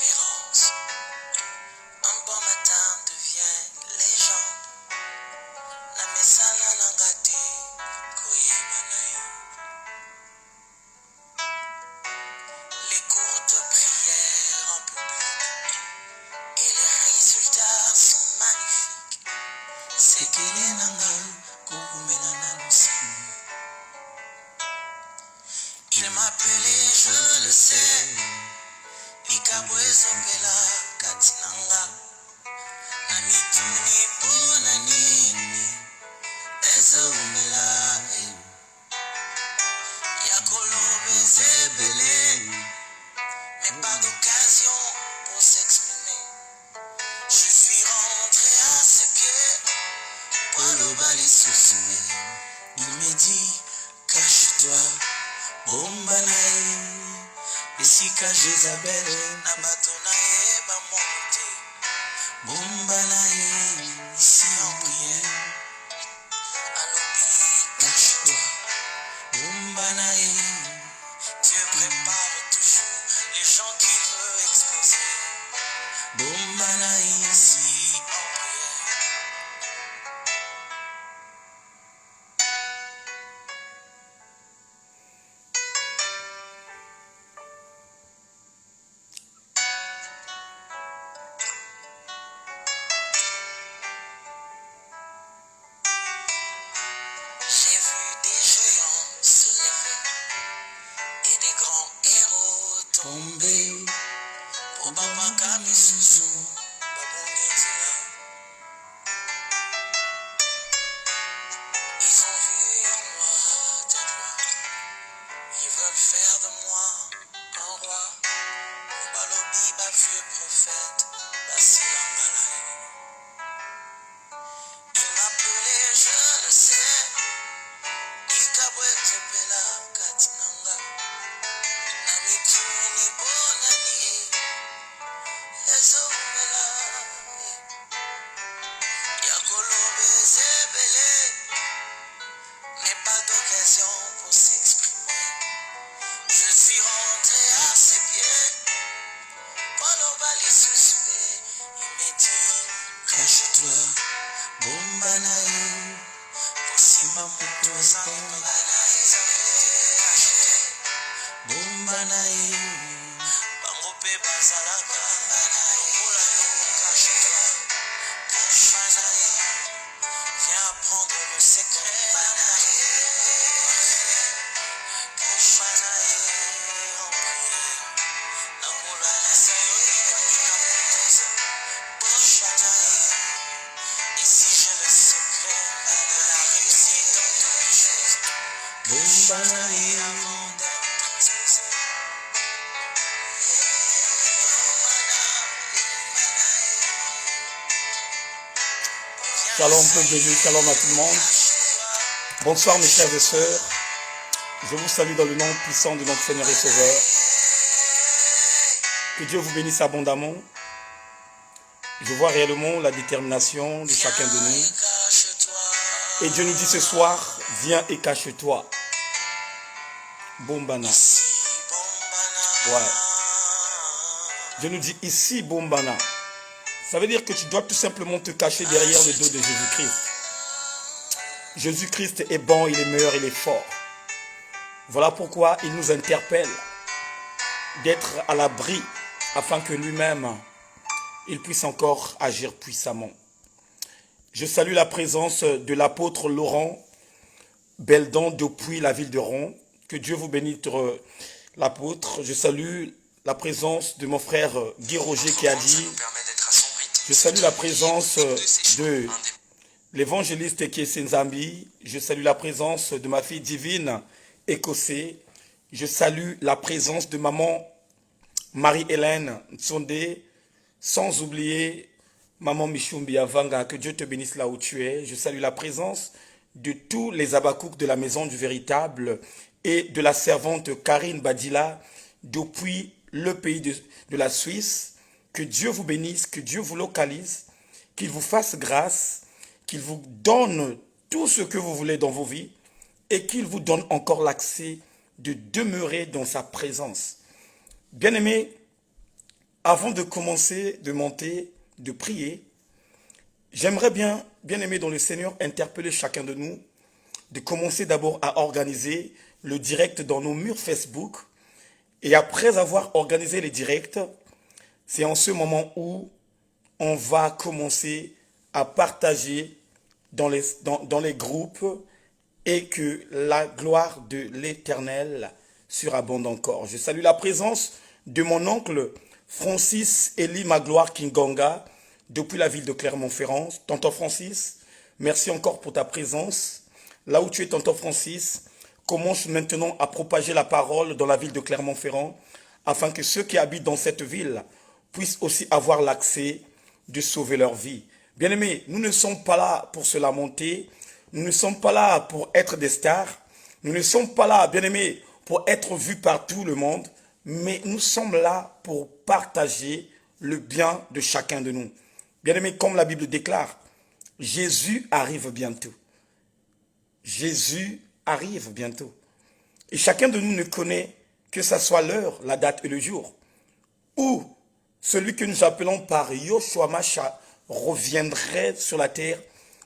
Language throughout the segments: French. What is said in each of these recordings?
différence. Un bon matin devient légende. La mesala langate, koyebanaye. Les courtes prières en public et les résultats sont magnifiques. C'est qu'il y a il m'appelait, je le sais. Ikabwe Zopela Katinanga. Namituni Ponanini. Ezomela. Yakolo Bezebele. Mais pas d'occasion pour s'exprimer. Je suis rentré à ses pieds. Polo Bali Sousoué. Il me dit, cache-toi. Bombanae, Esika Jezabel, Nabatonae, Bamonte, Bombanae, ici en prière, Alobi, cache-toi, Bombanae, Dieu prépare toujours les gens qu'il veut exposer, Bombanae, ici en prière. J'ai vu des géants se lever et des grands héros tomber. Pour Papa Kamisuzu, Babongitila. Ils ont vu en moi ta gloire. Ils veulent faire de moi un roi. Balobi, ba vieux prophète, Basilambalai. Il m'appelait, je le sais. Ikabwe Tepela Katinanga. Namituni Bonani. Ezomela. Yakolo Bezebele. Mais pas d'occasion pour s'exprimer. Je suis rentré à ses pieds. Polo Bali Sousoué. Il me dit, cache-toi, Bombanae. Possible pour toi, ça Bombanae. Bangope Bazalaka. Ola yo, cache-toi, Bombanae. Viens apprendre le secret. Bombanae, en prière. Namola Lazayo, Bombanae. Ici j'ai le secret de la réussite dans toutes les choses. Bombanae avant d'être exposé. Shalom, peuple de Dieu, shalom à tout le monde. Bonsoir mes frères et sœurs. Je vous salue dans le nom puissant de notre Seigneur et Sauveur. Que Dieu vous bénisse abondamment. Je vois réellement la détermination de chacun de nous. Et Dieu nous dit ce soir, viens et cache-toi. Bombana. Ouais. Dieu nous dit ici, Bombana. Ça veut dire que tu dois tout simplement te cacher derrière le dos de Jésus-Christ. Jésus-Christ est bon, il est meilleur, il est fort. Voilà pourquoi il nous interpelle d'être à l'abri afin que lui-même, il puisse encore agir puissamment. Je salue la présence de l'apôtre Laurent Beldon depuis la ville de Rouen. Que Dieu vous bénisse, l'apôtre. Je salue la présence de mon frère Guy Roger qui a dit. Je salue la présence de l'évangéliste qui est Senzambi. Je salue la présence de ma fille divine écossais. Je salue la présence de maman Marie-Hélène Tsondé. Sans oublier maman Michumbi Avanga. Que Dieu te bénisse là où tu es. Je salue la présence de tous les Abakouk de la maison du véritable et de la servante Karine Badila depuis le pays de la Suisse. Que Dieu vous bénisse, que Dieu vous localise, qu'il vous fasse grâce, qu'il vous donne tout ce que vous voulez dans vos vies et qu'il vous donne encore l'accès de demeurer dans sa présence. Bien-aimés, avant de commencer, de monter, de prier, j'aimerais bien aimé dans le Seigneur, interpeller chacun de nous, de commencer d'abord à organiser le direct dans nos murs Facebook. Et après avoir organisé les directs, c'est en ce moment où on va commencer à partager dans les groupes et que la gloire de l'Éternel surabonde encore. Je salue la présence de mon oncle Francis Elie Magloire Kingonga depuis la ville de Clermont-Ferrand. Tonton Francis, merci encore pour ta présence. Là où tu es, tonton Francis, commence maintenant à propager la parole dans la ville de Clermont-Ferrand afin que ceux qui habitent dans cette ville puissent aussi avoir l'accès de sauver leur vie. Bien-aimés, nous ne sommes pas là pour se lamenter, nous ne sommes pas là pour être des stars, nous ne sommes pas là, bien-aimés, pour être vus par tout le monde, mais nous sommes là pour partager le bien de chacun de nous. Bien-aimés, comme la Bible déclare, Jésus arrive bientôt. Jésus arrive bientôt. Et chacun de nous ne connaît que ce soit l'heure, la date et le jour où celui que nous appelons par Yoshua Mashiach reviendrait sur la terre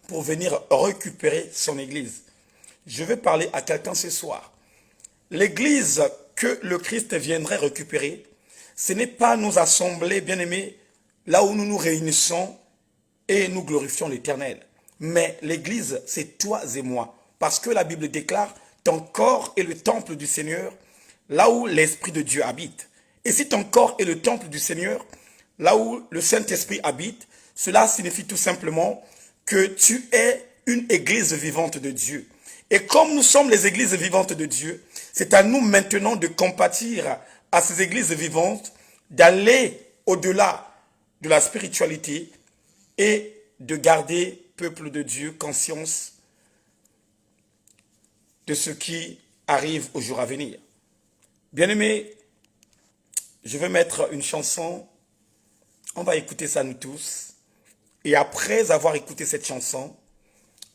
pour venir récupérer son église. Je vais parler à quelqu'un ce soir. L'église que le Christ viendrait récupérer, ce n'est pas nos assemblées bien-aimées, là où nous nous réunissons et nous glorifions l'Éternel. Mais l'église, c'est toi et moi. Parce que la Bible déclare, ton corps est le temple du Seigneur, là où l'Esprit de Dieu habite. Et si ton corps est le temple du Seigneur, là où le Saint-Esprit habite, cela signifie tout simplement que tu es une église vivante de Dieu. Et comme nous sommes les églises vivantes de Dieu, c'est à nous maintenant de compatir à ces églises vivantes, d'aller au-delà de la spiritualité et de garder, peuple de Dieu, conscience de ce qui arrive au jour à venir. Bien-aimés, je vais mettre une chanson, on va écouter ça nous tous, et après avoir écouté cette chanson,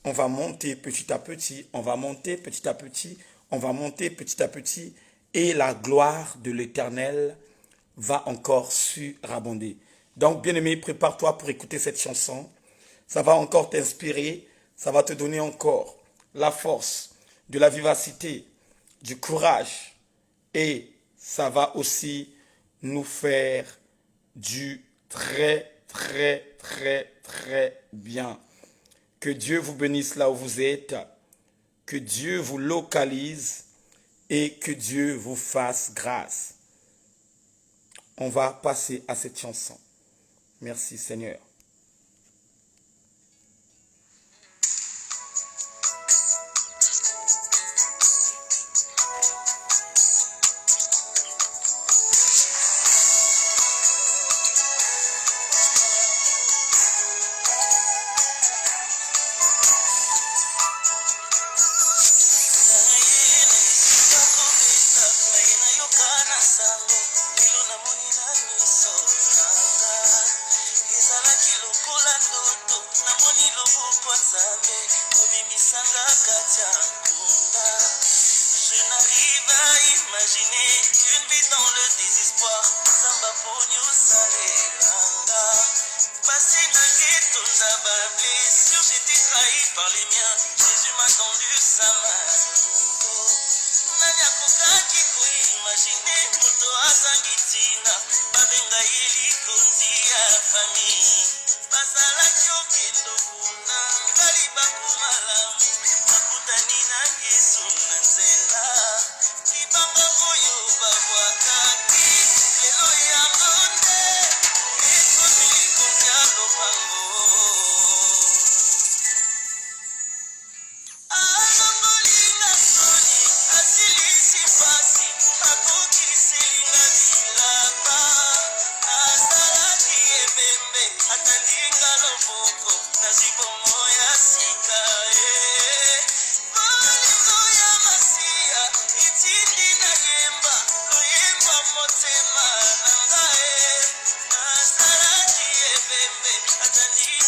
on va monter petit à petit, on va monter petit à petit, on va monter petit à petit, et la gloire de l'Éternel va encore surabonder. Donc, bien-aimé, prépare-toi pour écouter cette chanson. Ça va encore t'inspirer, ça va te donner encore la force, de la vivacité, du courage, et ça va aussi nous faire du très, très, très, très bien. Que Dieu vous bénisse là où vous êtes, que Dieu vous localise et que Dieu vous fasse grâce. On va passer à cette chanson. Merci Seigneur.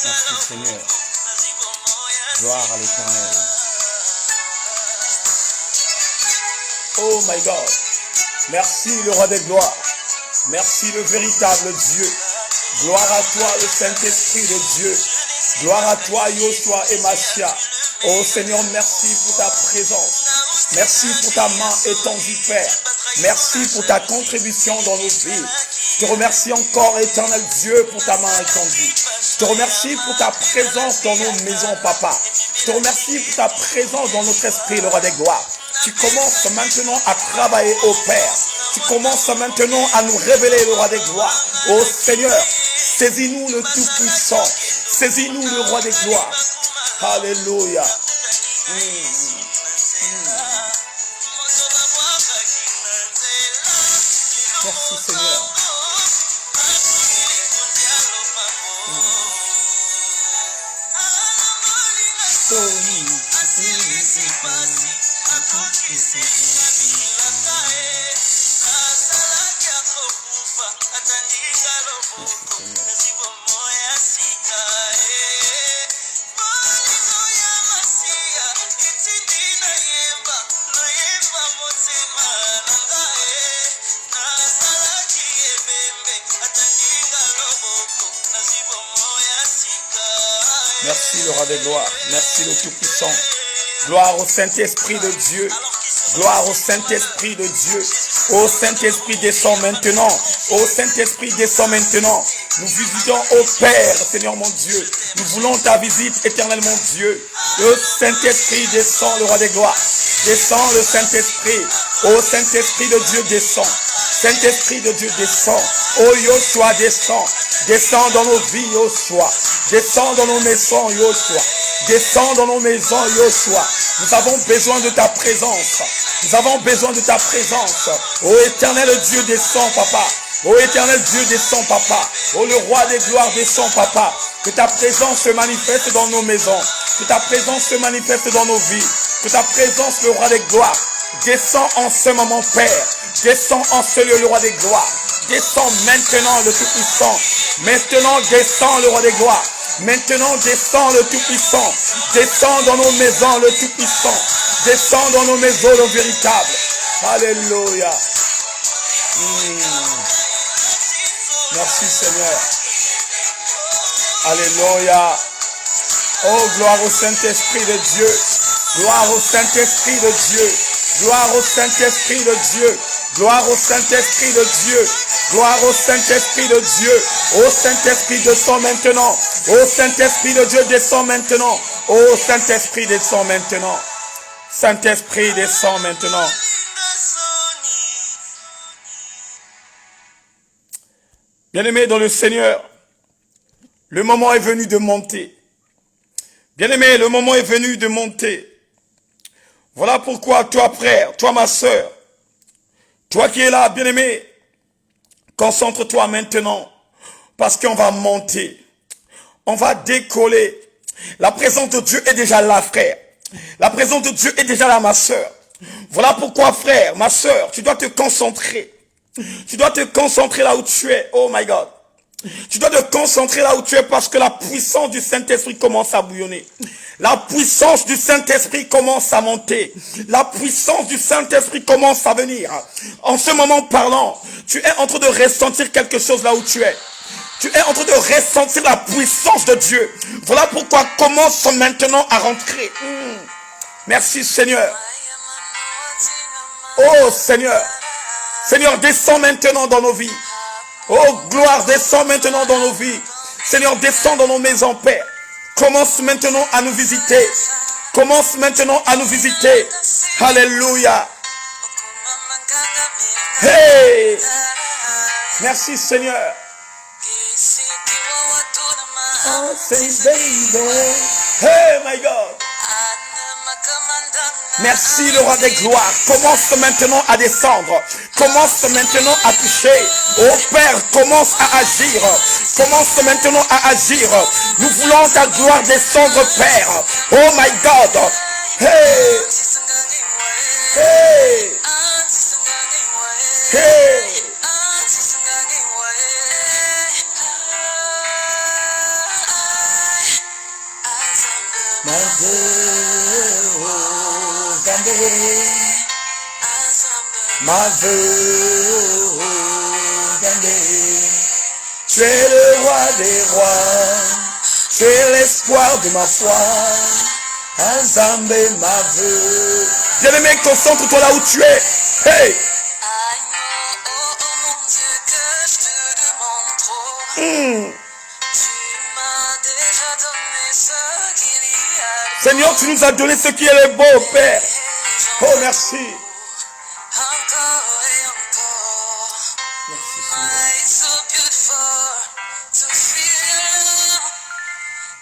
Merci Seigneur. Gloire à l'Éternel. Oh my God. Merci le roi des gloires. Merci le véritable Dieu. Gloire à toi le Saint-Esprit de Dieu. Gloire à toi Yoshua et Machia. Oh Seigneur, merci pour ta présence. Merci pour ta main étendue, Père. Merci pour ta contribution dans nos vies. Je te remercie encore, éternel Dieu, pour ta main étendue. Je te remercie pour ta présence dans nos maisons, Papa. Je te remercie pour ta présence dans notre esprit, le roi des gloires. Tu commences maintenant à travailler au Père. Tu commences maintenant à nous révéler le roi des gloires. Oh Seigneur, saisis-nous le Tout-Puissant. Saisis-nous le roi des gloires. Alléluia. Merci Seigneur. Merci le roi des gloires. Merci le Tout-Puissant. Gloire au Saint-Esprit de Dieu. Gloire au Saint-Esprit de Dieu. Ô Saint-Esprit, descends maintenant. Ô Saint-Esprit, descends maintenant. Nous visitons au Père, Seigneur mon Dieu. Nous voulons ta visite, éternel mon Dieu. Le Saint-Esprit descend, le roi des gloires. Descends le Saint-Esprit. Ô Saint-Esprit de Dieu, descends. Saint-Esprit de Dieu, descends. Ô Yoshua, descends. Descends dans nos vies, Yoshua. Descends dans nos maisons, Yoshua. Descends dans nos maisons, Yoshua. Nous avons besoin de ta présence. Nous avons besoin de ta présence. Ô éternel Dieu, descends, Papa. Ô éternel Dieu, descends, Papa. Ô le roi des gloires, descends, Papa. Que ta présence se manifeste dans nos maisons. Que ta présence se manifeste dans nos vies. Que ta présence, le roi des gloires, descends en ce moment, Père. Descends en ce lieu, le roi des gloires. Descends maintenant, le Tout-Puissant. Maintenant, descends, le roi des gloires. Maintenant, descends, le Tout-Puissant. Descends dans nos maisons, le Tout-Puissant. Descends dans nos maisons, le véritable. Alléluia. Merci, Seigneur. Alléluia. Oh, gloire au Saint-Esprit de Dieu. Gloire au Saint-Esprit de Dieu. Gloire au Saint-Esprit de Dieu. Gloire au Saint-Esprit de Dieu. Gloire au Saint-Esprit de Dieu. Ô Saint-Esprit, descends maintenant. Ô Saint-Esprit de Dieu, descends maintenant. Ô Saint-Esprit, descends maintenant. Saint-Esprit, descends maintenant. Bien-aimés dans le Seigneur, le moment est venu de monter. Bien-aimé, le moment est venu de monter. Voilà pourquoi toi, frère, toi, ma sœur, toi qui es là, bien-aimé, concentre-toi maintenant, parce qu'on va monter. On va décoller. La présence de Dieu est déjà là, frère. La présence de Dieu est déjà là, ma sœur. Voilà pourquoi, frère, ma sœur, tu dois te concentrer. Tu dois te concentrer là où tu es. Oh my God. Tu dois te concentrer là où tu es parce que la puissance du Saint-Esprit commence à bouillonner. La puissance du Saint-Esprit commence à monter. La puissance du Saint-Esprit commence à venir. En ce moment parlant, tu es en train de ressentir quelque chose là où tu es. Tu es en train de ressentir la puissance de Dieu. Voilà pourquoi commence maintenant à rentrer. Merci Seigneur. Oh Seigneur. Seigneur, descends maintenant dans nos vies. Oh gloire, descends maintenant dans nos vies. Seigneur, descends dans nos maisons, Père. Commence maintenant à nous visiter. Commence maintenant à nous visiter. Alléluia. Hey! Merci Seigneur. Oh, say baby. Hey my God. Merci le roi des gloires. Commence maintenant à descendre. Commence maintenant à toucher. Oh Père, commence à agir. Commence maintenant à agir. Nous voulons ta gloire descendre, Père. Oh my God. Hey. Hey. Hey. Ma vœu, Tu es le roi des rois. Tu es l'espoir de ma foi. Ensemble ma vue. Bien-aimé, concentre-toi là où tu es. Hey! Oh mon Dieu, que je te demande trop. Tu m'as déjà donné ce qu'il y a. Seigneur, tu nous as donné ce qui est le beau, Père. Oh, merci. Encore et encore. Merci, Seigneur. It's so beautiful to feel.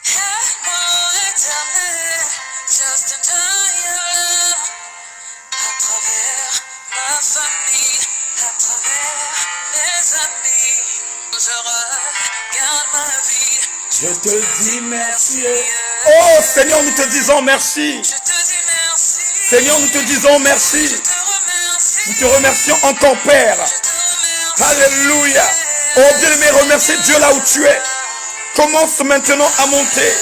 Aide-moi éternel, just enjoy your love. À travers ma famille, à travers mes amis, je regarde ma vie. Je te dis merci. Oh, Seigneur, nous te disons merci. Je te dis merci. Seigneur, nous te disons merci. Je te remercie. Nous te remercions encore, Père. Je te remercie. Alléluia. Oh, bien-aimé, remercie Dieu là où tu es. Commence maintenant à monter.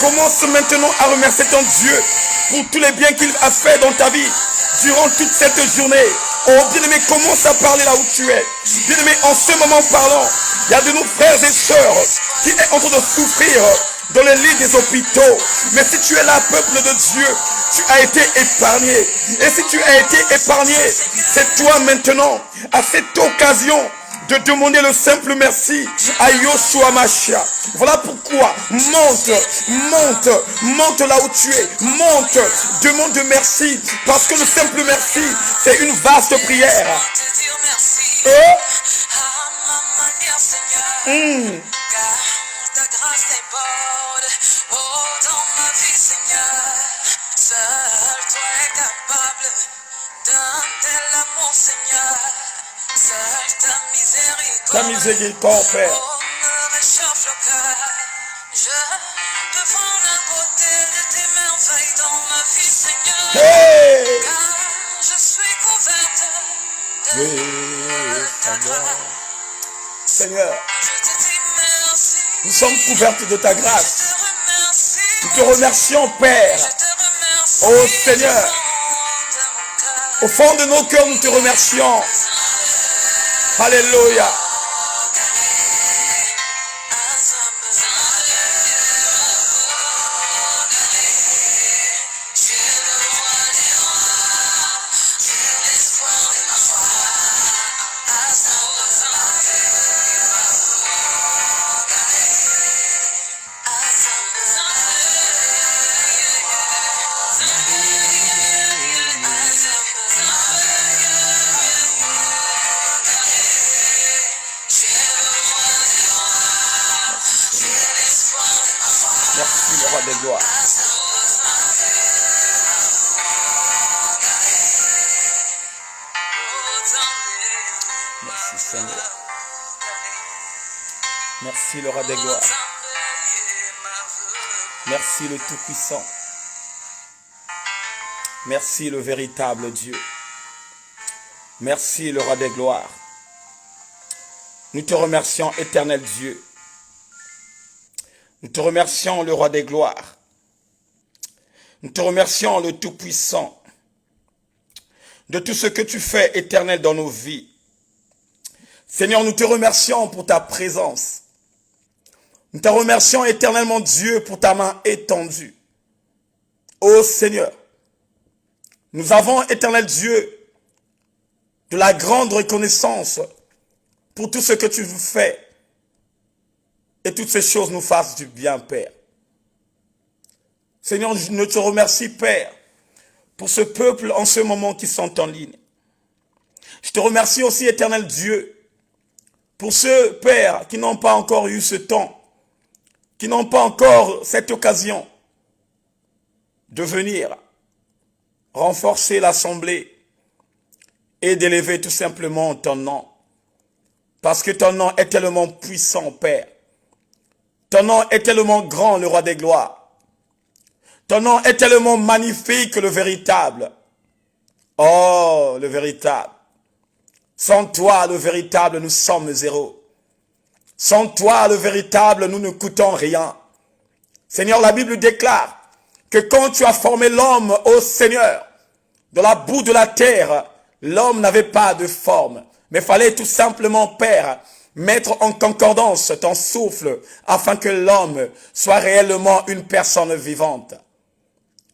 Commence maintenant à remercier ton Dieu pour tous les biens qu'il a fait dans ta vie durant toute cette journée. Oh, bien-aimé, commence à parler là où tu es. Bien-aimé, en ce moment parlant, il y a de nos frères et sœurs qui est en train de souffrir dans les lits des hôpitaux. Mais si tu es là, peuple de Dieu, tu as été épargné. Et si tu as été épargné, c'est toi maintenant, à cette occasion, de demander le simple merci à Yoshua Mashiach. Voilà pourquoi monte, monte, monte là où tu es, monte, demande merci, parce que le simple merci, c'est une vaste prière. Te dire merci. Oh, À ma manière, Seigneur. Car ta grâce déborde. Oh, dans ma vie, Seigneur. Seul toi es capable d'un tel amour, Seigneur. Seul ta miséricorde. ta miséricorde, Père. Oh, me réchauffe le cœur. Je peux voir la beauté de tes merveilles dans ma vie, Seigneur. Hey! Car je suis couverte de ta grâce. Seigneur, Je te dis merci. nous sommes couvertes de ta Je grâce. te remercie. Nous te remercions, Père. Je te remercie. Oh, Seigneur. Du fond de mon cœur. Au fond de nos cœurs, nous te remercions. Alléluia. Merci, le roi des gloires. Merci, Seigneur. Merci, le roi des gloires. Merci, le Tout-Puissant. Merci, le véritable Dieu. Merci, le roi des gloires. Nous te remercions, éternel Dieu. Nous te remercions, le roi des gloires. Nous te remercions, le Tout-Puissant, de tout ce que tu fais, éternel, dans nos vies. Seigneur, nous te remercions pour ta présence. Nous te remercions, éternellement Dieu, pour ta main étendue. Ô Seigneur, nous avons, éternel Dieu, de la grande reconnaissance pour tout ce que tu fais. Et toutes ces choses nous fassent du bien, Père. Seigneur, je te remercie, Père, pour ce peuple en ce moment qui sont en ligne. Je te remercie aussi, éternel Dieu, pour ceux, Père, qui n'ont pas encore eu ce temps, qui n'ont pas encore cette occasion de venir renforcer l'assemblée et d'élever tout simplement ton nom. Parce que ton nom est tellement puissant, Père. Ton nom est tellement grand, le roi des gloires. Ton nom est tellement magnifique, le véritable. Oh, le véritable. Sans toi, le véritable, nous sommes zéro. Sans toi, le véritable, nous ne coûtons rien. Seigneur, la Bible déclare que quand tu as formé l'homme, ô Seigneur, de la boue de la terre, l'homme n'avait pas de forme. Mais fallait tout simplement, Père, mettre en concordance ton souffle afin que l'homme soit réellement une personne vivante.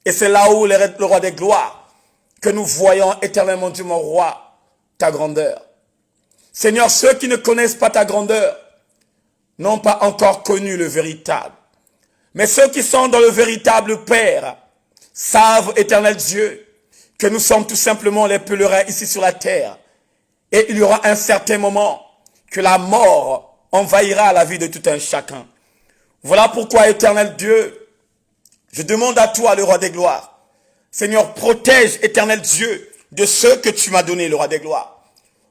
Et c'est là où le roi des gloires, que nous voyons éternellement, Dieu mon roi, ta grandeur. Seigneur, ceux qui ne connaissent pas ta grandeur n'ont pas encore connu le véritable. Mais ceux qui sont dans le véritable Père savent, éternel Dieu, que nous sommes tout simplement les pèlerins ici sur la terre. Et il y aura un certain moment que la mort envahira la vie de tout un chacun. Voilà pourquoi, éternel Dieu, je demande à toi, le roi des gloires, Seigneur, protège, éternel Dieu, de ceux que tu m'as donnés, le roi des gloires.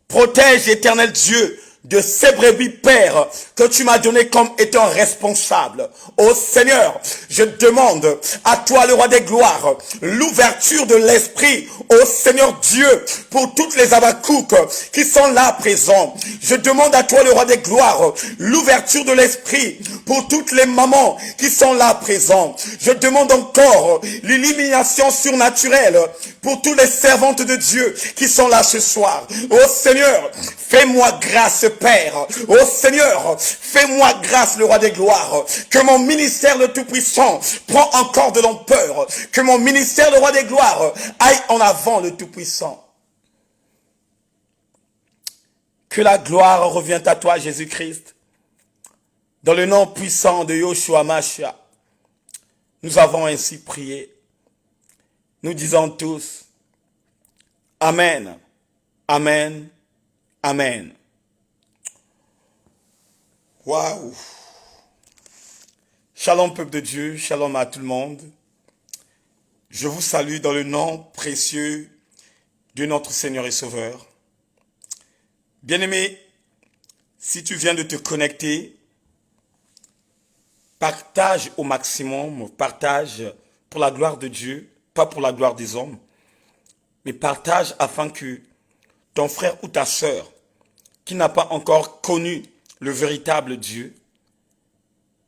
Protège, éternel Dieu, de ces brebis, Père, que tu m'as donné comme étant responsable. Oh Seigneur, je demande à toi, le roi des gloires, l'ouverture de l'esprit, oh Seigneur Dieu, pour toutes les Habakkouks qui sont là présents. Je demande à toi, le roi des gloires, l'ouverture de l'esprit pour toutes les mamans qui sont là présents. Je demande encore l'illumination surnaturelle pour toutes les servantes de Dieu qui sont là ce soir. Oh Seigneur, fais-moi grâce, Père. Oh Seigneur, fais-moi grâce, le roi des gloires. Que mon ministère, le Tout-Puissant, prend encore de l'ampleur. Que mon ministère, le roi des gloires, aille en avant, le Tout-Puissant. Que la gloire revienne à toi, Jésus-Christ. Dans le nom puissant de Yoshua Mashiach, nous avons ainsi prié. Nous disons tous, Amen, Amen, Amen. Waouh! Shalom peuple de Dieu, shalom à tout le monde. Je vous salue dans le nom précieux de notre Seigneur et Sauveur. Bien-aimé, si tu viens de te connecter, partage au maximum, partage pour la gloire de Dieu, pas pour la gloire des hommes, mais partage afin que ton frère ou ta sœur qui n'a pas encore connu le véritable Dieu,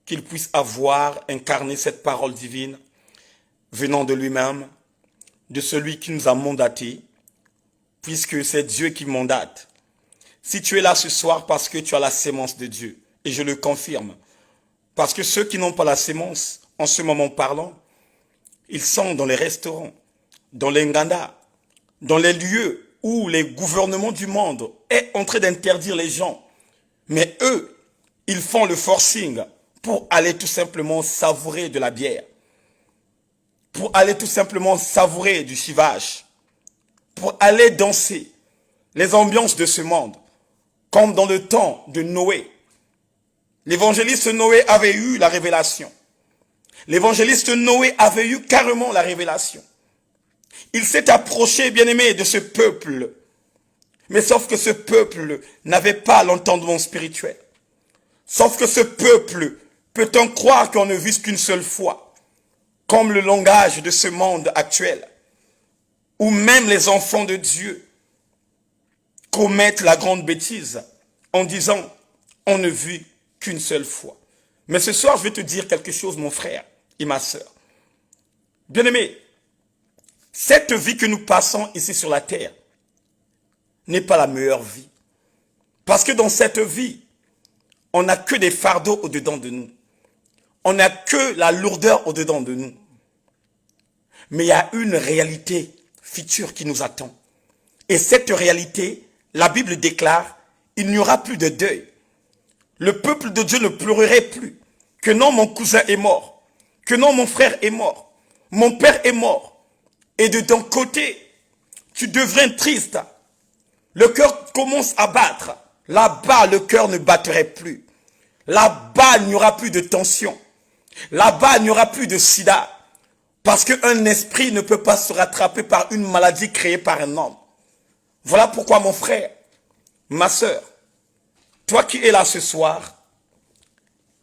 qu'il puisse avoir incarné cette parole divine venant de lui-même, de celui qui nous a mandatés, puisque c'est Dieu qui mandate. Si tu es là ce soir parce que tu as la sémence de Dieu, et je le confirme, parce que ceux qui n'ont pas la sémence, en ce moment parlant, ils sont dans les restaurants, dans les ngandas, dans les lieux où les gouvernements du monde est en train d'interdire les gens. Mais eux, ils font le forcing pour aller tout simplement savourer de la bière, pour aller tout simplement savourer du chivage, pour aller danser les ambiances de ce monde, comme dans le temps de Noé. L'évangéliste Noé avait eu la révélation. L'évangéliste Noé avait eu carrément la révélation. Il s'est approché, bien-aimé, de ce peuple. Mais sauf que ce peuple n'avait pas l'entendement spirituel. Sauf que ce peuple, peut-on croire qu'on ne vise qu'une seule fois, comme le langage de ce monde actuel, où même les enfants de Dieu commettent la grande bêtise en disant on ne vit qu'une seule fois. Mais ce soir, je vais te dire quelque chose, mon frère et ma sœur. Bien-aimé, cette vie que nous passons ici sur la terre n'est pas la meilleure vie. Parce que dans cette vie, on n'a que des fardeaux au-dedans de nous. On n'a que la lourdeur au-dedans de nous. Mais il y a une réalité future qui nous attend. Et cette réalité, la Bible déclare, il n'y aura plus de deuil. Le peuple de Dieu ne pleurerait plus. Que non, mon cousin est mort. Que non, mon frère est mort. Mon père est mort. Et de ton côté, tu deviens triste. Le cœur commence à battre. Là-bas, le cœur ne battrait plus. Là-bas, il n'y aura plus de tension. Là-bas, il n'y aura plus de sida. Parce qu'un esprit ne peut pas se rattraper par une maladie créée par un homme. Voilà pourquoi, mon frère, ma sœur, toi qui es là ce soir,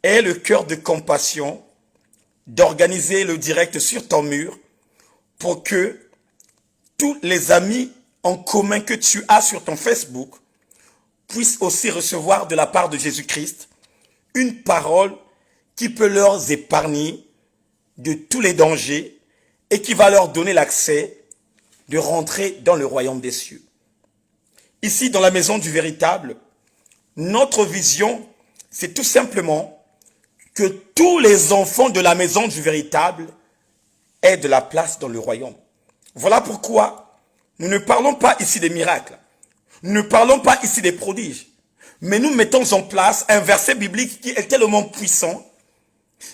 aie le cœur de compassion d'organiser le direct sur ton mur pour que tous les amis en commun que tu as sur ton Facebook puissent aussi recevoir de la part de Jésus-Christ une parole qui peut leur épargner de tous les dangers et qui va leur donner l'accès de rentrer dans le royaume des cieux. Ici, dans la maison du véritable, Notre vision, c'est tout simplement que tous les enfants de la maison du véritable aient de la place dans le royaume. Voilà pourquoi nous ne parlons pas ici des miracles. Nous ne parlons pas ici des prodiges. Mais nous mettons en place un verset biblique qui est tellement puissant,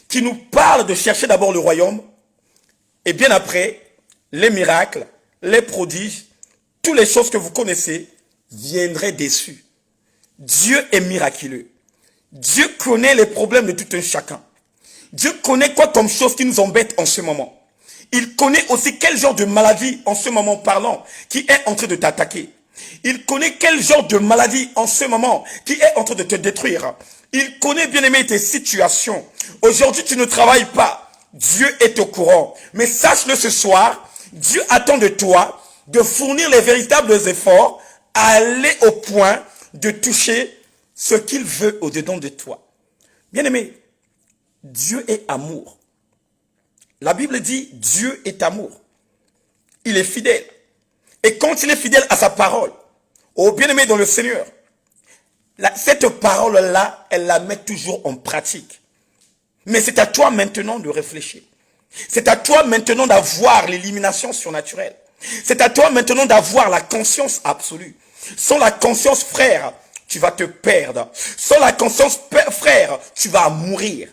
qui nous parle de chercher d'abord le royaume, et bien après, les miracles, les prodiges, toutes les choses que vous connaissez viendraient dessus. Dieu est miraculeux. Dieu connaît les problèmes de tout un chacun. Dieu connaît quoi comme chose qui nous embête en ce moment. Il connaît aussi quel genre de maladie en ce moment parlant qui est en train de t'attaquer. Il connaît quel genre de maladie en ce moment qui est en train de te détruire. Il connaît bien aimé tes situations. Aujourd'hui tu ne travailles pas. Dieu est au courant. Mais sache-le ce soir, Dieu attend de toi de fournir les véritables efforts à aller au point de toucher ce qu'il veut au-dedans de toi. Bien aimé, Dieu est amour. La Bible dit Dieu est amour. Il est fidèle. Et quand il est fidèle à sa parole, au bien-aimé dans le Seigneur, cette parole-là, elle la met toujours en pratique. Mais c'est à toi maintenant de réfléchir. C'est à toi maintenant d'avoir l'élimination surnaturelle. C'est à toi maintenant d'avoir la conscience absolue. Sans la conscience, frère, tu vas te perdre. Sans la conscience, frère, tu vas mourir.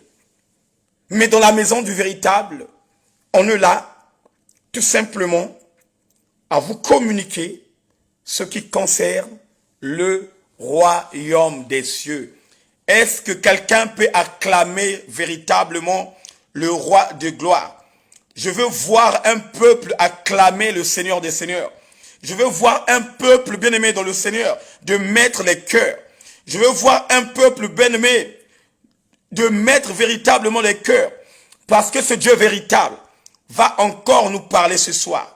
Mais dans la maison du véritable, on est là, tout simplement, à vous communiquer ce qui concerne le royaume des cieux. Est-ce que quelqu'un peut acclamer véritablement le roi de gloire? Je veux voir un peuple acclamer le Seigneur des Seigneurs. Je veux voir un peuple bien-aimé dans le Seigneur de mettre les cœurs. Je veux voir un peuple bien-aimé de mettre véritablement les cœurs. Parce que ce Dieu véritable va encore nous parler ce soir.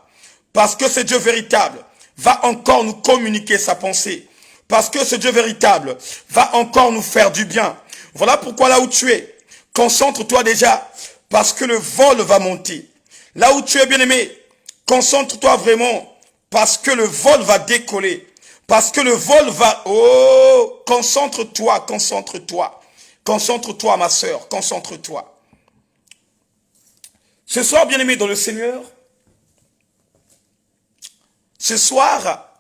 Parce que ce Dieu véritable va encore nous communiquer sa pensée. Parce que ce Dieu véritable va encore nous faire du bien. Voilà pourquoi là où tu es, concentre-toi déjà. Parce que le vol va monter. Là où tu es bien-aimé, concentre-toi vraiment. Parce que le vol va décoller. Parce que le vol va... Oh, concentre-toi, concentre-toi. Concentre-toi, ma sœur, concentre-toi. Ce soir, bien-aimé dans le Seigneur, ce soir,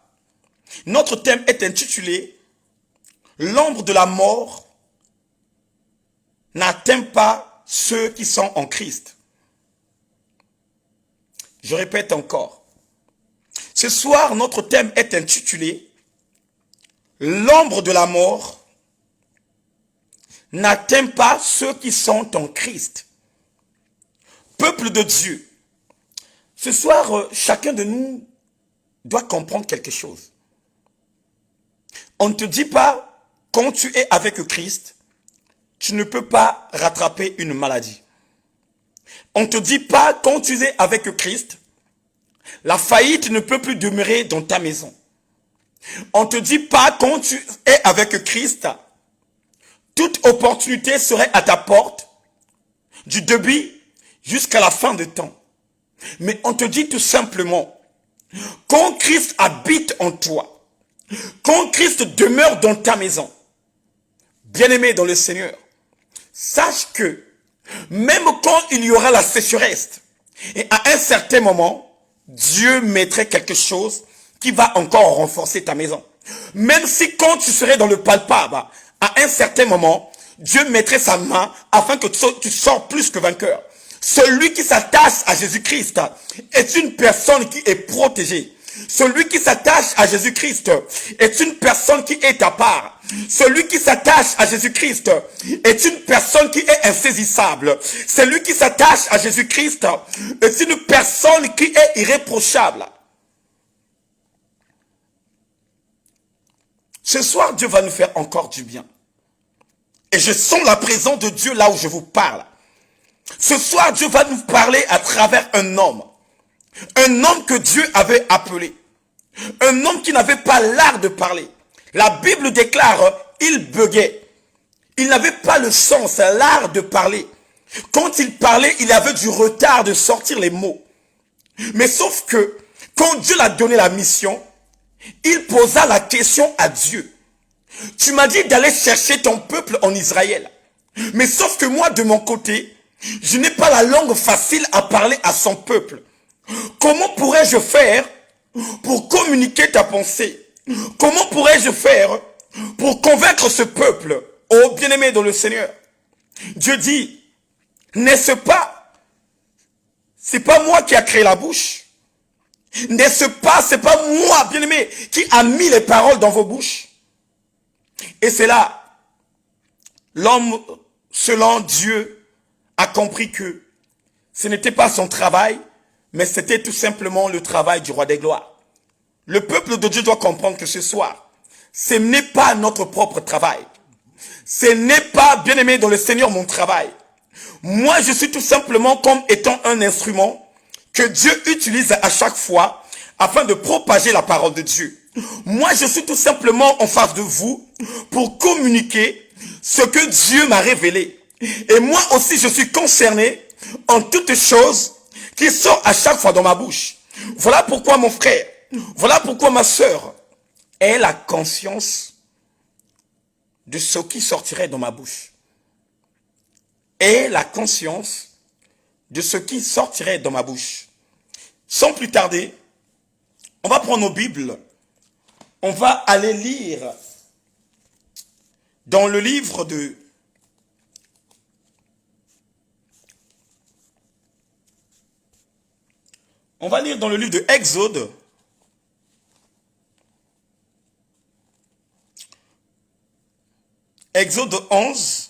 notre thème est intitulé « L'ombre de la mort n'atteint pas ceux qui sont en Christ ». Je répète encore. Ce soir, notre thème est intitulé « L'ombre de la mort n'atteint pas ceux qui sont en Christ ». Peuple de Dieu, ce soir, chacun de nous doit comprendre quelque chose. On ne te dit pas, quand tu es avec Christ, tu ne peux pas rattraper une maladie. On ne te dit pas, quand tu es avec Christ, la faillite ne peut plus demeurer dans ta maison. On ne te dit pas, quand tu es avec Christ, toute opportunité serait à ta porte, du début jusqu'à la fin de temps. Mais on te dit tout simplement, quand Christ habite en toi, quand Christ demeure dans ta maison, bien-aimé dans le Seigneur, sache que même quand il y aura la sécheresse, et à un certain moment, Dieu mettrait quelque chose qui va encore renforcer ta maison. Même si quand tu serais dans le palpable, à un certain moment, Dieu mettrait sa main afin que tu sors plus que vainqueur. Celui qui s'attache à Jésus-Christ est une personne qui est protégée. Celui qui s'attache à Jésus-Christ est une personne qui est à part. Celui qui s'attache à Jésus-Christ est une personne qui est insaisissable. Celui qui s'attache à Jésus-Christ est une personne qui est irréprochable. Ce soir, Dieu va nous faire encore du bien. Et je sens la présence de Dieu là où je vous parle. Ce soir, Dieu va nous parler à travers un homme. Un homme que Dieu avait appelé. Un homme qui n'avait pas l'art de parler. La Bible déclare, il buguait. Il n'avait pas le sens, l'art de parler. Quand il parlait, il avait du retard de sortir les mots. Mais sauf que, quand Dieu l'a donné la mission, il posa la question à Dieu. Tu m'as dit d'aller chercher ton peuple en Israël. Mais sauf que moi, de mon côté, je n'ai pas la langue facile à parler à son peuple. Comment pourrais-je faire pour communiquer ta pensée? Comment pourrais-je faire pour convaincre ce peuple? Oh, bien-aimé dans le Seigneur. Dieu dit, n'est-ce pas, c'est pas moi qui a créé la bouche. N'est-ce pas, c'est pas moi, bien-aimé, qui a mis les paroles dans vos bouches. Et c'est là, l'homme, selon Dieu, a compris que ce n'était pas son travail, mais c'était tout simplement le travail du roi des gloires. Le peuple de Dieu doit comprendre que ce soir, ce n'est pas notre propre travail. Ce n'est pas, bien-aimé dans le Seigneur, mon travail. Moi, je suis tout simplement comme étant un instrument que Dieu utilise à chaque fois afin de propager la parole de Dieu. Moi, je suis tout simplement en face de vous pour communiquer ce que Dieu m'a révélé. Et moi aussi, je suis concerné en toutes choses qui sortent à chaque fois dans ma bouche. Voilà pourquoi mon frère, voilà pourquoi ma sœur, aie la conscience de ce qui sortirait dans ma bouche. Aie la conscience de ce qui sortirait dans ma bouche. Sans plus tarder, on va prendre nos Bibles. On va aller lire dans le livre de Exode. Exode 11.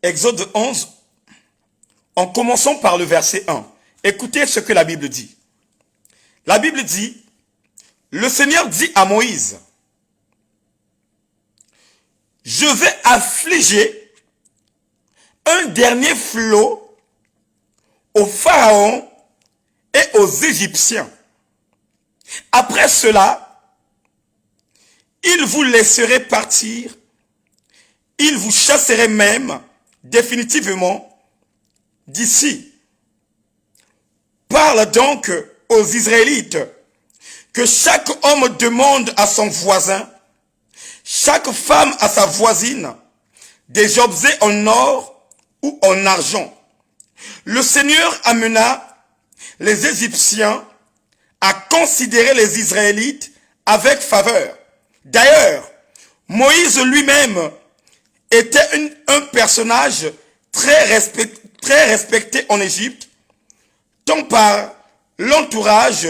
Exode 11, en commençant par le verset 1. Écoutez ce que la Bible dit. La Bible dit, le Seigneur dit à Moïse, je vais affliger un dernier flot au Pharaon et aux Égyptiens. Après cela, ils vous laisseraient partir, ils vous chasseraient même définitivement d'ici. Parle donc aux Israélites que chaque homme demande à son voisin, chaque femme à sa voisine, des objets en or ou en argent. Le Seigneur amena les Égyptiens à considérer les Israélites avec faveur. D'ailleurs, Moïse lui-même était un personnage très respecté en Égypte, tant par l'entourage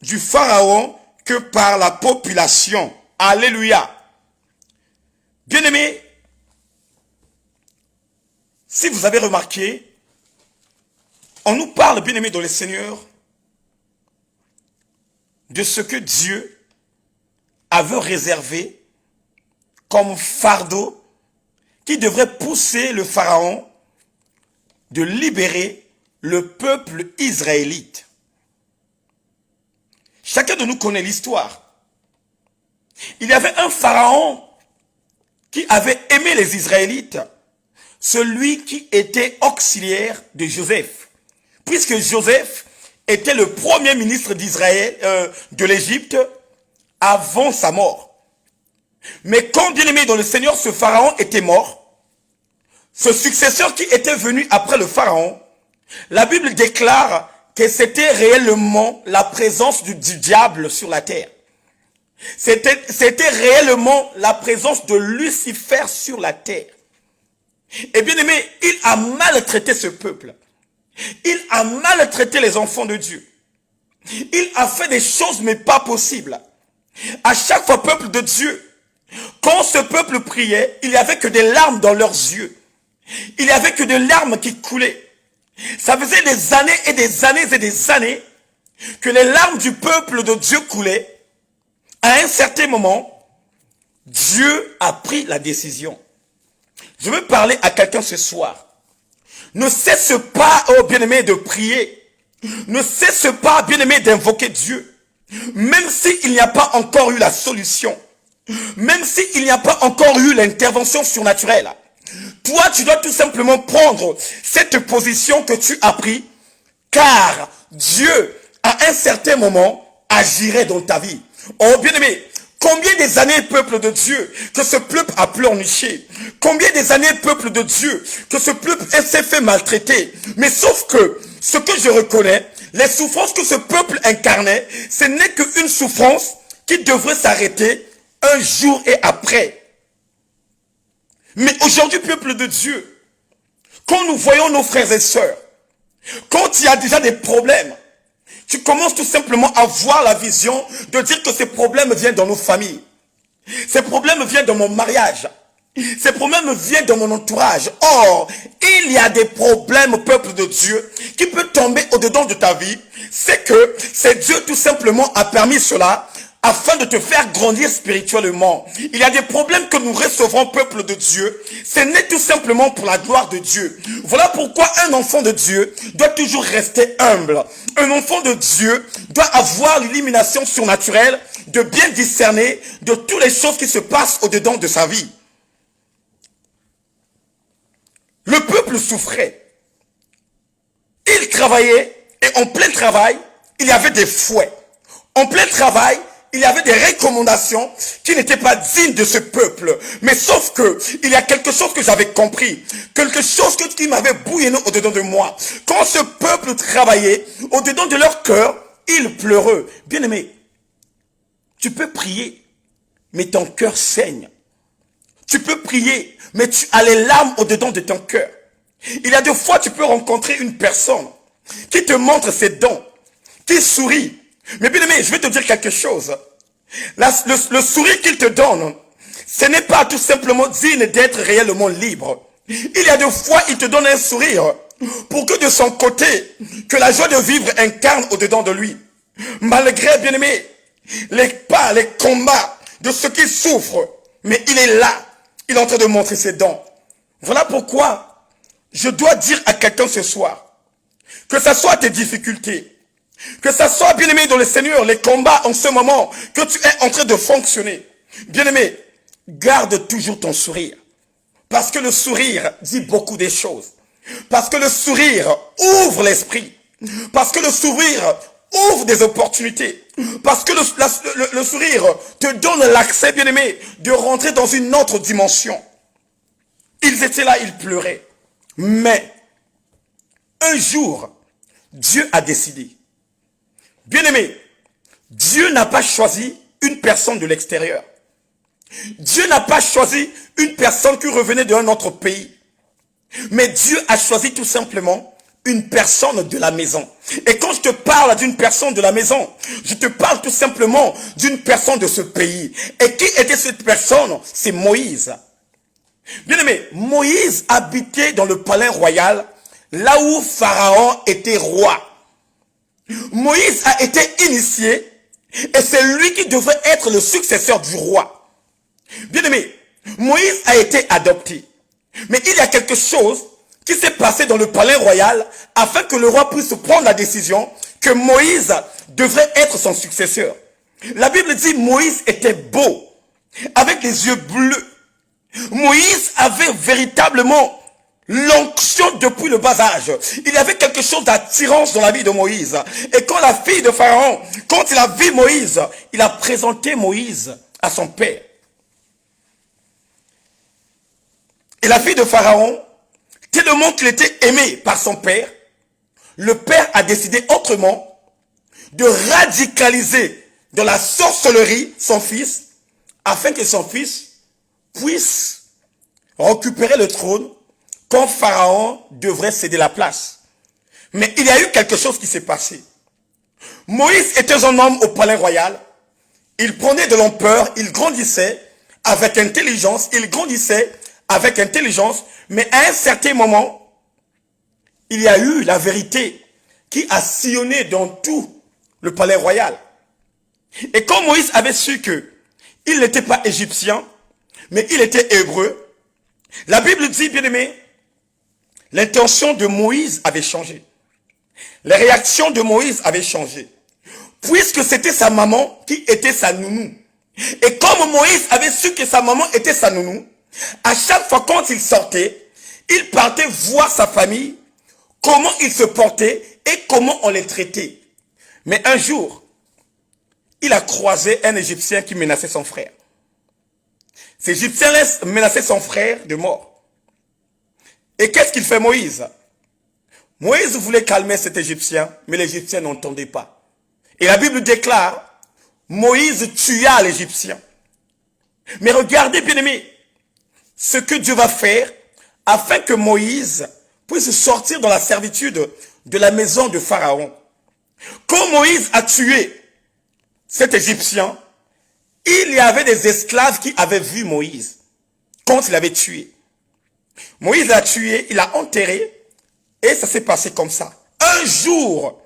du Pharaon que par la population. Alléluia. Bien-aimés, si vous avez remarqué, on nous parle, bien-aimés dans le Seigneur, de ce que Dieu avait réservé comme fardeau qui devrait pousser le Pharaon de libérer le peuple israélite. Chacun de nous connaît l'histoire. Il y avait un Pharaon qui avait aimé les Israélites, celui qui était auxiliaire de Joseph. Puisque Joseph était le premier ministre d'Israël, de l'Égypte, avant sa mort. Mais quand, bien aimé dans le Seigneur, ce Pharaon était mort, ce successeur qui était venu après le Pharaon, la Bible déclare que c'était réellement la présence du diable sur la terre. C'était réellement la présence de Lucifer sur la terre. Et bien aimé, il a maltraité ce peuple. Il a maltraité les enfants de Dieu. Il a fait des choses mais pas possibles. À chaque fois, peuple de Dieu, quand ce peuple priait, il n'y avait que des larmes dans leurs yeux. Il n'y avait que des larmes qui coulaient. Ça faisait des années et des années et des années que les larmes du peuple de Dieu coulaient. À un certain moment, Dieu a pris la décision. Je veux parler à quelqu'un ce soir. Ne cesse pas, oh bien-aimé, de prier. Ne cesse pas, bien-aimé, d'invoquer Dieu. Même s'il n'y a pas encore eu la solution. Même s'il n'y a pas encore eu l'intervention surnaturelle. Toi, tu dois tout simplement prendre cette position que tu as prise. Car Dieu, à un certain moment, agirait dans ta vie. Oh bien-aimé, combien des années, peuple de Dieu, que ce peuple a pleurniché? Combien des années, peuple de Dieu, que ce peuple s'est fait maltraiter? Mais sauf que, ce que je reconnais, les souffrances que ce peuple incarnait, ce n'est qu'une souffrance qui devrait s'arrêter un jour et après. Mais aujourd'hui, peuple de Dieu, quand nous voyons nos frères et sœurs, quand il y a déjà des problèmes, tu commences tout simplement à voir la vision de dire que ces problèmes viennent dans nos familles. Ces problèmes viennent dans mon mariage. Ces problèmes viennent dans mon entourage. Or, il y a des problèmes, peuple de Dieu, qui peut tomber au-dedans de ta vie. C'est que c'est Dieu tout simplement a permis cela afin de te faire grandir spirituellement. Il y a des problèmes que nous recevrons, peuple de Dieu. Ce n'est tout simplement pour la gloire de Dieu. Voilà pourquoi un enfant de Dieu doit toujours rester humble. Un enfant de Dieu doit avoir l'illumination surnaturelle de bien discerner de toutes les choses qui se passent au-dedans de sa vie. Le peuple souffrait. Il travaillait et en plein travail, il y avait des fouets. En plein travail, il y avait des recommandations qui n'étaient pas dignes de ce peuple. Mais sauf que, il y a quelque chose que j'avais compris. Quelque chose qui m'avait bouillonné au-dedans de moi. Quand ce peuple travaillait, au-dedans de leur cœur, ils pleuraient. Bien-aimé, tu peux prier, mais ton cœur saigne. Tu peux prier, mais tu as les larmes au-dedans de ton cœur. Il y a des fois, tu peux rencontrer une personne qui te montre ses dons, qui sourit. Mais bien aimé, je vais te dire quelque chose. Le sourire qu'il te donne, ce n'est pas tout simplement digne d'être réellement libre. Il y a des fois, il te donne un sourire pour que de son côté, que la joie de vivre incarne au-dedans de lui. Malgré, bien aimé, les pas, les combats de ceux qui souffrent, mais il est là, il est en train de montrer ses dons. Voilà pourquoi je dois dire à quelqu'un ce soir, que ça soit tes difficultés, que ça soit, bien-aimé, dans le Seigneur, les combats en ce moment, que tu es en train de fonctionner. Bien-aimé, garde toujours ton sourire. Parce que le sourire dit beaucoup des choses. Parce que le sourire ouvre l'esprit. Parce que le sourire ouvre des opportunités. Parce que le sourire te donne l'accès, bien-aimé, de rentrer dans une autre dimension. Ils étaient là, ils pleuraient. Mais, un jour, Dieu a décidé. Bien-aimé, Dieu n'a pas choisi une personne de l'extérieur. Dieu n'a pas choisi une personne qui revenait d'un autre pays. Mais Dieu a choisi tout simplement une personne de la maison. Et quand je te parle d'une personne de la maison, je te parle tout simplement d'une personne de ce pays. Et qui était cette personne? C'est Moïse. Bien-aimé, Moïse habitait dans le palais royal, là où Pharaon était roi. Moïse a été initié et c'est lui qui devrait être le successeur du roi. Bien-aimé, Moïse a été adopté. Mais il y a quelque chose qui s'est passé dans le palais royal afin que le roi puisse prendre la décision que Moïse devrait être son successeur. La Bible dit Moïse était beau, avec les yeux bleus. Moïse avait véritablement l'onction depuis le bas âge. Il y avait quelque chose d'attirance dans la vie de Moïse. Et quand la fille de Pharaon, quand il a vu Moïse, il a présenté Moïse à son père. Et la fille de Pharaon, tellement qu'il était aimé par son père, le père a décidé autrement de radicaliser dans la sorcellerie son fils, afin que son fils puisse récupérer le trône quand Pharaon devrait céder la place. Mais il y a eu quelque chose qui s'est passé. Moïse était un homme au palais royal. Il prenait de l'ampleur, il grandissait avec intelligence, mais à un certain moment, il y a eu la vérité qui a sillonné dans tout le palais royal. Et quand Moïse avait su que il n'était pas égyptien, mais il était hébreu, la Bible dit, bien aimé, l'intention de Moïse avait changé. Les réactions de Moïse avaient changé. Puisque c'était sa maman qui était sa nounou. Et comme Moïse avait su que sa maman était sa nounou, à chaque fois quand il sortait, il partait voir sa famille, comment ils se portaient et comment on les traitait. Mais un jour, il a croisé un Égyptien qui menaçait son frère. Cet Égyptien menaçait son frère de mort. Et qu'est-ce qu'il fait Moïse? Moïse voulait calmer cet Égyptien, mais l'Égyptien n'entendait pas. Et la Bible déclare, Moïse tua l'Égyptien. Mais regardez bien aimé, ce que Dieu va faire afin que Moïse puisse sortir dans la servitude de la maison de Pharaon. Quand Moïse a tué cet Égyptien, il y avait des esclaves qui avaient vu Moïse quand il avait tué. Moïse l'a tué, il l'a enterré et ça s'est passé comme ça. Un jour,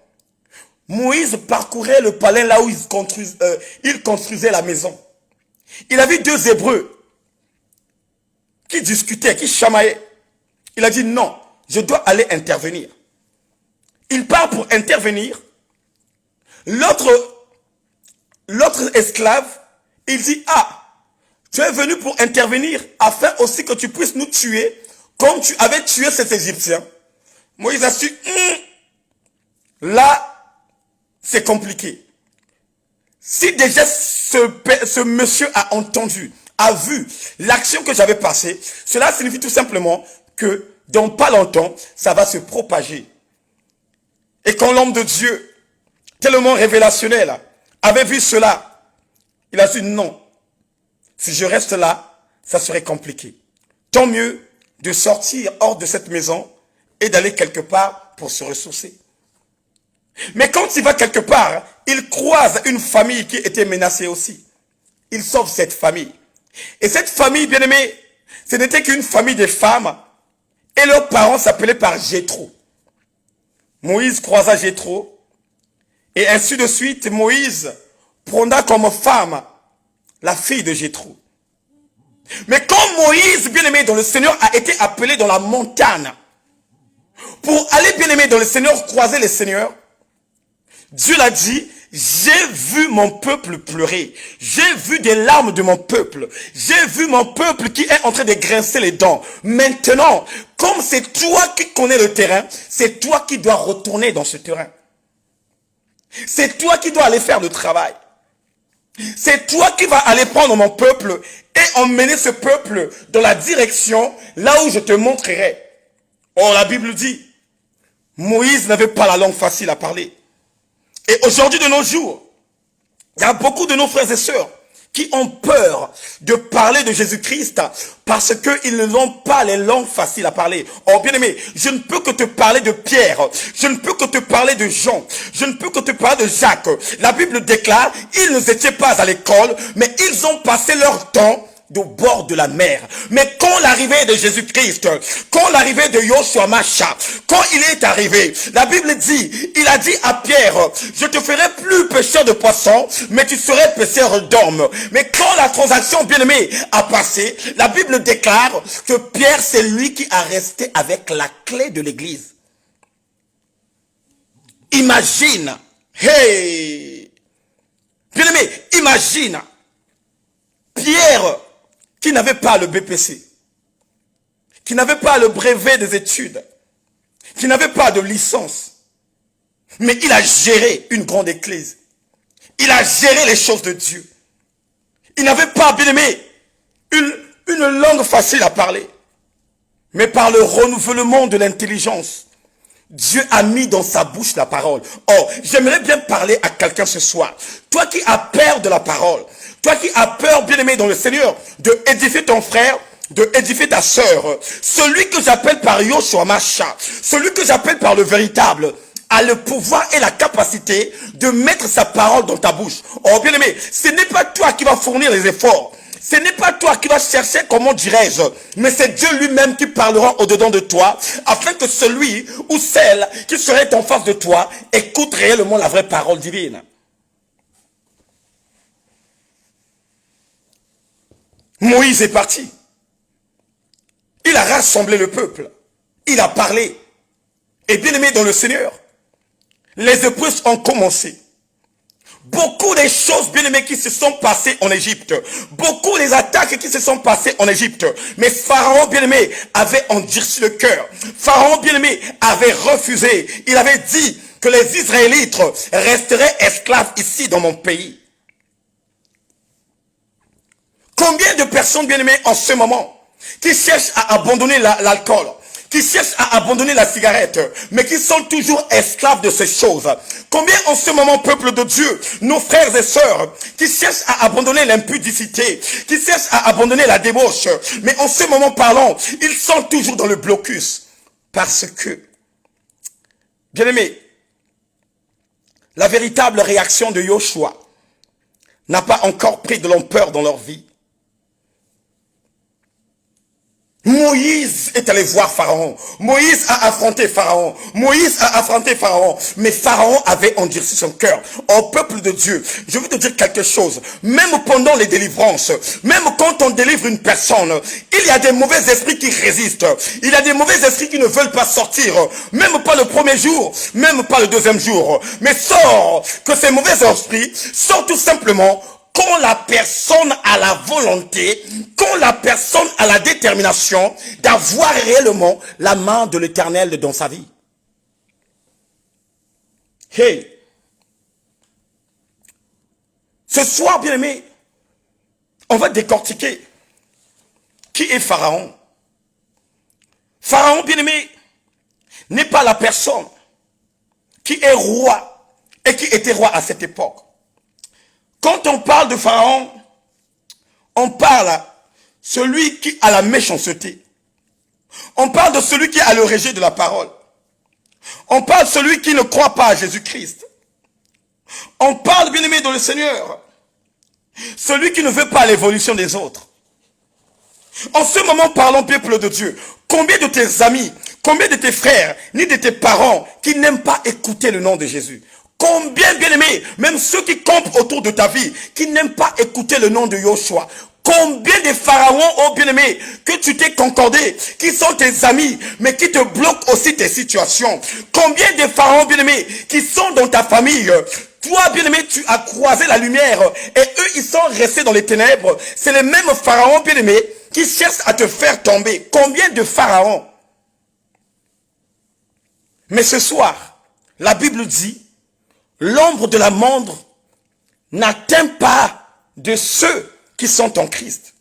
Moïse parcourait le palais là où il construisait la maison. Il a vu deux Hébreux qui discutaient, qui chamaillaient. Il a dit non, je dois aller intervenir. Il part pour intervenir. L'autre esclave, il dit, ah, tu es venu pour intervenir afin aussi que tu puisses nous tuer comme tu avais tué cet Égyptien. Moïse a su, là, c'est compliqué. Si déjà ce monsieur a entendu, a vu l'action que j'avais passée, cela signifie tout simplement que dans pas longtemps, ça va se propager. Et quand l'homme de Dieu, tellement révélationnel, avait vu cela, il a dit non, si je reste là, ça serait compliqué. Tant mieux de sortir hors de cette maison et d'aller quelque part pour se ressourcer. Mais quand il va quelque part, il croise une famille qui était menacée aussi. Il sauve cette famille. Et cette famille, bien aimée, ce n'était qu'une famille de femmes et leurs parents s'appelaient par Jéthro. Moïse croisa Jéthro et ainsi de suite, Moïse prendra comme femme la fille de Jéthro. Mais quand Moïse, bien aimé dans le Seigneur, a été appelé dans la montagne pour aller, bien aimé dans le Seigneur, croiser le Seigneur, Dieu l'a dit, j'ai vu mon peuple pleurer. J'ai vu des larmes de mon peuple. J'ai vu mon peuple qui est en train de grincer les dents. Maintenant, comme c'est toi qui connais le terrain, c'est toi qui dois retourner dans ce terrain. C'est toi qui dois aller faire le travail. C'est toi qui vas aller prendre mon peuple et emmener ce peuple dans la direction là où je te montrerai. Or, la Bible dit, Moïse n'avait pas la langue facile à parler. Et aujourd'hui, de nos jours, il y a beaucoup de nos frères et sœurs qui ont peur de parler de Jésus-Christ parce qu'ils n'ont pas les langues faciles à parler. Oh bien aimé, je ne peux que te parler de Pierre, je ne peux que te parler de Jean, je ne peux que te parler de Jacques. La Bible déclare, ils n'étaient pas à l'école, mais ils ont passé leur temps au bord de la mer. Mais quand l'arrivée de Jésus-Christ, quand l'arrivée de Yoshua Masha, quand il est arrivé, la Bible dit, il a dit à Pierre, je te ferai plus pêcheur de poissons, mais tu serais pêcheur d'hommes. Mais quand la transaction bien-aimée a passé, la Bible déclare que Pierre, c'est lui qui a resté avec la clé de l'église. Imagine, hey, bien-aimé, imagine, Pierre, qui n'avait pas le BPC, qui n'avait pas le brevet des études, qui n'avait pas de licence, mais il a géré une grande église. Il a géré les choses de Dieu. Il n'avait pas, bien aimé, une langue facile à parler, mais par le renouvellement de l'intelligence, Dieu a mis dans sa bouche la parole. Oh, j'aimerais bien parler à quelqu'un ce soir. Toi qui as peur de la parole, toi qui as peur, bien aimé dans le Seigneur, de édifier ton frère, de édifier ta sœur, celui que j'appelle par Yoshua Masha, celui que j'appelle par le véritable, a le pouvoir et la capacité de mettre sa parole dans ta bouche. Oh, bien aimé, ce n'est pas toi qui vas fournir les efforts. Ce n'est pas toi qui vas chercher, comment dirais-je, mais c'est Dieu lui-même qui parlera au-dedans de toi, afin que celui ou celle qui serait en face de toi écoute réellement la vraie parole divine. Moïse est parti. Il a rassemblé le peuple. Il a parlé. Et bien aimé dans le Seigneur, les épreuves ont commencé. Beaucoup des choses bien aimées qui se sont passées en Égypte. Beaucoup des attaques qui se sont passées en Égypte. Mais Pharaon bien aimé avait endurci le cœur. Pharaon bien aimé avait refusé. Il avait dit que les Israélites resteraient esclaves ici dans mon pays. Combien de personnes, bien-aimées, en ce moment, qui cherchent à abandonner l'alcool, qui cherchent à abandonner la cigarette, mais qui sont toujours esclaves de ces choses. Combien en ce moment, peuple de Dieu, nos frères et sœurs, qui cherchent à abandonner l'impudicité, qui cherchent à abandonner la débauche, mais en ce moment parlant, ils sont toujours dans le blocus. Parce que, bien-aimés, la véritable réaction de Joshua n'a pas encore pris de l'ampleur dans leur vie. Moïse est allé voir Pharaon. Moïse a affronté Pharaon. Moïse a affronté Pharaon. Mais Pharaon avait endurci son cœur. Au peuple de Dieu, je veux te dire quelque chose. Même pendant les délivrances, même quand on délivre une personne, il y a des mauvais esprits qui résistent. Il y a des mauvais esprits qui ne veulent pas sortir. Même pas le premier jour, même pas le deuxième jour. Mais sort que ces mauvais esprits sortent tout simplement quand la personne a la volonté, quand la personne a la détermination d'avoir réellement la main de l'Éternel dans sa vie. Hey! Ce soir, bien-aimé, on va décortiquer qui est Pharaon. Pharaon, bien-aimé, n'est pas la personne qui est roi et qui était roi à cette époque. Quand on parle de Pharaon, on parle celui qui a la méchanceté. On parle de celui qui a le rejet de la parole. On parle de celui qui ne croit pas à Jésus-Christ. On parle, bien-aimé, dans le Seigneur, celui qui ne veut pas l'évolution des autres. En ce moment, parlons, peuple de Dieu. Combien de tes amis, combien de tes frères, ni de tes parents qui n'aiment pas écouter le nom de Jésus? Combien, bien-aimés, même ceux qui campent autour de ta vie, qui n'aiment pas écouter le nom de Joshua? Combien de pharaons, oh bien-aimé, que tu t'es concordé, qui sont tes amis, mais qui te bloquent aussi tes situations? Combien de pharaons, bien-aimés, qui sont dans ta famille? Toi, bien-aimé, tu as croisé la lumière, et eux, ils sont restés dans les ténèbres. C'est les mêmes pharaons, bien-aimés, qui cherchent à te faire tomber. Combien de pharaons? Mais ce soir, la Bible dit, l'ombre de la montre n'atteint pas de ceux qui sont en Christ.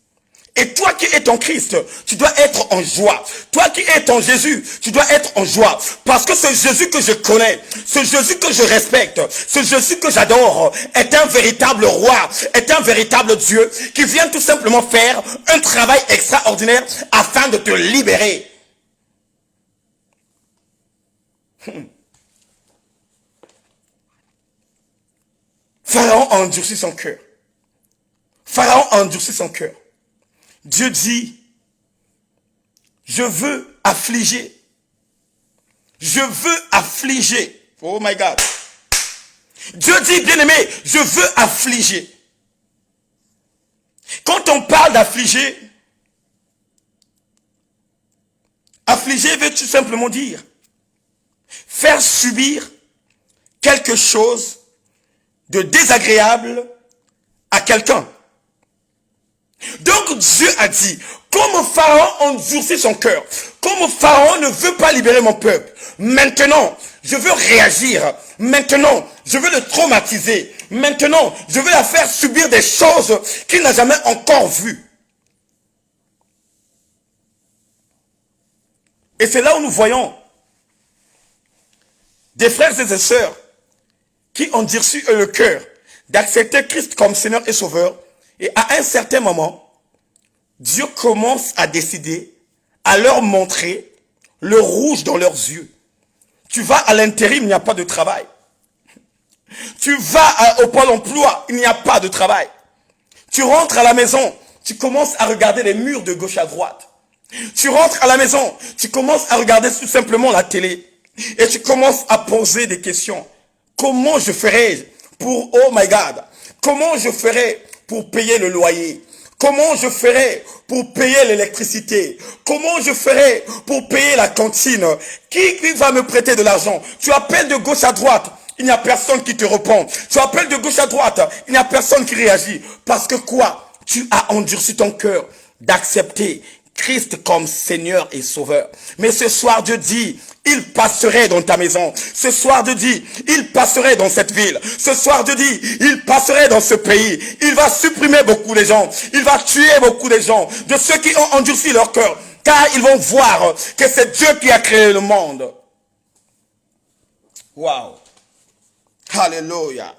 Et toi qui es en Christ, tu dois être en joie. Toi qui es en Jésus, tu dois être en joie. Parce que ce Jésus que je connais, ce Jésus que je respecte, ce Jésus que j'adore, est un véritable roi, est un véritable Dieu qui vient tout simplement faire un travail extraordinaire afin de te libérer. Pharaon a endurci son cœur. Pharaon a endurci son cœur. Dieu dit, je veux affliger. Je veux affliger. Oh my God. Dieu dit, bien-aimé, je veux affliger. Quand on parle d'affliger, affliger veut tout simplement dire faire subir quelque chose de désagréable à quelqu'un. Donc Dieu a dit, comme Pharaon endurcit son cœur, comme Pharaon ne veut pas libérer mon peuple, maintenant je veux réagir, maintenant je veux le traumatiser, maintenant je veux la faire subir des choses qu'il n'a jamais encore vues. Et c'est là où nous voyons des frères et des sœurs qui ont endurci le cœur d'accepter Christ comme Seigneur et Sauveur. Et à un certain moment, Dieu commence à décider, à leur montrer le rouge dans leurs yeux. Tu vas à l'intérim, il n'y a pas de travail. Tu vas au Pôle emploi, il n'y a pas de travail. Tu rentres à la maison, tu commences à regarder les murs de gauche à droite. Tu rentres à la maison, tu commences à regarder tout simplement la télé. Et tu commences à poser des questions. Comment je ferai pour, oh my God, comment je ferai pour payer le loyer? Comment je ferai pour payer l'électricité? Comment je ferai pour payer la cantine? Qui va me prêter de l'argent? Tu appelles de gauche à droite, il n'y a personne qui te répond. Tu appelles de gauche à droite, il n'y a personne qui réagit. Parce que quoi? Tu as endurci ton cœur d'accepter Christ comme Seigneur et Sauveur. Mais ce soir, Dieu dit, il passerait dans ta maison. Ce soir, Dieu dit, il passerait dans cette ville. Ce soir, Dieu dit, il passerait dans ce pays. Il va supprimer beaucoup de gens. Il va tuer beaucoup de gens, de ceux qui ont endurci leur cœur. Car ils vont voir que c'est Dieu qui a créé le monde. Wow. Alléluia.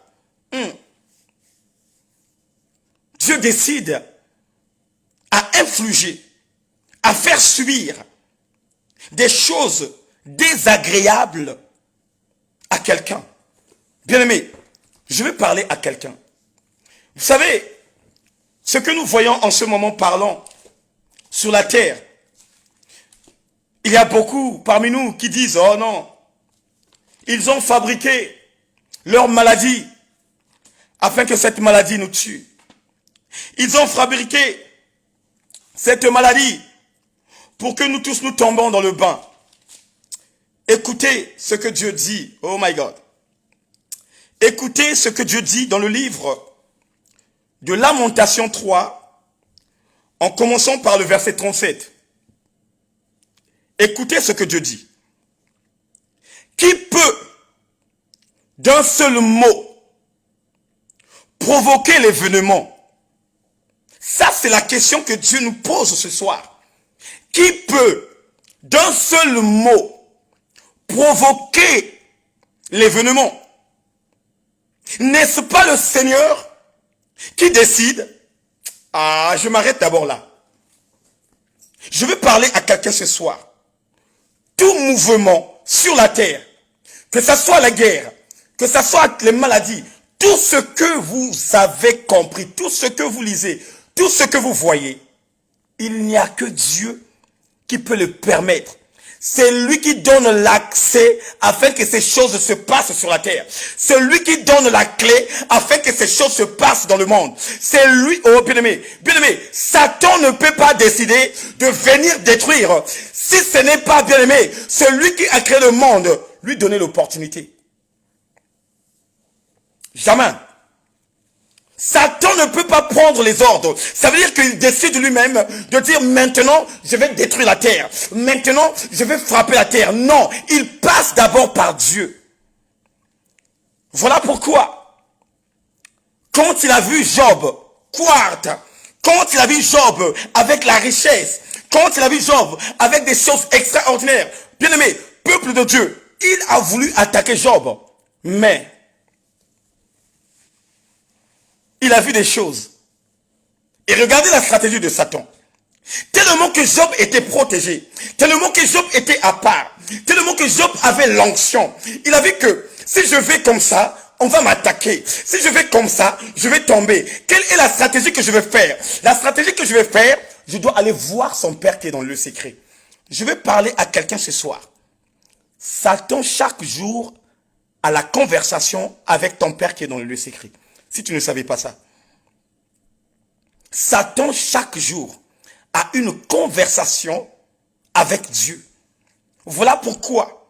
Dieu décide à infliger, à faire subir des choses désagréables à quelqu'un. Bien-aimé, je vais parler à quelqu'un. Vous savez, ce que nous voyons en ce moment parlant sur la terre, il y a beaucoup parmi nous qui disent, oh non, ils ont fabriqué leur maladie afin que cette maladie nous tue. Ils ont fabriqué cette maladie pour que nous tous nous tombons dans le bain. Écoutez ce que Dieu dit. Oh my God. Écoutez ce que Dieu dit dans le livre de Lamentation 3, en commençant par le verset 37. Écoutez ce que Dieu dit. Qui peut, d'un seul mot, provoquer l'événement? Ça, c'est la question que Dieu nous pose ce soir. Qui peut, d'un seul mot, provoquer l'événement? N'est-ce pas le Seigneur qui décide? Ah, je m'arrête d'abord là. Je veux parler à quelqu'un ce soir. Tout mouvement sur la terre, que ce soit la guerre, que ce soit les maladies, tout ce que vous avez compris, tout ce que vous lisez, tout ce que vous voyez, il n'y a que Dieu qui peut le permettre. C'est lui qui donne l'accès afin que ces choses se passent sur la terre. C'est lui qui donne la clé afin que ces choses se passent dans le monde. C'est lui, oh bien-aimé, Satan ne peut pas décider de venir détruire si ce n'est pas, bien-aimé, celui qui a créé le monde, lui donner l'opportunité. Jamais. Satan ne peut pas prendre les ordres. Ça veut dire qu'il décide lui-même de dire maintenant je vais détruire la terre. Maintenant je vais frapper la terre. Non, il passe d'abord par Dieu. Voilà pourquoi quand il a vu Job, quand il a vu Job avec la richesse, quand il a vu Job avec des choses extraordinaires, bien aimé, peuple de Dieu, il a voulu attaquer Job. Mais il a vu des choses. Et regardez la stratégie de Satan. Tellement que Job était protégé, tellement que Job était à part, tellement que Job avait l'onction. Il a vu que si je vais comme ça, on va m'attaquer. Si je vais comme ça, je vais tomber. Quelle est la stratégie que je vais faire? La stratégie que je vais faire, je dois aller voir son père qui est dans le secret. Je vais parler à quelqu'un ce soir. Satan chaque jour a la conversation avec ton père qui est dans le lieu secret. Si tu ne savais pas ça. Satan chaque jour a une conversation avec Dieu. Voilà pourquoi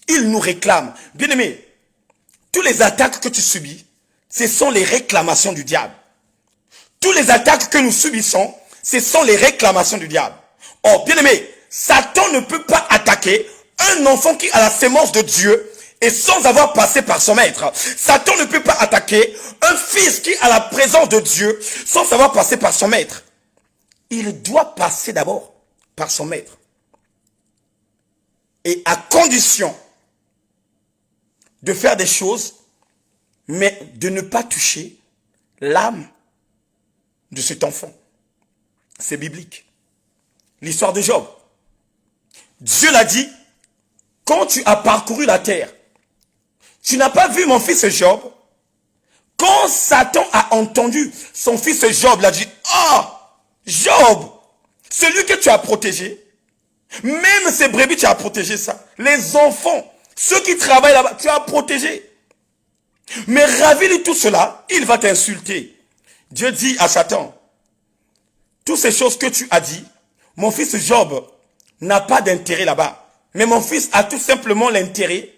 il nous réclame. Bien-aimé, tous les attaques que tu subis, ce sont les réclamations du diable. Tous les attaques que nous subissons, ce sont les réclamations du diable. Oh, bien-aimé, Satan ne peut pas attaquer un enfant qui a la sémence de Dieu et sans avoir passé par son maître. Satan ne peut pas attaquer un fils qui a la présence de Dieu sans avoir passé par son maître. Il doit passer d'abord par son maître. Et à condition de faire des choses, mais de ne pas toucher l'âme de cet enfant. C'est biblique. L'histoire de Job. Dieu l'a dit, quand tu as parcouru la terre, tu n'as pas vu mon fils Job. Quand Satan a entendu son fils Job, il a dit, oh, Job, celui que tu as protégé, même ces brebis, tu as protégé ça. Les enfants, ceux qui travaillent là-bas, tu as protégé. Mais ravis de tout cela, il va t'insulter. Dieu dit à Satan, toutes ces choses que tu as dit, mon fils Job n'a pas d'intérêt là-bas. Mais mon fils a tout simplement l'intérêt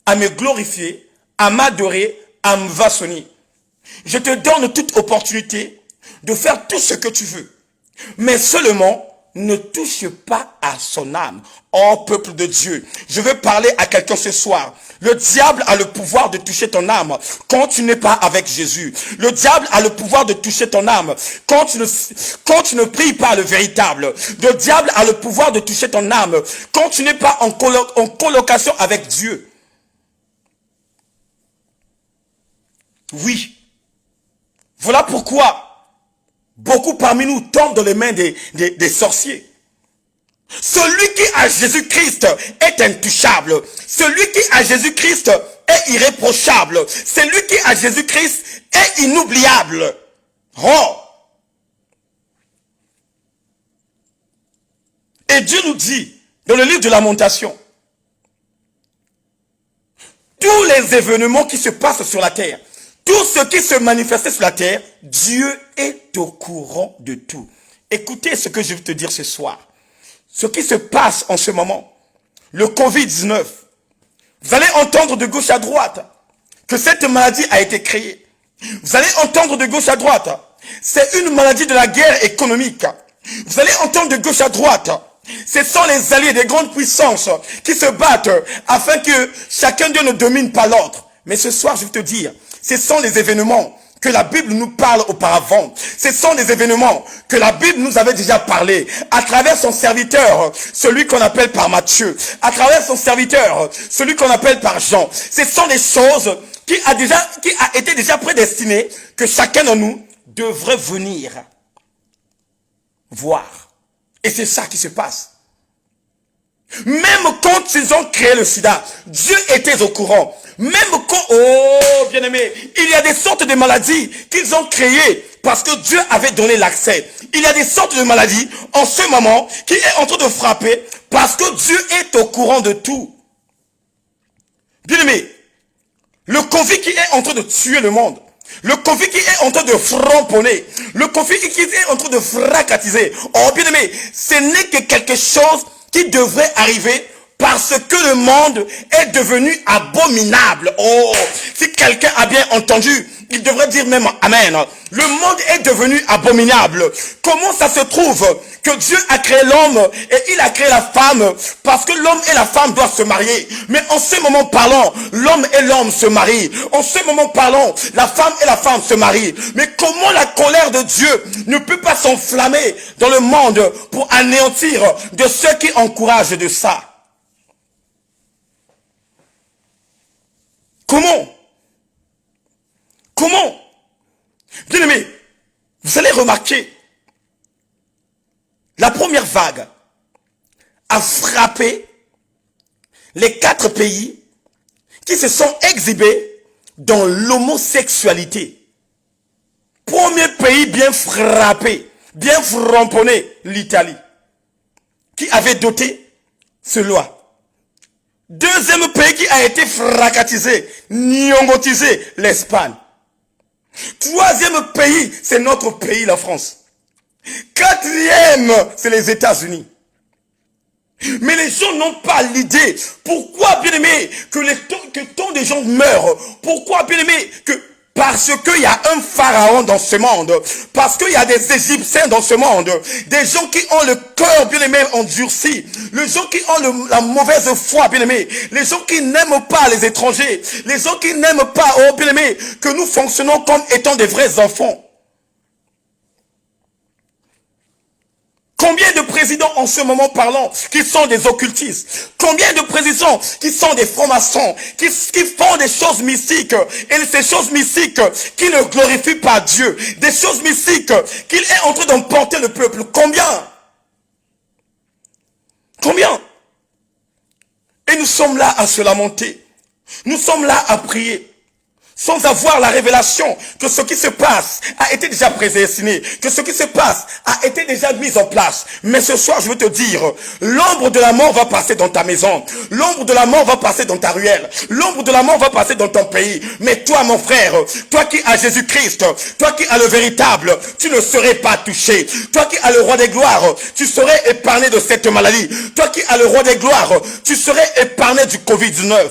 à me glorifier, à m'adorer, à me vassonner. Je te donne toute opportunité de faire tout ce que tu veux. Mais seulement, ne touche pas à son âme. Oh, peuple de Dieu, je veux parler à quelqu'un ce soir. Le diable a le pouvoir de toucher ton âme quand tu n'es pas avec Jésus. Le diable a le pouvoir de toucher ton âme quand tu ne pries pas le véritable. Le diable a le pouvoir de toucher ton âme quand tu n'es pas en colocation avec Dieu. Oui. Voilà pourquoi beaucoup parmi nous tombent dans les mains des sorciers. Celui qui a Jésus-Christ est intouchable. Celui qui a Jésus-Christ est irréprochable. Celui qui a Jésus-Christ est inoubliable. Oh! Et Dieu nous dit, dans le livre de Lamentation, tous les événements qui se passent sur la terre, tout ce qui se manifeste sur la terre, Dieu est au courant de tout. Écoutez ce que je veux te dire ce soir. Ce qui se passe en ce moment, le Covid-19, vous allez entendre de gauche à droite que cette maladie a été créée. Vous allez entendre de gauche à droite, c'est une maladie de la guerre économique. Vous allez entendre de gauche à droite, ce sont les alliés des grandes puissances qui se battent afin que chacun d'eux ne domine pas l'autre. Mais ce soir, je veux te dire, ce sont les événements que la Bible nous parle auparavant. Ce sont des événements que la Bible nous avait déjà parlé à travers son serviteur, celui qu'on appelle par Matthieu, à travers son serviteur, celui qu'on appelle par Jean. Ce sont des choses qui a été déjà prédestinées que chacun de nous devrait venir voir. Et c'est ça qui se passe. Même quand ils ont créé le sida, Dieu était au courant. Même quand, oh bien-aimé, il y a des sortes de maladies qu'ils ont créées parce que Dieu avait donné l'accès. Il y a des sortes de maladies en ce moment qui est en train de frapper parce que Dieu est au courant de tout. Bien-aimé, le Covid qui est en train de tuer le monde, le Covid qui est en train de framponner, le Covid qui est en train de fracatiser, oh bien-aimé, ce n'est que quelque chose qui devrait arriver parce que le monde est devenu abominable. Oh, si quelqu'un a bien entendu, il devrait dire même Amen. Le monde est devenu abominable. Comment ça se trouve que Dieu a créé l'homme et il a créé la femme parce que l'homme et la femme doivent se marier. Mais en ce moment parlant, l'homme et l'homme se marient. En ce moment parlant, la femme et la femme se marient. Mais comment la colère de Dieu ne peut pas s'enflammer dans le monde pour anéantir de ceux qui encouragent de ça? Comment? Bien aimé, vous allez remarquer, la première vague a frappé les 4 pays qui se sont exhibés dans l'homosexualité. Premier pays bien frappé, bien framponné, l'Italie, qui avait doté ce loi. Deuxième pays qui a été fracatisé, nyongotisé, l'Espagne. Troisième pays, c'est notre pays, la France. Quatrième, c'est les États-Unis. Mais les gens n'ont pas l'idée. Pourquoi, bien aimé, que tant de gens meurent? Pourquoi, bien aimé, parce qu'il y a un pharaon dans ce monde. Parce qu'il y a des Égyptiens dans ce monde. Des gens qui ont le cœur, bien aimé, endurci. Les gens qui ont la mauvaise foi, bien aimé. Les gens qui n'aiment pas les étrangers. Les gens qui n'aiment pas, oh bien aimé, que nous fonctionnons comme étant des vrais enfants. Combien de présidents en ce moment parlant qui sont des occultistes? Combien de présidents qui sont des francs-maçons, qui font des choses mystiques, et ces choses mystiques qui ne glorifient pas Dieu, des choses mystiques qu'il est en train d'emporter le peuple? Combien? Et nous sommes là à se lamenter, nous sommes là à prier, sans avoir la révélation que ce qui se passe a été déjà prédestiné, que ce qui se passe a été déjà mis en place. Mais ce soir, je veux te dire, l'ombre de la mort va passer dans ta maison, l'ombre de la mort va passer dans ta ruelle, l'ombre de la mort va passer dans ton pays. Mais toi, mon frère, toi qui as Jésus-Christ, toi qui as le véritable, tu ne serais pas touché. Toi qui as le roi des gloires, tu serais épargné de cette maladie. Toi qui as le roi des gloires, tu serais épargné du Covid-19.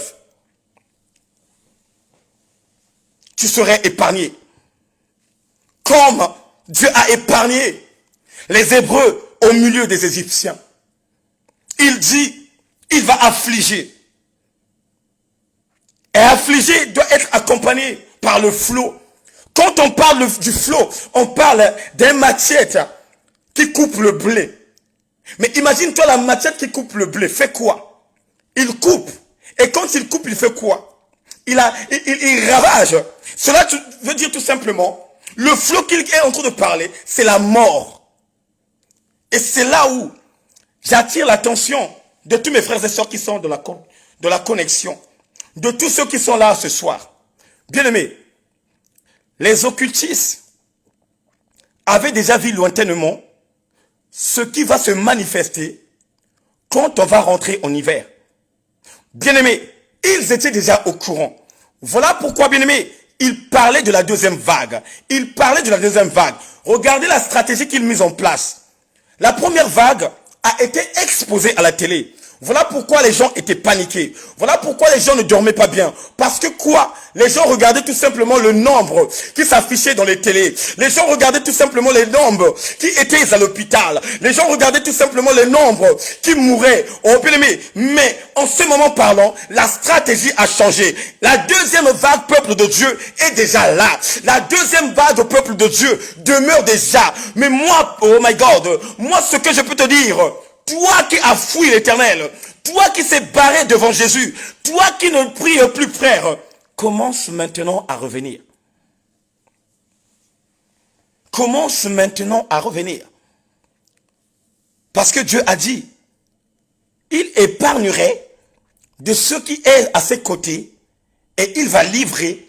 Tu serais épargné. Comme Dieu a épargné les Hébreux au milieu des Égyptiens. Il dit, il va affliger. Et affliger doit être accompagné par le flot. Quand on parle du flot, on parle d'un machette qui coupe le blé. Mais imagine-toi la machette qui coupe le blé. Fait quoi? Il coupe. Et quand il coupe, il fait quoi? Il ravage. Cela veut dire tout simplement, le flot qu'il est en train de parler, c'est la mort. Et c'est là où j'attire l'attention de tous mes frères et sœurs qui sont de la connexion. De tous ceux qui sont là ce soir. Bien-aimés, les occultistes avaient déjà vu lointainement ce qui va se manifester quand on va rentrer en hiver. Bien-aimés, ils étaient déjà au courant. Voilà pourquoi, bien-aimés, ils parlaient de la deuxième vague. Ils parlaient de la deuxième vague. Regardez la stratégie qu'ils misent en place. La première vague a été exposée à la télé. Voilà pourquoi les gens étaient paniqués. Voilà pourquoi les gens ne dormaient pas bien. Parce que quoi? Les gens regardaient tout simplement le nombre qui s'affichait dans les télés. Les gens regardaient tout simplement les nombres qui étaient à l'hôpital. Les gens regardaient tout simplement les nombres qui mouraient. Oh, bien aimé. Mais en ce moment parlant, la stratégie a changé. La deuxième vague peuple de Dieu est déjà là. La deuxième vague au peuple de Dieu demeure déjà. Mais moi, oh my God, moi ce que je peux te dire, toi qui as fui l'Éternel, toi qui s'est barré devant Jésus, toi qui ne prie plus, frère, commence maintenant à revenir. Commence maintenant à revenir. Parce que Dieu a dit, il épargnerait de ceux qui est à ses côtés et il va livrer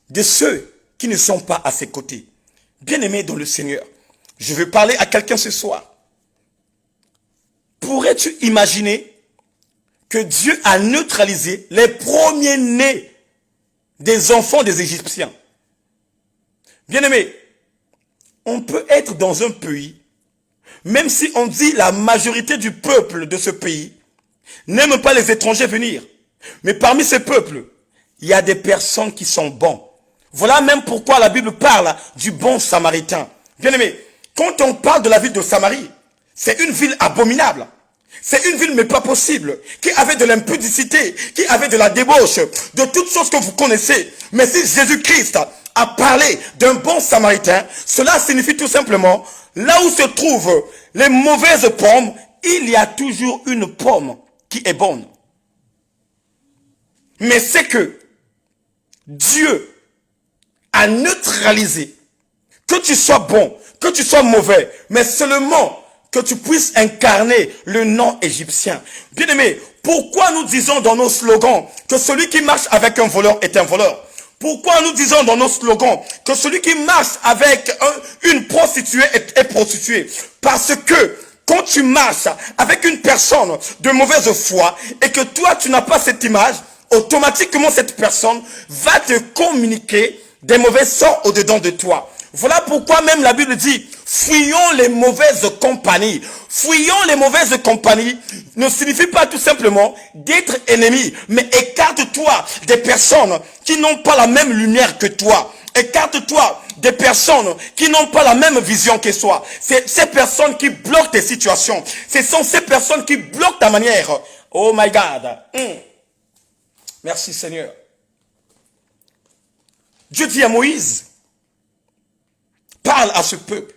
de ceux qui ne sont pas à ses côtés. Bien-aimé dans le Seigneur, je veux parler à quelqu'un ce soir. Pourrais-tu imaginer que Dieu a neutralisé les premiers-nés des enfants des Égyptiens? Bien-aimé, on peut être dans un pays, même si on dit la majorité du peuple de ce pays n'aime pas les étrangers venir. Mais parmi ces peuples, il y a des personnes qui sont bons. Voilà même pourquoi la Bible parle du bon samaritain. Bien-aimé, quand on parle de la ville de Samarie, c'est une ville abominable. C'est une ville mais pas possible, qui avait de l'impudicité, qui avait de la débauche, de toutes choses que vous connaissez. Mais si Jésus-Christ a parlé d'un bon samaritain, cela signifie tout simplement, là où se trouvent les mauvaises pommes, il y a toujours une pomme qui est bonne. Mais c'est que Dieu a neutralisé, que tu sois bon, que tu sois mauvais, mais seulement que tu puisses incarner le nom égyptien. Bien-aimé, pourquoi nous disons dans nos slogans que celui qui marche avec un voleur est un voleur? Pourquoi nous disons dans nos slogans que celui qui marche avec une prostituée est prostitué? Parce que quand tu marches avec une personne de mauvaise foi et que toi tu n'as pas cette image, automatiquement cette personne va te communiquer des mauvais sorts au-dedans de toi. Voilà pourquoi même la Bible dit, fuyons les mauvaises compagnies. Fuyons les mauvaises compagnies ne signifie pas tout simplement d'être ennemi, mais écarte-toi des personnes qui n'ont pas la même lumière que toi. Écarte-toi des personnes qui n'ont pas la même vision que toi. C'est ces personnes qui bloquent tes situations. Ce sont ces personnes qui bloquent ta manière. Oh my God. Merci Seigneur. Dieu dit à Moïse, parle à ce peuple.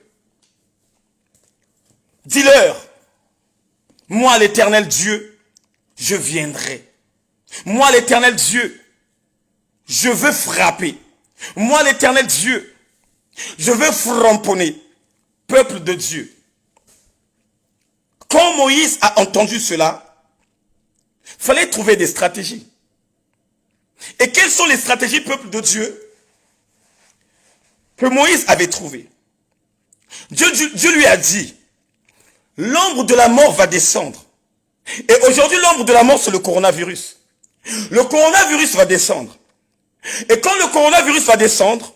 Dis-leur, moi l'Éternel Dieu, je viendrai. Moi l'Éternel Dieu, je veux frapper. Moi l'Éternel Dieu, je veux framponner. Peuple de Dieu. Quand Moïse a entendu cela, il fallait trouver des stratégies. Et quelles sont les stratégies, peuple de Dieu, que Moïse avait trouvées? Dieu lui a dit, l'ombre de la mort va descendre. Et aujourd'hui, l'ombre de la mort, c'est le coronavirus. Le coronavirus va descendre. Et quand le coronavirus va descendre,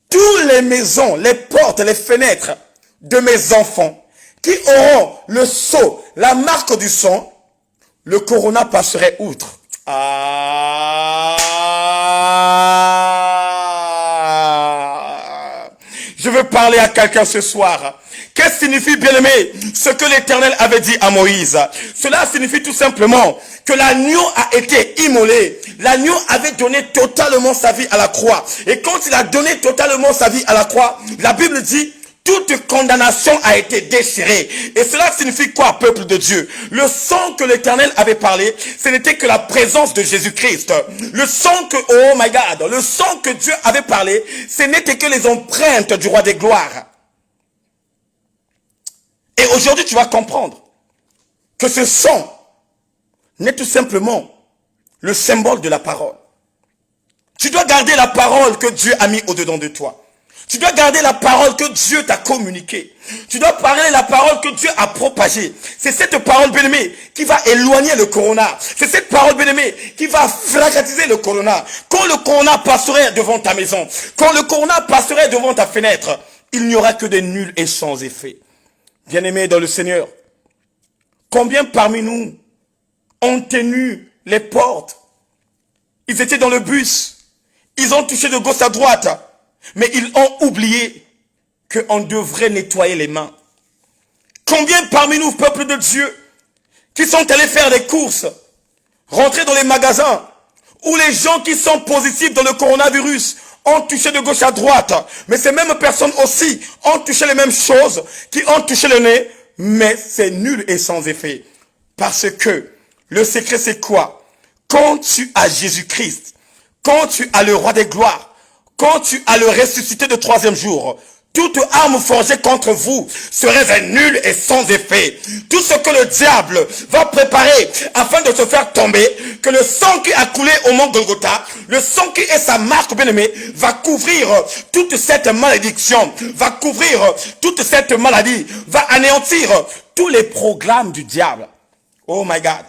toutes les maisons, les portes, les fenêtres de mes enfants qui auront le sceau, la marque du sang, le corona passerait outre. Je veux parler à quelqu'un ce soir. Qu'est-ce que signifie, bien-aimé, ce que l'Éternel avait dit à Moïse? Cela signifie tout simplement que l'agneau a été immolé. L'agneau avait donné totalement sa vie à la croix. Et quand il a donné totalement sa vie à la croix, la Bible dit, toute condamnation a été déchirée. Et cela signifie quoi, peuple de Dieu? Le sang que l'Éternel avait parlé, ce n'était que la présence de Jésus-Christ. Le sang que, oh my God, le sang que Dieu avait parlé, ce n'était que les empreintes du roi des gloires. Et aujourd'hui, tu vas comprendre que ce sang n'est tout simplement le symbole de la parole. Tu dois garder la parole que Dieu a mis au-dedans de toi. Tu dois garder la parole que Dieu t'a communiquée. Tu dois parler la parole que Dieu a propagée. C'est cette parole, bien-aimée, qui va éloigner le corona. C'est cette parole, bien-aimée, qui va fragiliser le corona. Quand le corona passerait devant ta maison, quand le corona passerait devant ta fenêtre, il n'y aura que des nuls et sans effet. Bien-aimés dans le Seigneur, combien parmi nous ont tenu les portes? Ils étaient dans le bus. Ils ont touché de gauche à droite. Mais ils ont oublié qu'on devrait nettoyer les mains. Combien parmi nous, peuple de Dieu, qui sont allés faire des courses, rentrer dans les magasins, où les gens qui sont positifs dans le coronavirus ont touché de gauche à droite, mais ces mêmes personnes aussi ont touché les mêmes choses, qui ont touché le nez, mais c'est nul et sans effet. Parce que le secret c'est quoi? Quand tu as Jésus-Christ, quand tu as le roi des gloires, quand tu as le ressuscité de troisième jour, toute arme forgée contre vous serait nulle et sans effet. Tout ce que le diable va préparer afin de se faire tomber, que le sang qui a coulé au mont Golgotha, le sang qui est sa marque bien-aimée, va couvrir toute cette malédiction, va couvrir toute cette maladie, va anéantir tous les programmes du diable. Oh my God.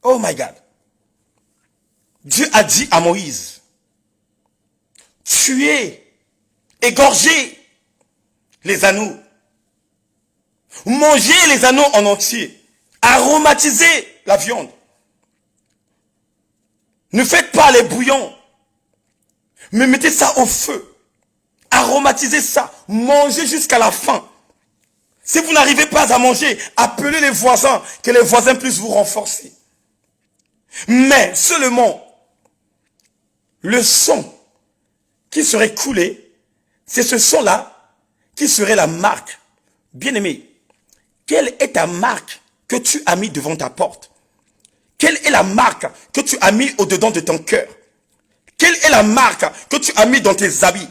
Oh my God. Dieu a dit à Moïse, tuer, égorger les agneaux, manger les agneaux en entier, aromatiser la viande. Ne faites pas les bouillons, mais mettez ça au feu, aromatisez ça, mangez jusqu'à la fin. Si vous n'arrivez pas à manger, appelez les voisins, que les voisins puissent vous renforcer. Mais seulement, le sang qui serait coulé, c'est ce sang-là qui serait la marque. Bien-aimé, quelle est ta marque que tu as mis devant ta porte? Quelle est la marque que tu as mis au-dedans de ton cœur? Quelle est la marque que tu as mis dans tes habits?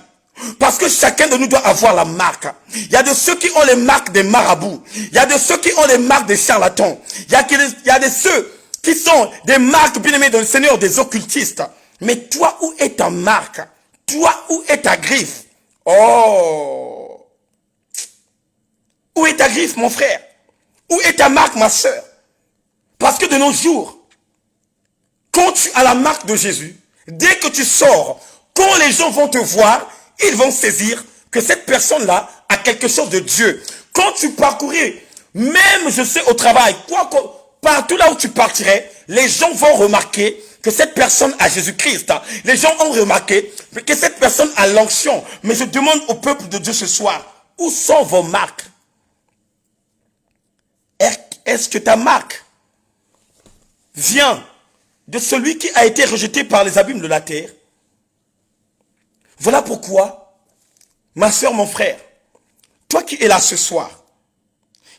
Parce que chacun de nous doit avoir la marque. Il y a de ceux qui ont les marques des marabouts. Il y a de ceux qui ont les marques des charlatans. Il y a de ceux qui sont des marques, bien-aimés dans le Seigneur, des occultistes. Mais toi, où est ta marque? Toi, où est ta griffe? Oh! Où est ta griffe, mon frère? Où est ta marque, ma soeur? Parce que de nos jours, quand tu as la marque de Jésus, dès que tu sors, quand les gens vont te voir, ils vont saisir que cette personne-là a quelque chose de Dieu. Quand tu parcourais, même je sais au travail, partout là où tu partirais, les gens vont remarquer que cette personne a Jésus-Christ. Les gens ont remarqué que cette personne a l'onction. Mais je demande au peuple de Dieu ce soir, où sont vos marques? Est-ce que ta marque vient de celui qui a été rejeté par les abîmes de la terre? Voilà pourquoi, ma soeur, mon frère, toi qui es là ce soir,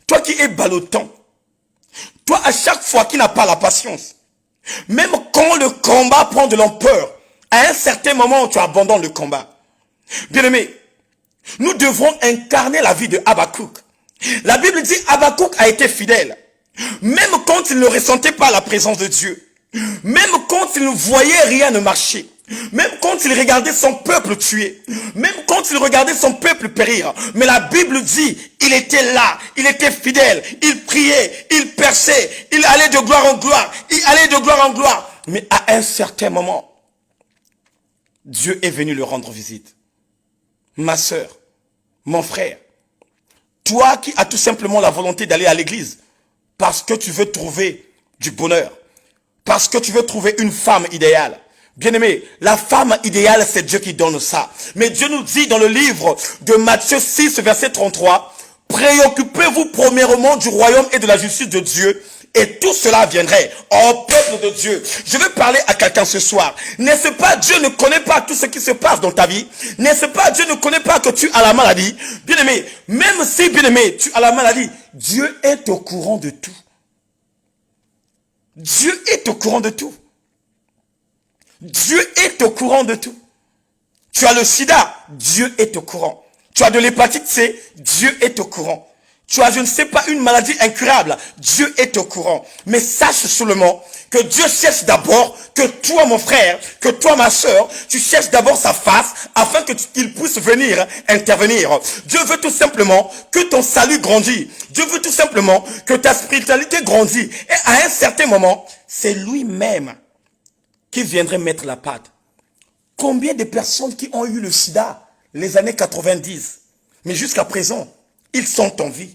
toi qui es ballottant, toi à chaque fois qui n'as pas la patience, même quand le combat prend de l'ampleur, à un certain moment, tu abandonnes le combat. Bien-aimé, nous devrons incarner la vie de Habakkuk. La Bible dit Habakkuk a été fidèle. Même quand il ne ressentait pas la présence de Dieu. Même quand il ne voyait rien ne marcher. Même quand il regardait son peuple tuer. Même quand il regardait son peuple périr. Mais la Bible dit, il était là, il était fidèle, il priait, il perçait, il allait de gloire en gloire, il allait de gloire en gloire. Mais à un certain moment, Dieu est venu le rendre visite. Ma soeur, mon frère, toi qui as tout simplement la volonté d'aller à l'église, parce que tu veux trouver du bonheur, parce que tu veux trouver une femme idéale, Bien-aimé, la femme idéale, c'est Dieu qui donne ça. Mais Dieu nous dit dans le livre de Matthieu 6, verset 33, préoccupez-vous premièrement du royaume et de la justice de Dieu, et tout cela viendrait au peuple de Dieu. Je veux parler à quelqu'un ce soir. N'est-ce pas Dieu ne connaît pas tout ce qui se passe dans ta vie? N'est-ce pas Dieu ne connaît pas que tu as la maladie? Bien-aimé, même si, bien-aimé, tu as la maladie, Dieu est au courant de tout. Dieu est au courant de tout. Dieu est au courant de tout. Tu as le sida, Dieu est au courant. Tu as de l'hépatite C, Dieu est au courant. Tu as, je ne sais pas, une maladie incurable, Dieu est au courant. Mais sache seulement que Dieu cherche d'abord que toi, mon frère, que toi, ma soeur, tu cherches d'abord sa face afin qu'il puisse venir intervenir. Dieu veut tout simplement que ton salut grandisse. Dieu veut tout simplement que ta spiritualité grandisse. Et à un certain moment, c'est lui-même qui viendrait mettre la patte. Combien de personnes qui ont eu le sida les années 90, mais jusqu'à présent, ils sont en vie.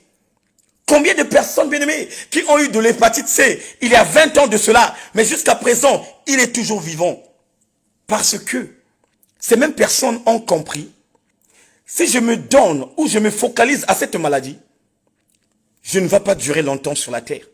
Combien de personnes, bien-aimées, qui ont eu de l'hépatite C il y a 20 ans de cela, mais jusqu'à présent, il est toujours vivant. Parce que ces mêmes personnes ont compris, si je me donne ou je me focalise à cette maladie, je ne vais pas durer longtemps sur la terre.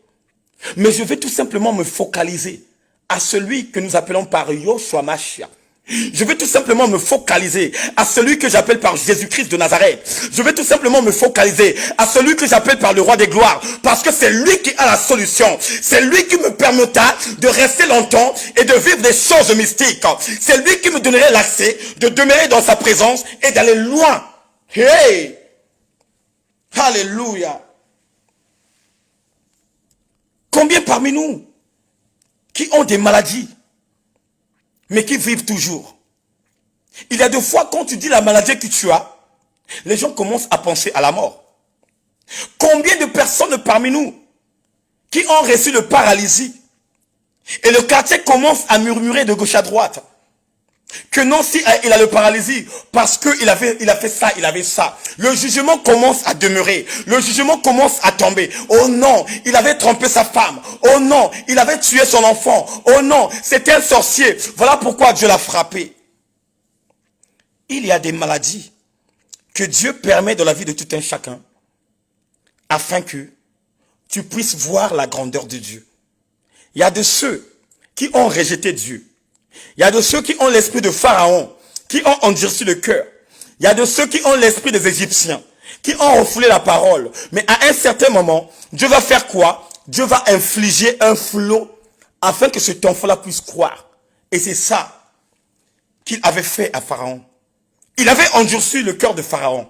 Mais je vais tout simplement me focaliser à celui que nous appelons par Yoshua Mashiach. Je vais tout simplement me focaliser à celui que j'appelle par Jésus-Christ de Nazareth. Je vais tout simplement me focaliser à celui que j'appelle par le roi des gloires. Parce que c'est lui qui a la solution. C'est lui qui me permettra de rester longtemps et de vivre des choses mystiques. C'est lui qui me donnerait l'accès de demeurer dans sa présence et d'aller loin. Hey! Alléluia! Combien parmi nous qui ont des maladies mais qui vivent toujours? Il y a des fois, quand tu dis la maladie que tu as, les gens commencent à penser à la mort. Combien de personnes parmi nous qui ont reçu le paralysie et le quartier commence à murmurer de gauche à droite que non, si il a le paralysie parce qu'il a fait ça, il avait ça. Le jugement commence à demeurer. Le jugement commence à tomber. Oh non, il avait trompé sa femme. Oh non, il avait tué son enfant. Oh non, c'était un sorcier. Voilà pourquoi Dieu l'a frappé. Il y a des maladies que Dieu permet dans la vie de tout un chacun afin que tu puisses voir la grandeur de Dieu. Il y a de ceux qui ont rejeté Dieu. Il y a de ceux qui ont l'esprit de Pharaon, qui ont endurci le cœur. Il y a de ceux qui ont l'esprit des Égyptiens, qui ont refoulé la parole. Mais à un certain moment, Dieu va faire quoi? Dieu va infliger un flot afin que cet enfant-là puisse croire. Et c'est ça qu'il avait fait à Pharaon. Il avait endurci le cœur de Pharaon.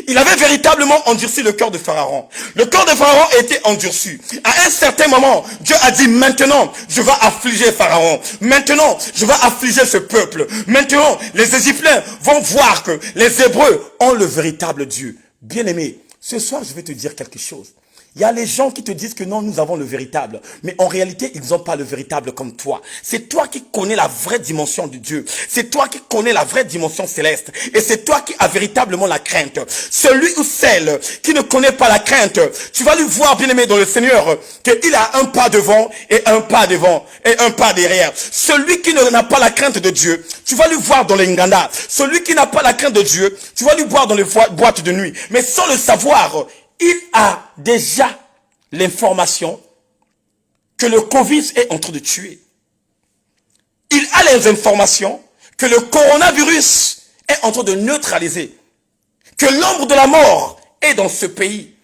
Il avait véritablement endurci le cœur de Pharaon. Le cœur de Pharaon était endurci. À un certain moment, Dieu a dit, maintenant, je vais affliger Pharaon. Maintenant, je vais affliger ce peuple. Maintenant, les Égyptiens vont voir que les Hébreux ont le véritable Dieu. Bien-aimé, ce soir, je vais te dire quelque chose. Il y a les gens qui te disent que non, nous avons le véritable. Mais en réalité, ils n'ont pas le véritable comme toi. C'est toi qui connais la vraie dimension de Dieu. C'est toi qui connais la vraie dimension céleste. Et c'est toi qui as véritablement la crainte. Celui ou celle qui ne connaît pas la crainte, tu vas lui voir, bien-aimé, dans le Seigneur, qu'il a un pas devant et un pas devant et un pas derrière. Celui qui n'a pas la crainte de Dieu, tu vas lui voir dans les Nganda. Celui qui n'a pas la crainte de Dieu, tu vas lui voir dans les boîtes de nuit. Mais sans le savoir, il a déjà l'information que le Covid est en train de tuer. Il a les informations que le coronavirus est en train de neutraliser. Que l'ombre de la mort est dans ce pays.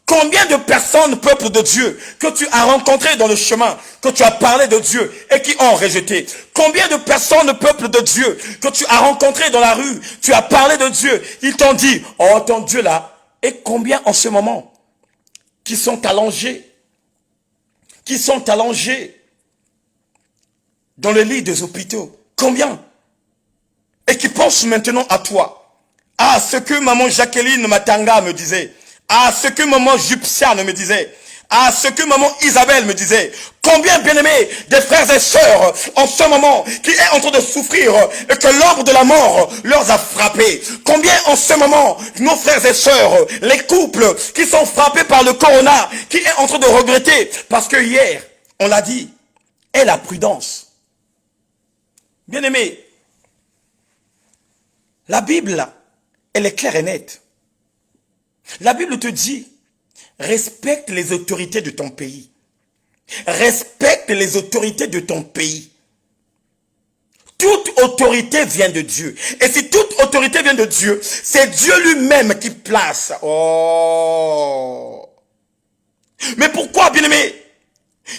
Combien de personnes, peuple de Dieu, que tu as rencontrées dans le chemin, que tu as parlé de Dieu et qui ont rejeté? Combien de personnes, peuple de Dieu, que tu as rencontrées dans la rue, tu as parlé de Dieu, ils t'ont dit, oh ton Dieu là. Et combien en ce moment qui sont allongés dans le lit des hôpitaux? Combien? Et qui pensent maintenant à toi, à ce que maman Jacqueline Matanga me disait, à ce que maman Jupsiane me disait, à ce que maman Isabelle me disait. Combien, bien-aimés, des frères et sœurs en ce moment qui est en train de souffrir et que l'ombre de la mort leur a frappé. Combien en ce moment, nos frères et sœurs, les couples qui sont frappés par le corona, qui est en train de regretter parce que hier, on l'a dit, est la prudence. Bien-aimé, la Bible, elle est claire et nette. La Bible te dit, respecte les autorités de ton pays. Respecte les autorités de ton pays. Toute autorité vient de Dieu. Et si toute autorité vient de Dieu, c'est Dieu lui-même qui place. Oh! Mais pourquoi, bien-aimé,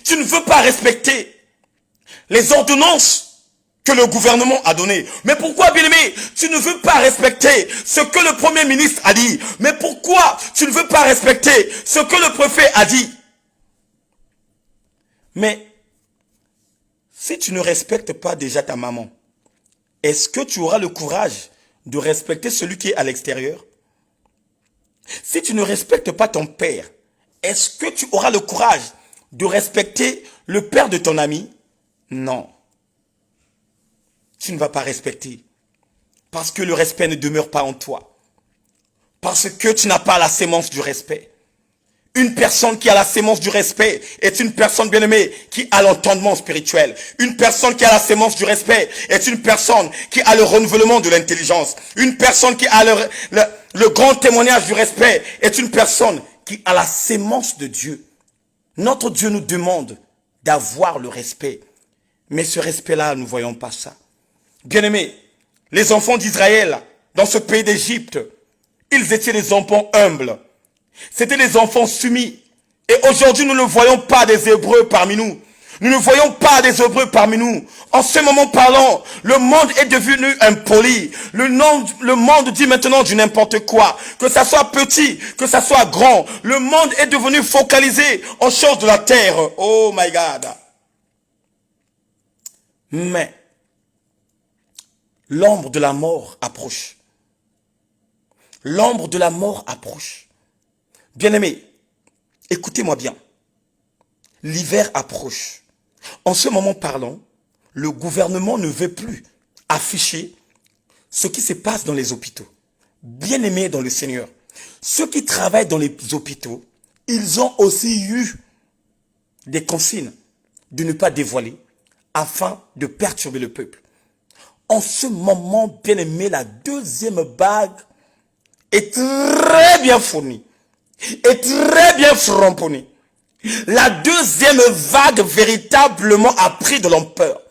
tu ne veux pas respecter les ordonnances que le gouvernement a données? Mais pourquoi, bien-aimé, tu ne veux pas respecter ce que le Premier ministre a dit? Mais pourquoi tu ne veux pas respecter ce que le préfet a dit? Mais si tu ne respectes pas déjà ta maman, est-ce que tu auras le courage de respecter celui qui est à l'extérieur? Si tu ne respectes pas ton père, est-ce que tu auras le courage de respecter le père de ton ami? Non. Tu ne vas pas respecter. Parce que le respect ne demeure pas en toi. Parce que tu n'as pas la sémence du respect. Une personne qui a la sémence du respect est une personne bien-aimée qui a l'entendement spirituel. Une personne qui a la sémence du respect est une personne qui a le renouvellement de l'intelligence. Une personne qui a le grand témoignage du respect est une personne qui a la sémence de Dieu. Notre Dieu nous demande d'avoir le respect. Mais ce respect-là, nous ne voyons pas ça. Bien-aimés, les enfants d'Israël, dans ce pays d'Égypte, ils étaient des enfants humbles. C'était des enfants soumis. Et aujourd'hui, nous ne voyons pas des Hébreux parmi nous. Nous ne voyons pas des Hébreux parmi nous. En ce moment parlant, le monde est devenu impoli. Le monde dit maintenant du n'importe quoi. Que ça soit petit, que ça soit grand. Le monde est devenu focalisé en choses de la terre. Oh my God. Mais l'ombre de la mort approche. L'ombre de la mort approche. Bien-aimés, écoutez-moi bien. L'hiver approche. En ce moment parlant, le gouvernement ne veut plus afficher ce qui se passe dans les hôpitaux. Bien-aimés dans le Seigneur, ceux qui travaillent dans les hôpitaux, ils ont aussi eu des consignes de ne pas dévoiler afin de perturber le peuple. En ce moment, bien-aimés, la deuxième vague est très bien fournie. Est très bien framponné. La deuxième vague véritablement a pris de l'ampleur.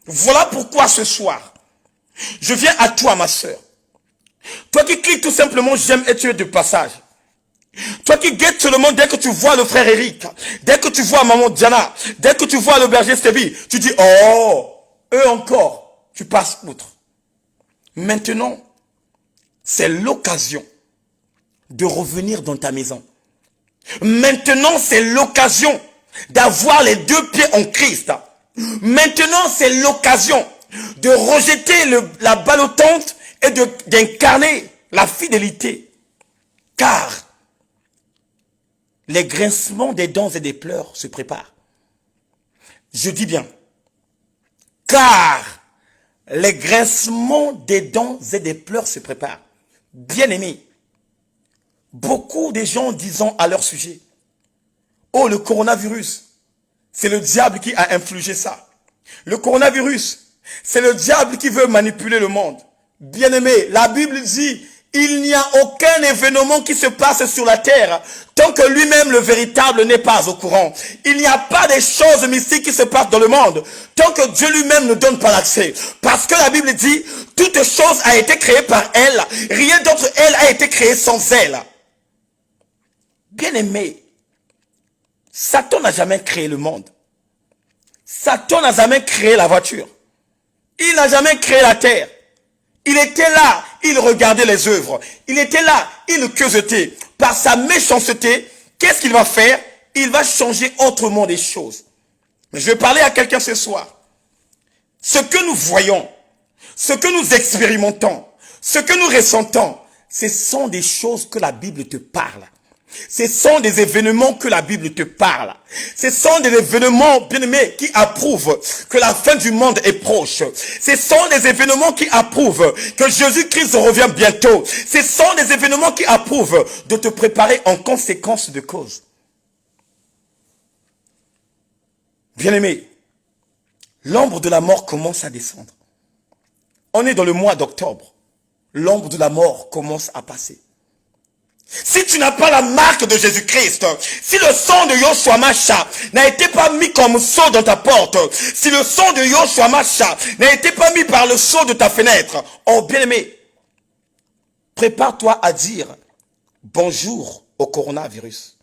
Voilà pourquoi ce soir, je viens à toi, ma soeur. Toi qui cliques tout simplement j'aime et tu es de passage. Toi qui guettes seulement dès que tu vois le frère Eric, dès que tu vois maman Diana, dès que tu vois le berger Stevie, tu dis oh, eux encore, tu passes outre. Maintenant, c'est l'occasion de revenir dans ta maison. Maintenant, c'est l'occasion d'avoir les deux pieds en Christ. Maintenant, c'est l'occasion de rejeter la ballottante et d'incarner la fidélité. Car les grincements des dents et des pleurs se préparent. Je dis bien, car les grincements des dents et des pleurs se préparent. Bien-aimés, beaucoup de gens disant à leur sujet, oh le coronavirus, c'est le diable qui a infligé ça. Le coronavirus, c'est le diable qui veut manipuler le monde. Bien-aimé, la Bible dit, il n'y a aucun événement qui se passe sur la terre tant que lui-même le véritable n'est pas au courant. Il n'y a pas des choses mystiques qui se passent dans le monde tant que Dieu lui-même ne donne pas l'accès. Parce que la Bible dit, toute chose a été créée par elle, rien d'autre elle a été créé sans elle. Bien-aimé, Satan n'a jamais créé le monde. Satan n'a jamais créé la voiture. Il n'a jamais créé la terre. Il était là, il regardait les œuvres. Il était là, il queusetait. Par sa méchanceté, qu'est-ce qu'il va faire? Il va changer autrement des choses. Mais je vais parler à quelqu'un ce soir. Ce que nous voyons, ce que nous expérimentons, ce que nous ressentons, ce sont des choses que la Bible te parle. Ce sont des événements que la Bible te parle. Ce sont des événements, bien-aimés, qui approuvent que la fin du monde est proche. Ce sont des événements qui approuvent que Jésus-Christ revient bientôt. Ce sont des événements qui approuvent de te préparer en conséquence de cause. Bien-aimés, l'ombre de la mort commence à descendre. On est dans le mois d'octobre. L'ombre de la mort commence à passer. Si tu n'as pas la marque de Jésus-Christ, si le sang de Yoshua Masha n'a été pas mis comme sceau dans ta porte, si le sang de Yoshua Masha n'a été pas mis par le sceau de ta fenêtre, oh bien-aimé, prépare-toi à dire bonjour au coronavirus.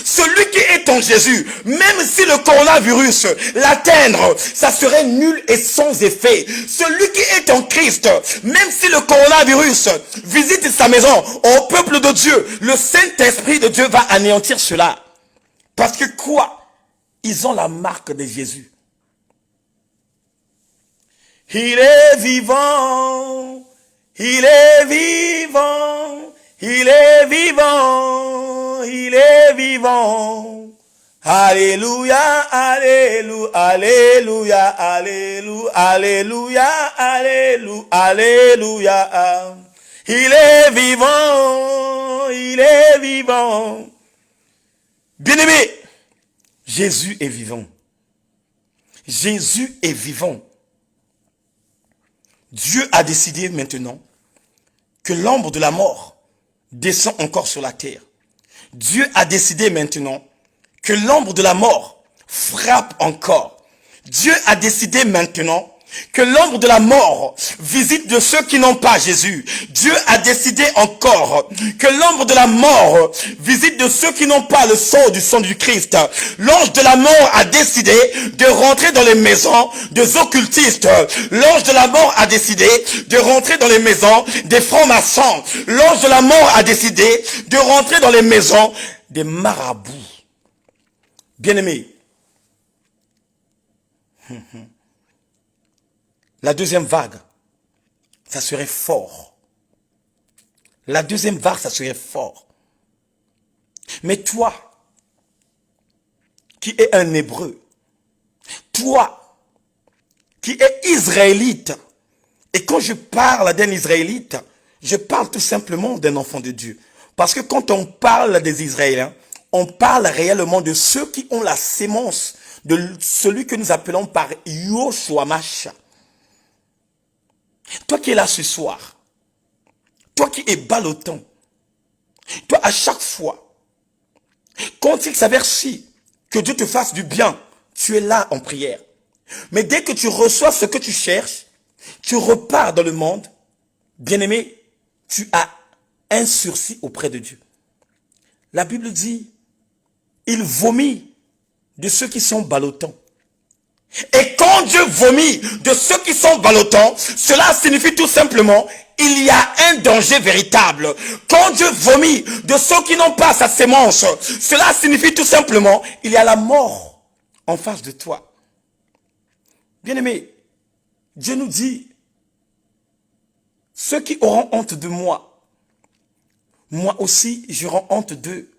Celui qui est en Jésus, même si le coronavirus l'atteindre, ça serait nul et sans effet. Celui qui est en Christ, même si le coronavirus visite sa maison, au peuple de Dieu, le Saint-Esprit de Dieu va anéantir cela. Parce que quoi? Ils ont la marque de Jésus. Il est vivant, il est vivant, il est vivant, il est vivant. Alléluia, alléluia, alléluia, alléluia, alléluia, alléluia, alléluia. Il est vivant, il est vivant. Bien-aimé, Jésus est vivant. Jésus est vivant. Dieu a décidé maintenant que l'ombre de la mort descend encore sur la terre. Dieu a décidé maintenant que l'ombre de la mort frappe encore. Dieu a décidé maintenant que l'ombre de la mort visite de ceux qui n'ont pas Jésus. Dieu a décidé encore que l'ombre de la mort visite de ceux qui n'ont pas le sang du Christ. L'ange de la mort a décidé de rentrer dans les maisons des occultistes. L'ange de la mort a décidé de rentrer dans les maisons des francs-maçons. L'ange de la mort a décidé de rentrer dans les maisons des marabouts. Bien-aimés, la deuxième vague, ça serait fort. La deuxième vague, ça serait fort. Mais toi, qui es un Hébreu, toi, qui es israélite, et quand je parle d'un Israélite, je parle tout simplement d'un enfant de Dieu. Parce que quand on parle des Israéliens, on parle réellement de ceux qui ont la sémence de celui que nous appelons par Yoshua Masha. Toi qui es là ce soir, toi qui es ballottant, toi à chaque fois, quand il s'avère si que Dieu te fasse du bien, tu es là en prière. Mais dès que tu reçois ce que tu cherches, tu repars dans le monde, bien-aimé, tu as un sursis auprès de Dieu. La Bible dit, il vomit de ceux qui sont ballottants. Et quand Dieu vomit de ceux qui sont ballottants, cela signifie tout simplement, il y a un danger véritable. Quand Dieu vomit de ceux qui n'ont pas sa sémence, cela signifie tout simplement, il y a la mort en face de toi. Bien-aimé, Dieu nous dit, ceux qui auront honte de moi, moi aussi j'aurai honte d'eux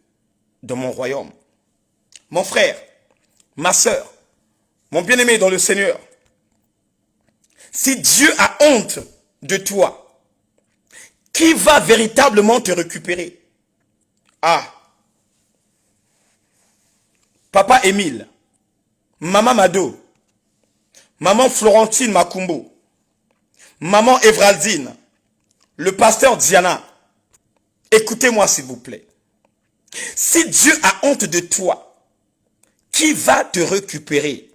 dans mon royaume. Mon frère, ma sœur, mon bien-aimé dans le Seigneur, si Dieu a honte de toi, qui va véritablement te récupérer? Ah, Papa Émile, Maman Mado, Maman Florentine Makumbo, Maman Evraldine, le pasteur Diana, écoutez-moi s'il vous plaît. Si Dieu a honte de toi, qui va te récupérer?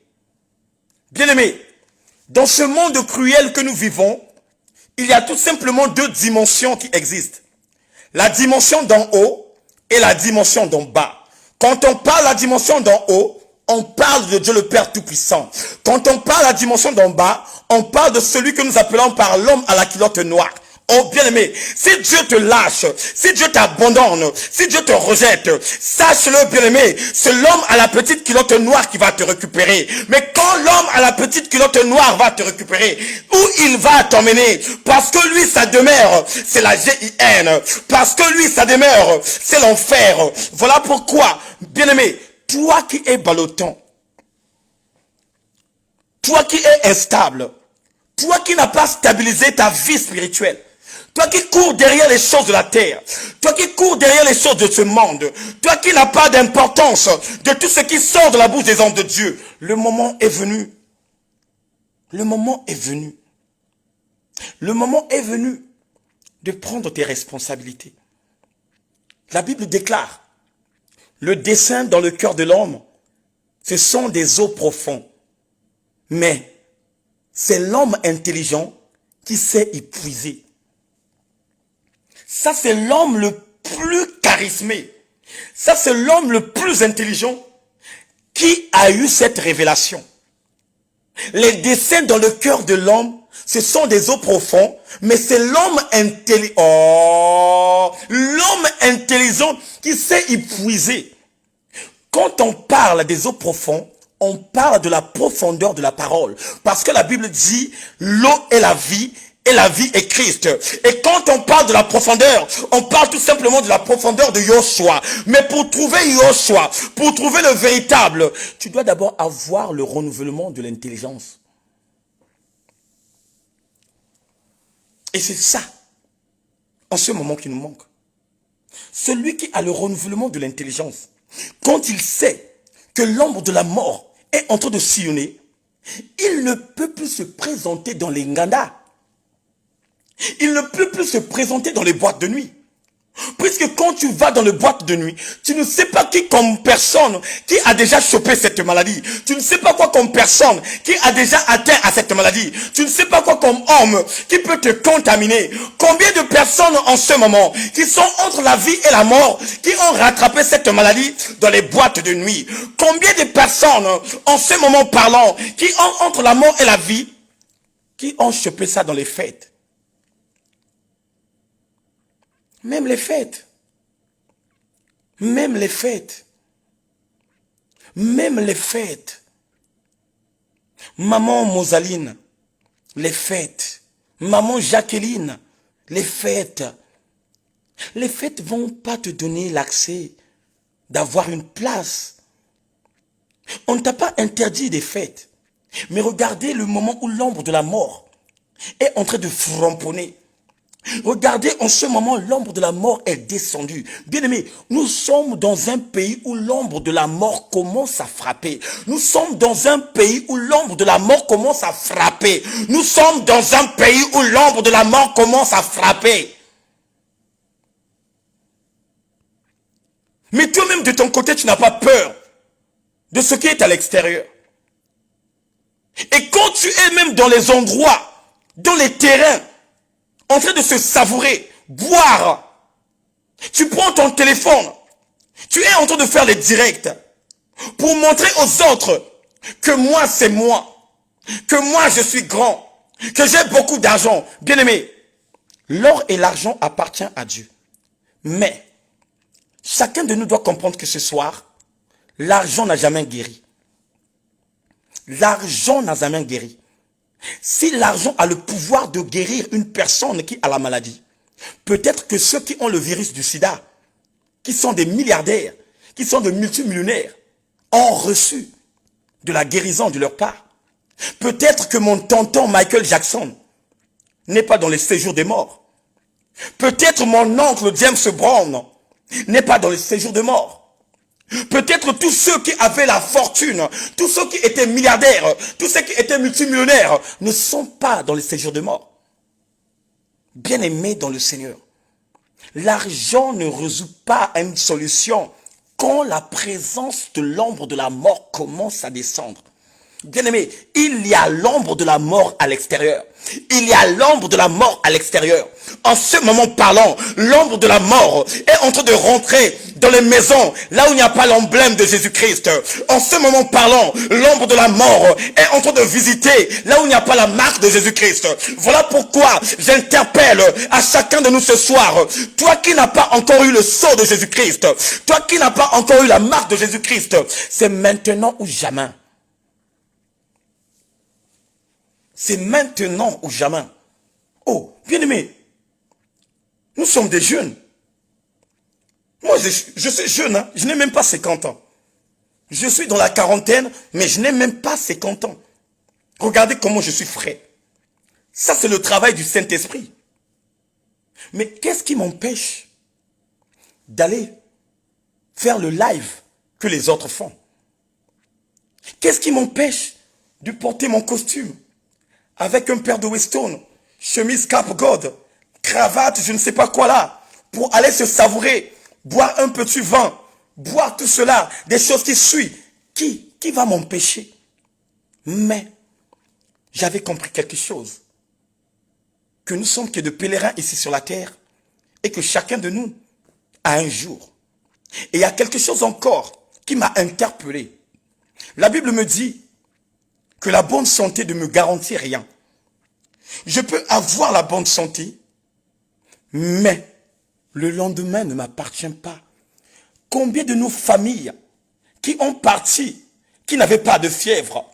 Bien-aimé, dans ce monde cruel que nous vivons, il y a tout simplement deux dimensions qui existent. La dimension d'en haut et la dimension d'en bas. Quand on parle de la dimension d'en haut, on parle de Dieu le Père Tout-Puissant. Quand on parle de la dimension d'en bas, on parle de celui que nous appelons par l'homme à la culotte noire. Oh bien-aimé, si Dieu te lâche, si Dieu t'abandonne, si Dieu te rejette, sache-le bien-aimé, c'est l'homme à la petite culotte noire qui va te récupérer. Mais quand l'homme à la petite culotte noire va te récupérer, où il va t'emmener? Parce que lui, sa demeure, c'est la GIN. Parce que lui, sa demeure, c'est l'enfer. Voilà pourquoi, bien-aimé, toi qui es ballottant, toi qui es instable, toi qui n'as pas stabilisé ta vie spirituelle, toi qui cours derrière les choses de la terre, toi qui cours derrière les choses de ce monde, toi qui n'as pas d'importance de tout ce qui sort de la bouche des hommes de Dieu, le moment est venu. Le moment est venu Le moment est venu de prendre tes responsabilités. La Bible déclare, le dessein dans le cœur de l'homme, ce sont des eaux profondes. Mais c'est l'homme intelligent qui sait y puiser. Ça, c'est l'homme le plus charismé. Ça, c'est l'homme le plus intelligent qui a eu cette révélation. Les desseins dans le cœur de l'homme, ce sont des eaux profondes, mais c'est l'homme intelligent. Oh, l'homme intelligent qui sait y puiser. Quand on parle des eaux profondes, on parle de la profondeur de la parole. Parce que la Bible dit, l'eau est la vie, et la vie est Christ. Et quand on parle de la profondeur, on parle tout simplement de la profondeur de Yoshua. Mais pour trouver Yoshua, pour trouver le véritable, tu dois d'abord avoir le renouvellement de l'intelligence. Et c'est ça, en ce moment, qui nous manque. Celui qui a le renouvellement de l'intelligence, quand il sait que l'ombre de la mort est en train de sillonner, il ne peut plus se présenter dans les nganas. Il ne peut plus se présenter dans les boîtes de nuit. Puisque quand tu vas dans les boîtes de nuit, tu ne sais pas qui comme personne qui a déjà chopé cette maladie. Tu ne sais pas quoi comme personne qui a déjà atteint à cette maladie. Tu ne sais pas quoi comme homme qui peut te contaminer. Combien de personnes en ce moment qui sont entre la vie et la mort, qui ont rattrapé cette maladie dans les boîtes de nuit. Combien de personnes en ce moment parlant qui ont entre la mort et la vie, qui ont chopé ça dans les fêtes. Même les fêtes. Même les fêtes. Même les fêtes. Maman Mosaline, les fêtes. Maman Jacqueline, les fêtes. Les fêtes vont pas te donner l'accès d'avoir une place. On ne t'a pas interdit des fêtes. Mais regardez le moment où l'ombre de la mort est en train de framponner. Regardez, en ce moment, l'ombre de la mort est descendue. Bien-aimés, nous sommes dans un pays où l'ombre de la mort commence à frapper. Nous sommes dans un pays où l'ombre de la mort commence à frapper. Nous sommes dans un pays où l'ombre de la mort commence à frapper. Mais toi-même, de ton côté, tu n'as pas peur de ce qui est à l'extérieur. Et quand tu es même dans les endroits, dans les terrains, en train de se savourer, boire, tu prends ton téléphone, tu es en train de faire les directs pour montrer aux autres que moi c'est moi, que moi je suis grand, que j'ai beaucoup d'argent. Bien aimé, l'or et l'argent appartiennent à Dieu. Mais chacun de nous doit comprendre que ce soir, l'argent n'a jamais guéri. L'argent n'a jamais guéri. Si l'argent a le pouvoir de guérir une personne qui a la maladie, peut-être que ceux qui ont le virus du sida, qui sont des milliardaires, qui sont des multimillionnaires, ont reçu de la guérison de leur part. Peut-être que mon tonton Michael Jackson n'est pas dans les séjours des morts. Peut-être mon oncle James Brown n'est pas dans les séjours des morts. Peut-être tous ceux qui avaient la fortune, tous ceux qui étaient milliardaires, tous ceux qui étaient multimillionnaires ne sont pas dans les séjours de mort. Bien-aimés dans le Seigneur, l'argent ne résout pas une solution quand la présence de l'ombre de la mort commence à descendre. Bien-aimé, il y a l'ombre de la mort à l'extérieur. Il y a l'ombre de la mort à l'extérieur. En ce moment parlant, l'ombre de la mort est en train de rentrer dans les maisons, là où il n'y a pas l'emblème de Jésus-Christ. En ce moment parlant, l'ombre de la mort est en train de visiter, là où il n'y a pas la marque de Jésus-Christ. Voilà pourquoi j'interpelle à chacun de nous ce soir, toi qui n'as pas encore eu le sceau de Jésus-Christ, toi qui n'as pas encore eu la marque de Jésus-Christ, c'est maintenant ou jamais. C'est maintenant ou jamais. Oh, bien-aimé, nous sommes des jeunes. Moi, je suis jeune, hein? Je n'ai même pas 50 ans. Je suis dans la quarantaine, mais je n'ai même pas 50 ans. Regardez comment je suis frais. Ça, c'est le travail du Saint-Esprit. Mais qu'est-ce qui m'empêche d'aller faire le live que les autres font? Qu'est-ce qui m'empêche de porter mon costume avec un paire de Weston chemise Cap God, cravate, je ne sais pas quoi là, pour aller se savourer, boire un petit vin, boire tout cela, des choses qui suivent. Qui va m'empêcher? Mais j'avais compris quelque chose, que nous sommes que de pèlerins ici sur la terre et que chacun de nous a un jour. Et il y a quelque chose encore qui m'a interpellé. La Bible me dit que la bonne santé ne me garantit rien. Je peux avoir la bonne santé, mais le lendemain ne m'appartient pas. Combien de nos familles qui ont parti, qui n'avaient pas de fièvre?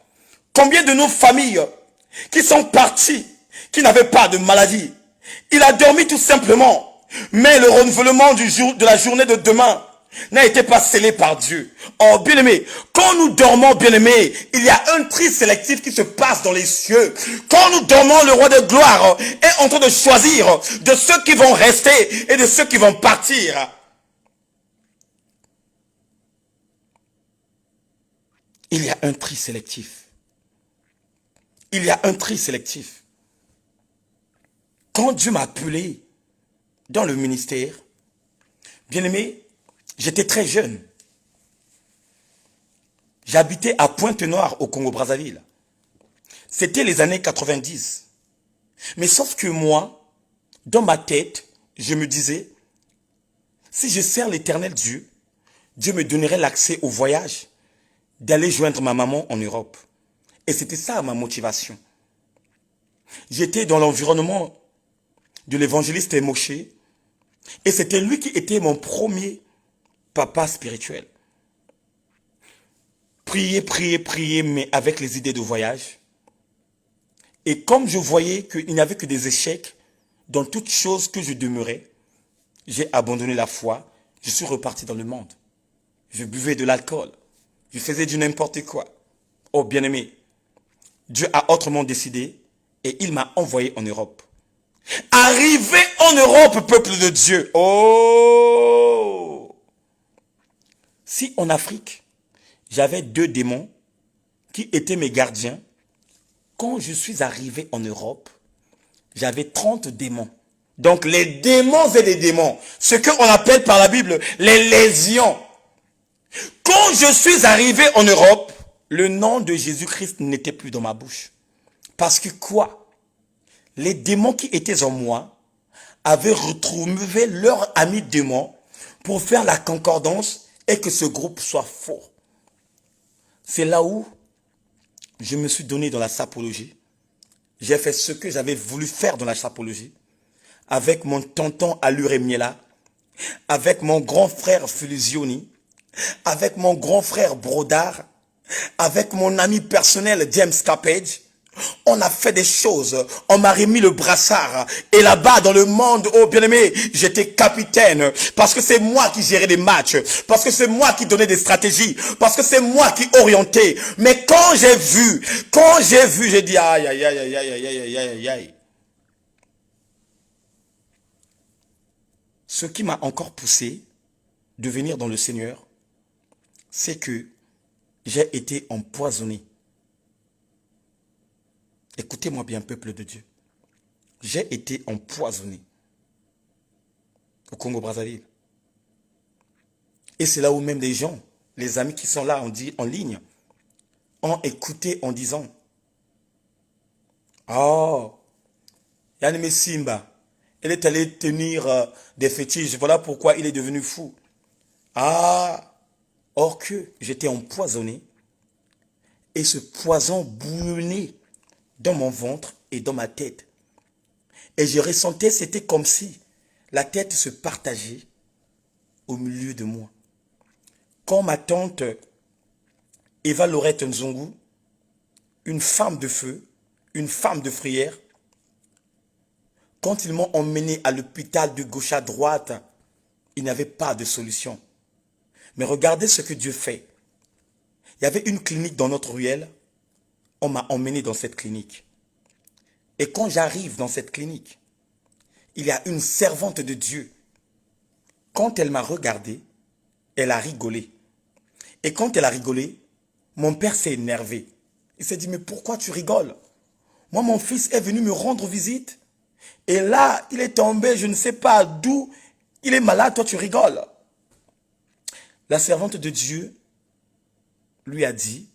Combien de nos familles qui sont parties, qui n'avaient pas de maladie? Il a dormi tout simplement, mais le renouvellement de la journée de demain n'a été pas scellé par Dieu. Oh, bien-aimé, quand nous dormons, bien-aimé, il y a un tri sélectif qui se passe dans les cieux. Quand nous dormons, le roi de gloire est en train de choisir de ceux qui vont rester et de ceux qui vont partir. Il y a un tri sélectif. Il y a un tri sélectif. Quand Dieu m'a appelé dans le ministère, bien-aimé, j'étais très jeune. J'habitais à Pointe-Noire au Congo-Brazzaville. C'était les années 90. Mais sauf que moi, dans ma tête, je me disais, si je sers l'Éternel Dieu, Dieu me donnerait l'accès au voyage, d'aller joindre ma maman en Europe. Et c'était ça ma motivation. J'étais dans l'environnement de l'évangéliste Moshe, et c'était lui qui était mon premier papa spirituel. Prier, prier, prier, mais avec les idées de voyage. Et comme je voyais qu'il n'y avait que des échecs dans toutes choses que je demeurais, j'ai abandonné la foi, je suis reparti dans le monde. Je buvais de l'alcool, je faisais du n'importe quoi. Oh bien-aimé, Dieu a autrement décidé et il m'a envoyé en Europe. Arrivé en Europe, peuple de Dieu. Oh! Si en Afrique, j'avais 2 démons qui étaient mes gardiens, quand je suis arrivé en Europe, j'avais 30 démons. Donc les démons et les démons, ce qu'on appelle par la Bible les légions. Quand je suis arrivé en Europe, le nom de Jésus-Christ n'était plus dans ma bouche. Parce que quoi? Les démons qui étaient en moi avaient retrouvé leur ami démon pour faire la concordance et que ce groupe soit fort. C'est là où je me suis donné dans la sapologie. J'ai fait ce que j'avais voulu faire dans la sapologie. Avec mon tonton Aluremiela, avec mon grand frère Fulusioni, avec mon grand frère Brodard, avec mon ami personnel James Capage. On a fait des choses, on m'a remis le brassard, et là-bas dans le monde, oh bien-aimé, j'étais capitaine, parce que c'est moi qui gérais les matchs, parce que c'est moi qui donnais des stratégies, parce que c'est moi qui orientais. Mais quand j'ai vu, j'ai dit aïe, aïe, aïe, aïe, aïe, aïe, aïe, aïe, aïe. Ce qui m'a encore poussé de venir dans le Seigneur, c'est que j'ai été empoisonné. Écoutez-moi bien, peuple de Dieu. J'ai été empoisonné au Congo-Brazzaville. Et c'est là où même des gens, les amis qui sont là en ligne, ont écouté en disant « Oh, Yann Simba, elle est allée tenir des fétiches, voilà pourquoi il est devenu fou. » Ah, or que j'étais empoisonné et ce poison bouillonnait dans mon ventre et dans ma tête. Et je ressentais, c'était comme si la tête se partageait au milieu de moi. Quand ma tante Eva Laurette Nzongu, une femme de feu, une femme de prière, quand ils m'ont emmené à l'hôpital de gauche à droite, il n'y avait pas de solution. Mais regardez ce que Dieu fait. Il y avait une clinique dans notre ruelle. On m'a emmené dans cette clinique. Et quand j'arrive dans cette clinique, il y a une servante de Dieu. Quand elle m'a regardé, elle a rigolé. Et quand elle a rigolé, mon père s'est énervé. Il s'est dit, mais pourquoi tu rigoles? Moi, mon fils est venu me rendre visite. Et là, il est tombé, je ne sais pas d'où, il est malade, toi tu rigoles. La servante de Dieu lui a dit,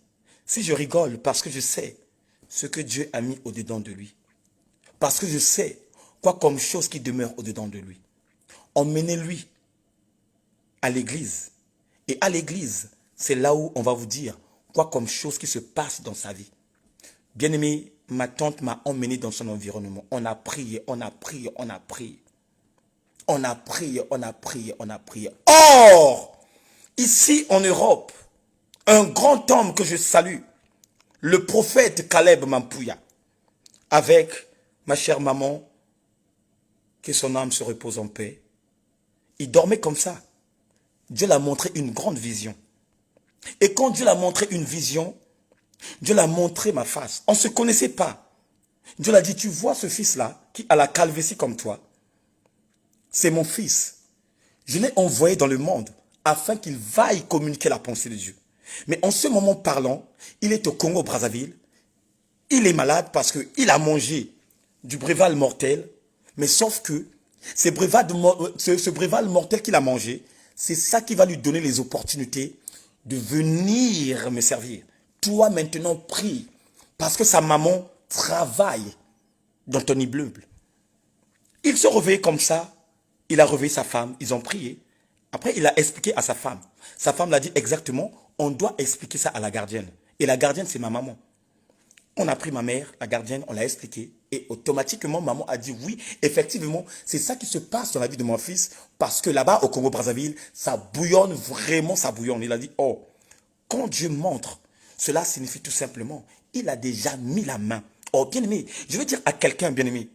si je rigole parce que je sais ce que Dieu a mis au-dedans de lui, parce que je sais quoi comme chose qui demeure au-dedans de lui, emmenez-lui à l'église. Et à l'église, c'est là où on va vous dire quoi comme chose qui se passe dans sa vie. Bien-aimé, ma tante m'a emmené dans son environnement. On a prié, on a prié, on a prié. On a prié, on a prié, on a prié. Or, ici en Europe, un grand homme que je salue, le prophète Caleb Mampouya, avec ma chère maman, que son âme se repose en paix. Il dormait comme ça. Dieu l'a montré une grande vision. Et quand Dieu l'a montré une vision, Dieu l'a montré ma face. On ne se connaissait pas. Dieu l'a dit, tu vois ce fils-là, qui a la calvitie comme toi, c'est mon fils. Je l'ai envoyé dans le monde afin qu'il vaille communiquer la pensée de Dieu. Mais en ce moment parlant, il est au Congo-Brazzaville. Il est malade parce qu'il a mangé du breval mortel. Mais sauf que ce breval mortel qu'il a mangé, c'est ça qui va lui donner les opportunités de venir me servir. Toi maintenant prie parce que sa maman travaille dans ton immeuble. Il se réveille comme ça. Il a réveillé sa femme. Ils ont prié. Après, il a expliqué à sa femme. Sa femme l'a dit exactement, on doit expliquer ça à la gardienne. Et la gardienne, c'est ma maman. On a pris ma mère, la gardienne, on l'a expliqué. Et automatiquement, maman a dit oui, effectivement, c'est ça qui se passe dans la vie de mon fils. Parce que là-bas, au Congo-Brazzaville, ça bouillonne vraiment, ça bouillonne. Il a dit, oh, quand Dieu montre, cela signifie tout simplement, il a déjà mis la main. Oh, bien-aimé, je veux dire à quelqu'un, bien-aimé,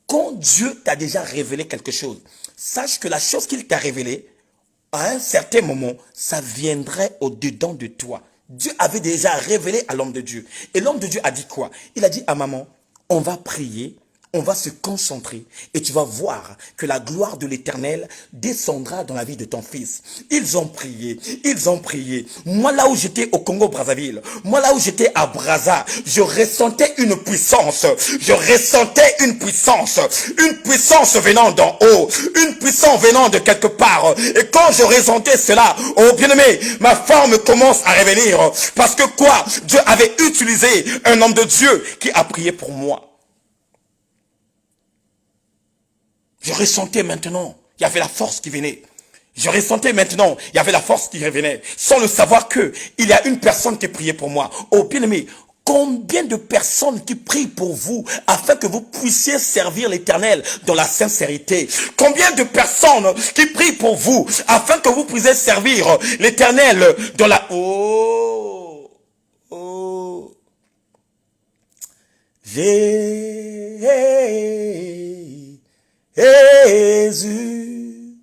quand Dieu t'a déjà révélé quelque chose, sache que la chose qu'il t'a révélée, à un certain moment, ça viendrait au-dedans de toi. Dieu avait déjà révélé à l'homme de Dieu. Et l'homme de Dieu a dit quoi? Il a dit à maman, on va prier, on va se concentrer et tu vas voir que la gloire de l'Éternel descendra dans la vie de ton fils. Ils ont prié, ils ont prié. Moi là où j'étais au Congo-Brazzaville, moi là où j'étais à Brazza, je ressentais une puissance. Je ressentais une puissance venant d'en haut, une puissance venant de quelque part. Et quand je ressentais cela, oh bien-aimé, ma forme commence à revenir. Parce que quoi? Dieu avait utilisé un homme de Dieu qui a prié pour moi. Je ressentais maintenant, il y avait la force qui venait. Je ressentais maintenant, il y avait la force qui revenait. Sans le savoir que il y a une personne qui priait pour moi. Oh bien-aimé, combien de personnes qui prient pour vous afin que vous puissiez servir l'Éternel dans la sincérité? Combien de personnes qui prient pour vous afin que vous puissiez servir l'Éternel dans la... Oh, oh. Jésus,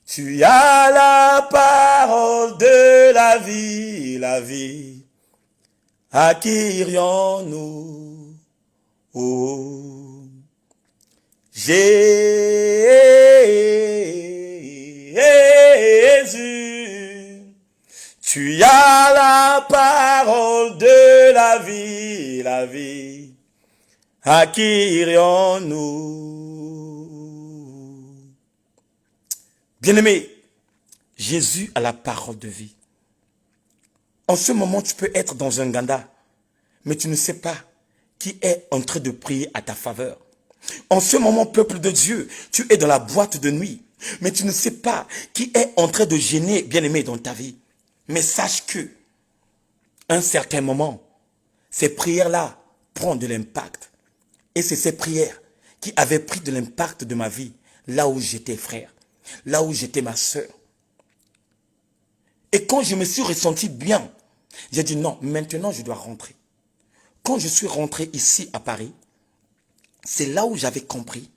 tu as la parole de la vie, la vie. À qui irions-nous? Oh, Jésus, tu as la parole de la vie, la vie. À qui irions-nous? Bien-aimé, Jésus a la parole de vie. En ce moment, tu peux être dans un ganda, mais tu ne sais pas qui est en train de prier à ta faveur. En ce moment, peuple de Dieu, tu es dans la boîte de nuit, mais tu ne sais pas qui est en train de gêner, bien-aimé, dans ta vie. Mais sache que, à un certain moment, ces prières-là prennent de l'impact. Et c'est ces prières qui avaient pris de l'impact de ma vie, là où j'étais frère, là où j'étais ma soeur. Et quand je me suis ressenti bien, j'ai dit non, maintenant je dois rentrer. Quand je suis rentré ici à Paris, c'est là où j'avais compris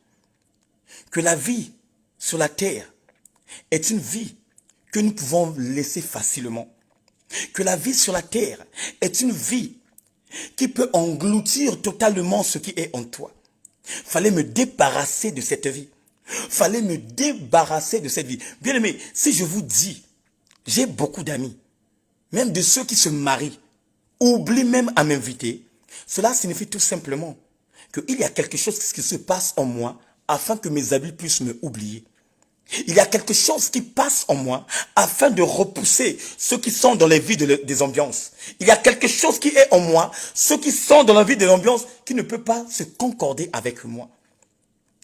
que la vie sur la terre est une vie que nous pouvons laisser facilement. Que la vie sur la terre est une vie qui peut engloutir totalement ce qui est en toi. Fallait me débarrasser de cette vie. Fallait me débarrasser de cette vie. Bien aimé, si je vous dis, j'ai beaucoup d'amis, même de ceux qui se marient, oublient même à m'inviter, cela signifie tout simplement qu'il y a quelque chose qui se passe en moi afin que mes amis puissent me oublier. Il y a quelque chose qui passe en moi afin de repousser ceux qui sont dans les vies des ambiances. Il y a quelque chose qui est en moi, ceux qui sont dans la vie des ambiances, qui ne peut pas se concorder avec moi.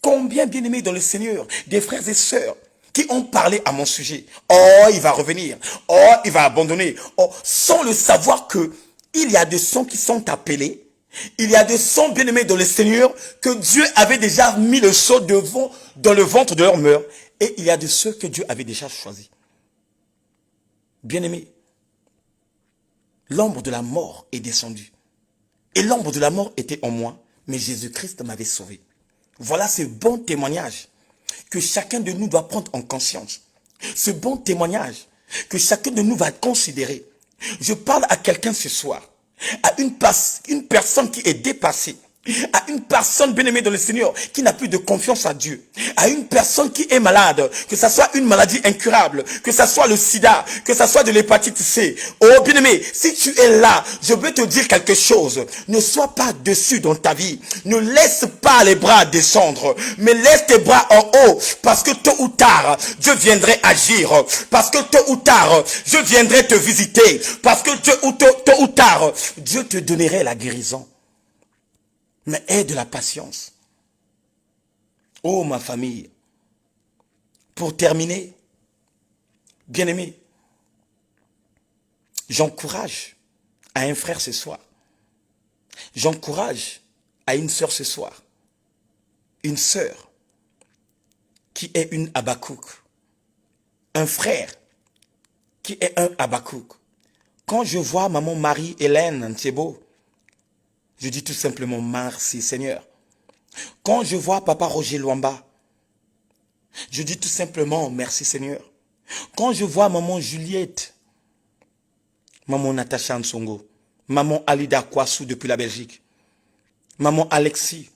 Combien, bien-aimés dans le Seigneur, des frères et sœurs qui ont parlé à mon sujet. Oh, il va revenir. Oh, il va abandonner. Oh, sans le savoir que il y a des sons qui sont appelés. Il y a des sons, bien-aimés dans le Seigneur, que Dieu avait déjà mis le sceau devant dans le ventre de leur mère. Et il y a de ceux que Dieu avait déjà choisis. Bien-aimés, l'ombre de la mort est descendue. Et l'ombre de la mort était en moi, mais Jésus-Christ m'avait sauvé. Voilà ce bon témoignage que chacun de nous doit prendre en conscience. Ce bon témoignage que chacun de nous va considérer. Je parle à quelqu'un ce soir, à une personne qui est dépassée, à une personne bien-aimée dans le Seigneur qui n'a plus de confiance à Dieu, à une personne qui est malade, que ça soit une maladie incurable, que ça soit le sida, que ça soit de l'hépatite C. Oh bien-aimé, si tu es là, je veux te dire quelque chose. Ne sois pas dessus dans ta vie. Ne laisse pas les bras descendre, mais laisse tes bras en haut, parce que tôt ou tard, Dieu viendrait agir, parce que tôt ou tard, je viendrai te visiter, parce que tôt ou tard, Dieu te donnerait la guérison. Mais aie de la patience. Oh ma famille, pour terminer, bien-aimé, j'encourage à un frère ce soir. J'encourage à une sœur ce soir. Une sœur qui est une Habakkuk. Un frère qui est un Habakkuk. Quand je vois maman Marie-Hélène Ntchebo, je dis tout simplement merci Seigneur. Quand je vois papa Roger Luamba, je dis tout simplement merci Seigneur. Quand je vois maman Juliette, maman Natacha Nsongo, maman Alida Kwasu depuis la Belgique, maman Alexis,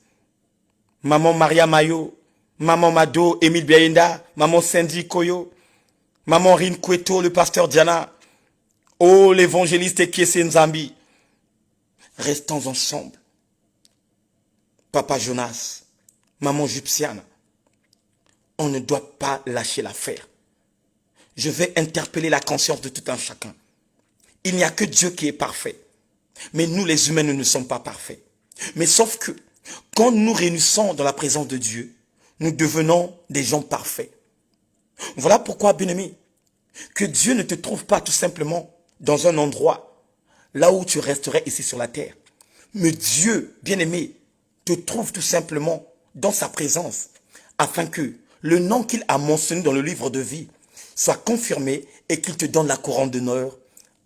maman Maria Mayo, maman Mado, Émile Biaenda, maman Cindy Koyo, maman Rin Kweto, le pasteur Diana, oh l'évangéliste Kiese Nzambi. Restons ensemble. Papa Jonas, maman Jupsiane, on ne doit pas lâcher l'affaire. Je vais interpeller la conscience de tout un chacun. Il n'y a que Dieu qui est parfait. Mais nous les humains, nous ne sommes pas parfaits. Mais sauf que, quand nous réunissons dans la présence de Dieu, nous devenons des gens parfaits. Voilà pourquoi, bien-aimé, que Dieu ne te trouve pas tout simplement dans un endroit là où tu resterais ici sur la terre. Mais Dieu, bien-aimé, te trouve tout simplement dans sa présence, afin que le nom qu'il a mentionné dans le livre de vie soit confirmé et qu'il te donne la couronne d'honneur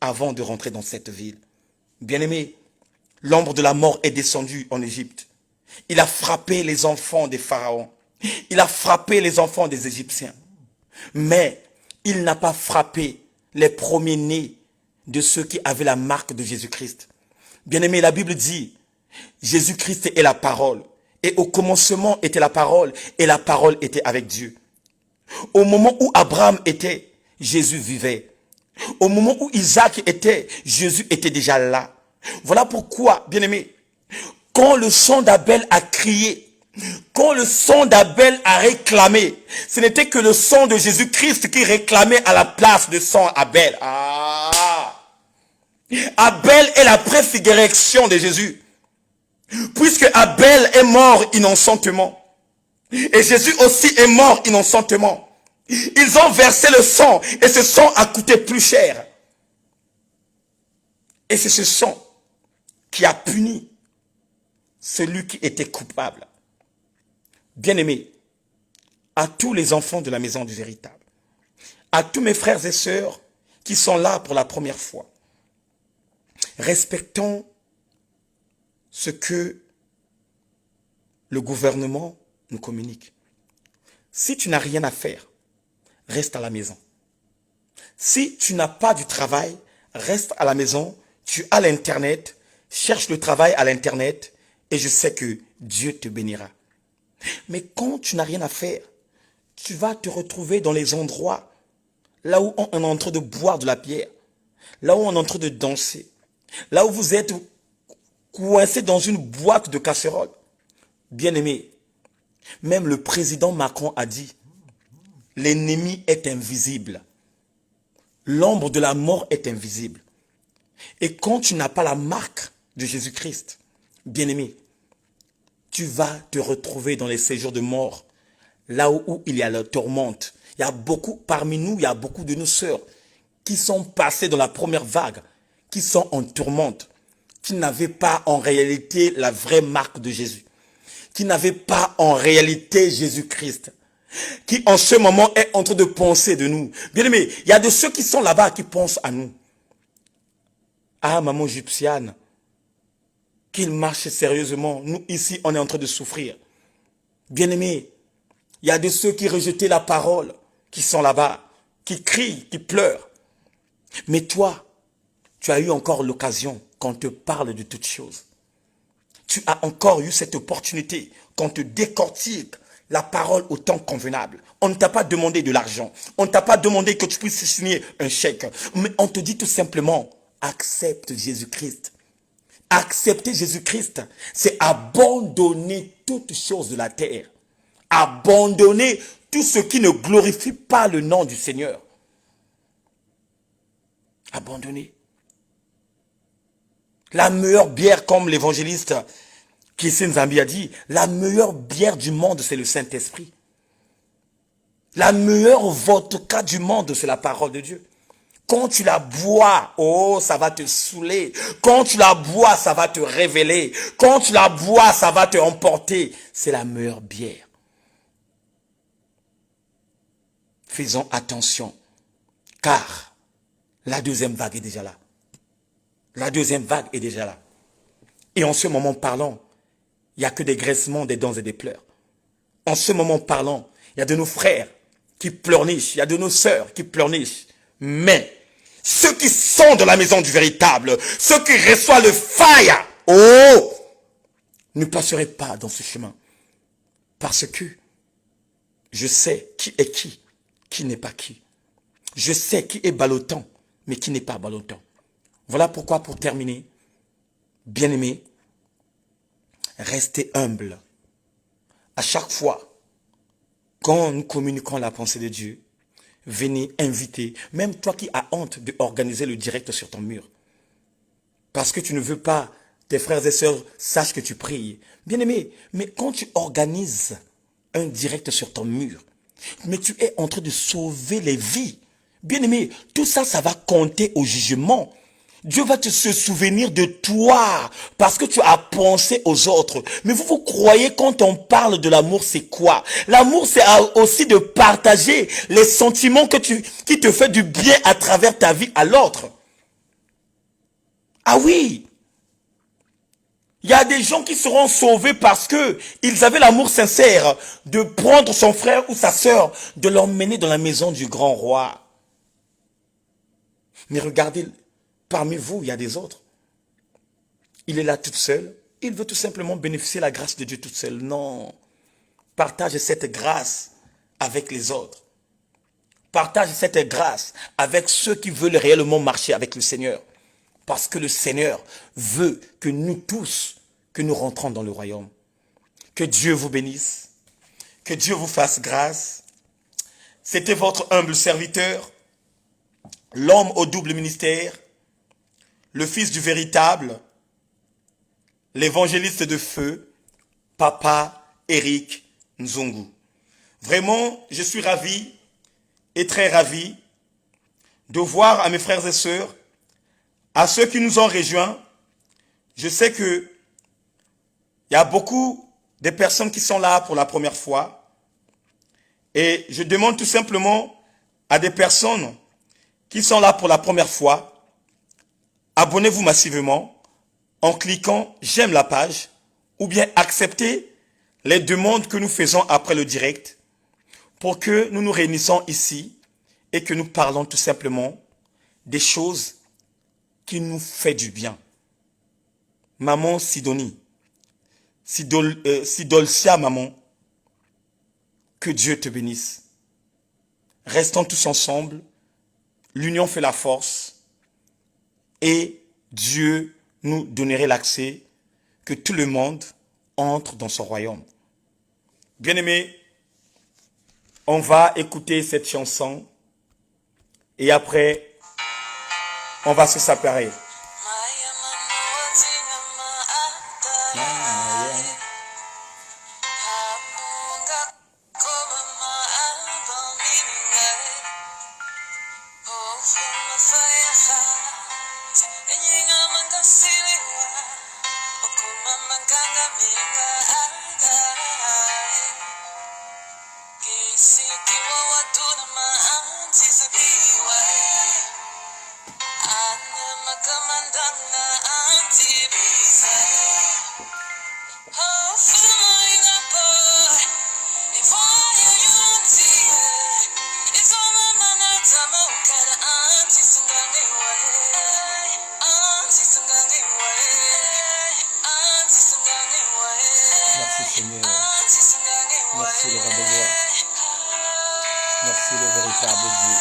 avant de rentrer dans cette ville. Bien-aimé, l'ombre de la mort est descendue en Égypte. Il a frappé les enfants des pharaons. Il a frappé les enfants des Égyptiens. Mais il n'a pas frappé les premiers-nés de ceux qui avaient la marque de Jésus-Christ. Bien-aimé, la Bible dit, Jésus-Christ est la parole. Et au commencement était la parole, et la parole était avec Dieu. Au moment où Abraham était, Jésus vivait. Au moment où Isaac était, Jésus était déjà là. Voilà pourquoi, bien-aimé, quand le son d'Abel a crié, quand le son d'Abel a réclamé, ce n'était que le son de Jésus-Christ qui réclamait à la place de son Abel. Abel est la préfiguration de Jésus. Puisque Abel est mort innocentement. Et Jésus aussi est mort innocentement. Ils ont versé le sang et ce sang a coûté plus cher. Et c'est ce sang qui a puni celui qui était coupable. Bien-aimés, à tous les enfants de la maison du véritable, à tous mes frères et sœurs qui sont là pour la première fois, respectons ce que le gouvernement nous communique. Si tu n'as rien à faire, reste à la maison. Si tu n'as pas du travail, reste à la maison. Tu as l'internet, cherche le travail à l'internet et je sais que Dieu te bénira. Mais quand tu n'as rien à faire, tu vas te retrouver dans les endroits là où on est en train de boire de la bière, là où on est en train de danser, là où vous êtes coincé dans une boîte de casserole. Bien-aimé, même le président Macron a dit, l'ennemi est invisible. L'ombre de la mort est invisible. Et quand tu n'as pas la marque de Jésus-Christ, bien-aimé, tu vas te retrouver dans les séjours de mort, là où il y a la tourmente. Il y a beaucoup, parmi nous, il y a beaucoup de nos sœurs qui sont passées dans la première vague, qui sont en tourmente, qui n'avaient pas en réalité la vraie marque de Jésus, qui n'avaient pas en réalité Jésus-Christ, qui en ce moment est en train de penser de nous. Bien-aimé, il y a de ceux qui sont là-bas qui pensent à nous. Ah, maman égyptienne, qu'il marche sérieusement. Nous, ici, on est en train de souffrir. Bien-aimé, il y a de ceux qui rejetaient la parole, qui sont là-bas, qui crient, qui pleurent. Mais toi, tu as eu encore l'occasion qu'on te parle de toutes choses. Tu as encore eu cette opportunité qu'on te décortique la parole au temps convenable. On ne t'a pas demandé de l'argent. On ne t'a pas demandé que tu puisses signer un chèque. Mais on te dit tout simplement, accepte Jésus-Christ. Accepter Jésus-Christ, c'est abandonner toutes choses de la terre. Abandonner tout ce qui ne glorifie pas le nom du Seigneur. Abandonner. La meilleure bière, comme l'évangéliste Kissin Zambi a dit, la meilleure bière du monde, c'est le Saint-Esprit. La meilleure vodka du monde, c'est la parole de Dieu. Quand tu la bois, oh, ça va te saouler. Quand tu la bois, ça va te révéler. Quand tu la bois, ça va te emporter. C'est la meilleure bière. Faisons attention, car la deuxième vague est déjà là. La deuxième vague est déjà là. Et en ce moment parlant, il n'y a que des graissements, des dents et des pleurs. En ce moment parlant, il y a de nos frères qui pleurnichent, il y a de nos sœurs qui pleurnichent. Mais ceux qui sont dans la maison du véritable, ceux qui reçoivent le fire, oh, ne passeraient pas dans ce chemin. Parce que je sais qui est qui n'est pas qui. Je sais qui est ballottant, mais qui n'est pas ballottant. Voilà pourquoi, pour terminer, bien-aimés, restez humbles. À chaque fois, quand nous communiquons la pensée de Dieu, venez inviter, même toi qui as honte d'organiser le direct sur ton mur. Parce que tu ne veux pas tes frères et sœurs sachent que tu pries. Bien-aimé, mais quand tu organises un direct sur ton mur, mais tu es en train de sauver les vies. Bien-aimé, tout ça, ça va compter au jugement. Dieu va se souvenir de toi parce que tu as pensé aux autres. Mais vous croyez quand on parle de l'amour, c'est quoi? L'amour, c'est aussi de partager les sentiments qui te font du bien à travers ta vie à l'autre. Ah oui! Il y a des gens qui seront sauvés parce que ils avaient l'amour sincère de prendre son frère ou sa sœur, de l'emmener dans la maison du grand roi. Mais regardez, parmi vous, il y a des autres. Il est là toute seule. Il veut tout simplement bénéficier de la grâce de Dieu toute seule. Non. Partage cette grâce avec les autres. Partage cette grâce avec ceux qui veulent réellement marcher avec le Seigneur. Parce que le Seigneur veut que nous tous, que nous rentrons dans le royaume. Que Dieu vous bénisse. Que Dieu vous fasse grâce. C'était votre humble serviteur, l'homme au double ministère, le fils du véritable, l'évangéliste de feu, Papa Eric Nzongu. Vraiment, je suis ravi et très ravi de voir à mes frères et sœurs, à ceux qui nous ont rejoints. Je sais que il y a beaucoup de personnes qui sont là pour la première fois. Et je demande tout simplement à des personnes qui sont là pour la première fois, abonnez-vous massivement en cliquant j'aime la page ou bien acceptez les demandes que nous faisons après le direct pour que nous nous réunissons ici et que nous parlons tout simplement des choses qui nous font du bien. Maman Sidonie, Sidolcia maman, que Dieu te bénisse. Restons tous ensemble, l'union fait la force et Dieu nous donnerait l'accès que tout le monde entre dans son royaume. Bien-aimés, on va écouter cette chanson et après, on va se séparer. Merci Seigneur, merci le roi de gloire, merci le véritable Dieu.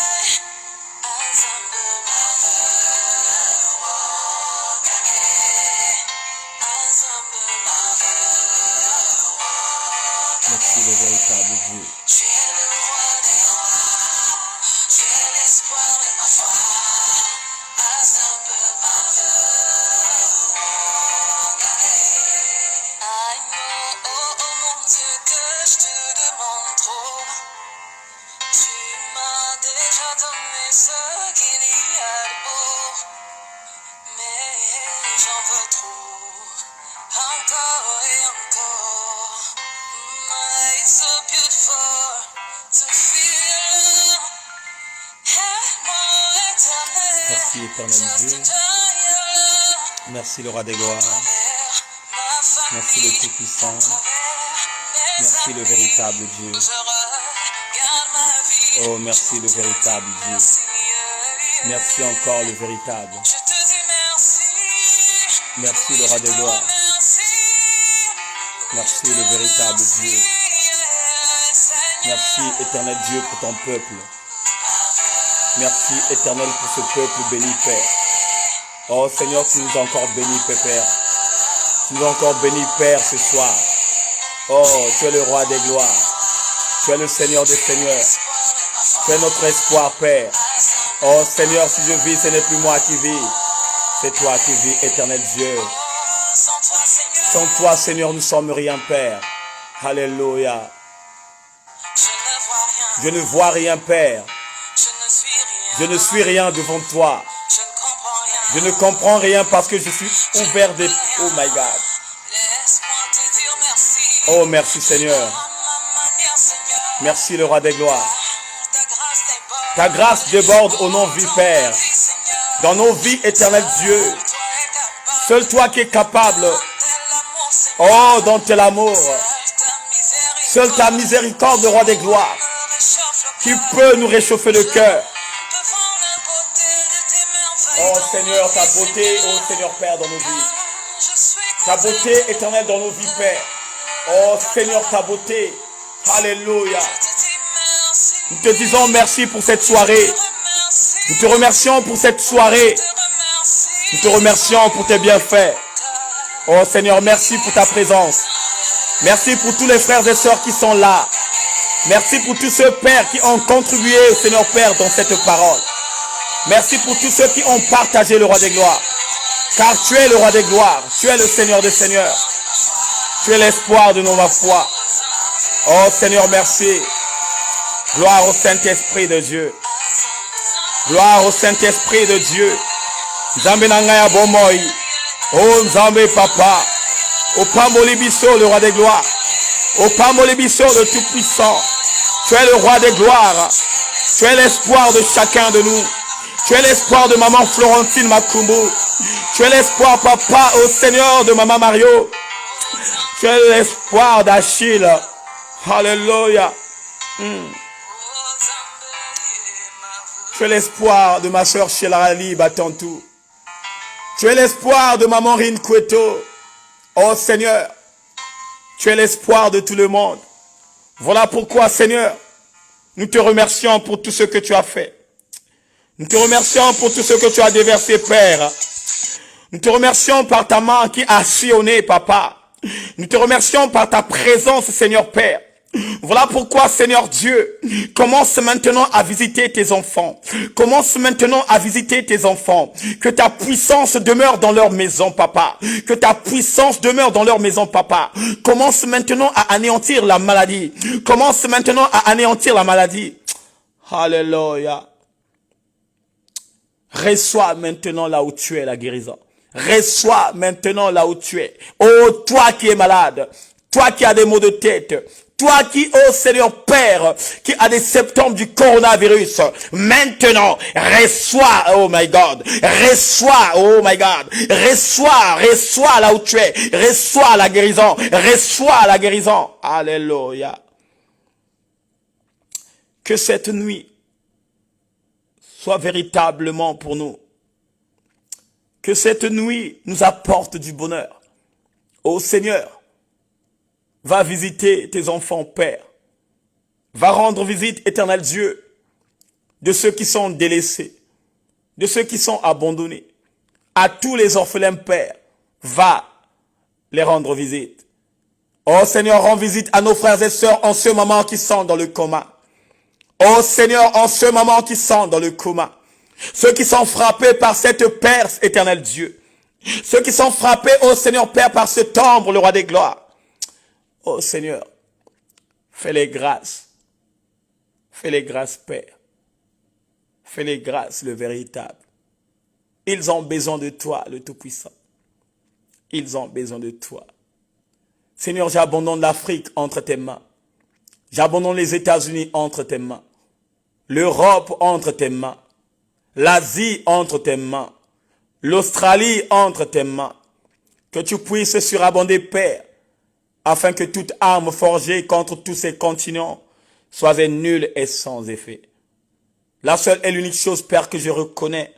Merci le véritable Dieu. Merci éternel Dieu, merci le roi des gloires, merci le Tout-Puissant, merci le véritable Dieu. Oh merci le véritable Dieu, merci encore le véritable, merci le roi des gloires, merci le véritable Dieu, merci éternel Dieu pour ton peuple. Merci éternel pour ce peuple béni Père. Oh Seigneur, tu nous as encore béni Père. Tu nous as encore béni Père ce soir. Oh, tu es le roi des gloires. Tu es le Seigneur des seigneurs. Tu es notre espoir Père. Oh Seigneur, si je vis, ce n'est plus moi qui vis. C'est toi qui vis, éternel Dieu. Sans toi Seigneur, nous ne sommes rien Père. Alléluia. Je ne vois rien Père. Je ne suis rien devant toi. Je ne comprends rien parce que je suis ouvert des... Oh my God. Oh merci Seigneur. Merci le roi des gloires. Ta grâce déborde au nom du Père. Dans nos vies éternel Dieu. Seul toi qui es capable. Oh dans tel amour. Seule ta miséricorde, roi des gloires. Qui peut nous réchauffer le cœur. Oh Seigneur, ta beauté, oh Seigneur Père, dans nos vies. Ta beauté éternelle dans nos vies, Père. Oh Seigneur, ta beauté. Alléluia. Nous te disons merci pour cette soirée. Nous te remercions pour cette soirée. Nous te remercions pour tes bienfaits. Oh Seigneur, merci pour ta présence. Merci pour tous les frères et sœurs qui sont là. Merci pour tous ceux, Père, qui ont contribué, Seigneur Père, dans cette parole. Merci pour tous ceux qui ont partagé le roi des gloires. Car tu es le roi des gloires. Tu es le Seigneur des seigneurs. Tu es l'espoir de notre foi. Oh Seigneur, merci. Gloire au Saint-Esprit de Dieu. Gloire au Saint-Esprit de Dieu. Nzambe nangaya bomoi. Oh Nzambe Papa. Au Pamolibiso, le roi des gloires. Au Pamolibiso, le Tout-Puissant. Tu es le roi des gloires. Tu es l'espoir de chacun de nous. Tu es l'espoir de maman Florentine Makumbu. Tu es l'espoir, papa, au Seigneur, de maman Mario. Tu es l'espoir d'Achille. Alléluia. Tu es l'espoir de ma soeur Shelarali Batantou. Tu es l'espoir de maman Rinkueto. Oh Seigneur, tu es l'espoir de tout le monde. Voilà pourquoi, Seigneur, nous te remercions pour tout ce que tu as fait. Nous te remercions pour tout ce que tu as déversé, Père. Nous te remercions par ta main qui a sillonné, Papa. Nous te remercions par ta présence, Seigneur Père. Voilà pourquoi, Seigneur Dieu, commence maintenant à visiter tes enfants. Commence maintenant à visiter tes enfants. Que ta puissance demeure dans leur maison, Papa. Que ta puissance demeure dans leur maison, Papa. Commence maintenant à anéantir la maladie. Commence maintenant à anéantir la maladie. Alléluia. Reçois maintenant là où tu es la guérison. Reçois maintenant là où tu es. Oh, toi qui es malade, toi qui as des maux de tête, toi qui, oh Seigneur Père, qui a des symptômes du coronavirus, maintenant, reçois, oh my God, reçois, oh my God, reçois là où tu es, reçois la guérison, alléluia. Que cette nuit soit véritablement pour nous. Que cette nuit nous apporte du bonheur. Ô Seigneur, va visiter tes enfants, Père. Va rendre visite, éternel Dieu, de ceux qui sont délaissés, de ceux qui sont abandonnés. À tous les orphelins, Père, va les rendre visite. Ô Seigneur, rends visite à nos frères et sœurs en ce moment qui sont dans le coma. Ô Seigneur, en ce moment qui sont dans le coma. Ceux qui sont frappés par cette perce, éternel Dieu. Ceux qui sont frappés, ô Seigneur Père, par ce tambour, le roi des gloires. Ô Seigneur, fais-les grâces. Fais-les grâces, Père. Fais-les grâces, le véritable. Ils ont besoin de toi, le Tout-Puissant. Ils ont besoin de toi. Seigneur, j'abandonne l'Afrique entre tes mains. J'abandonne les États-Unis entre tes mains. L'Europe entre tes mains. L'Asie entre tes mains. L'Australie entre tes mains. Que tu puisses surabonder, Père, afin que toute arme forgée contre tous ces continents soit nulle et sans effet. La seule et l'unique chose, Père, que je reconnais,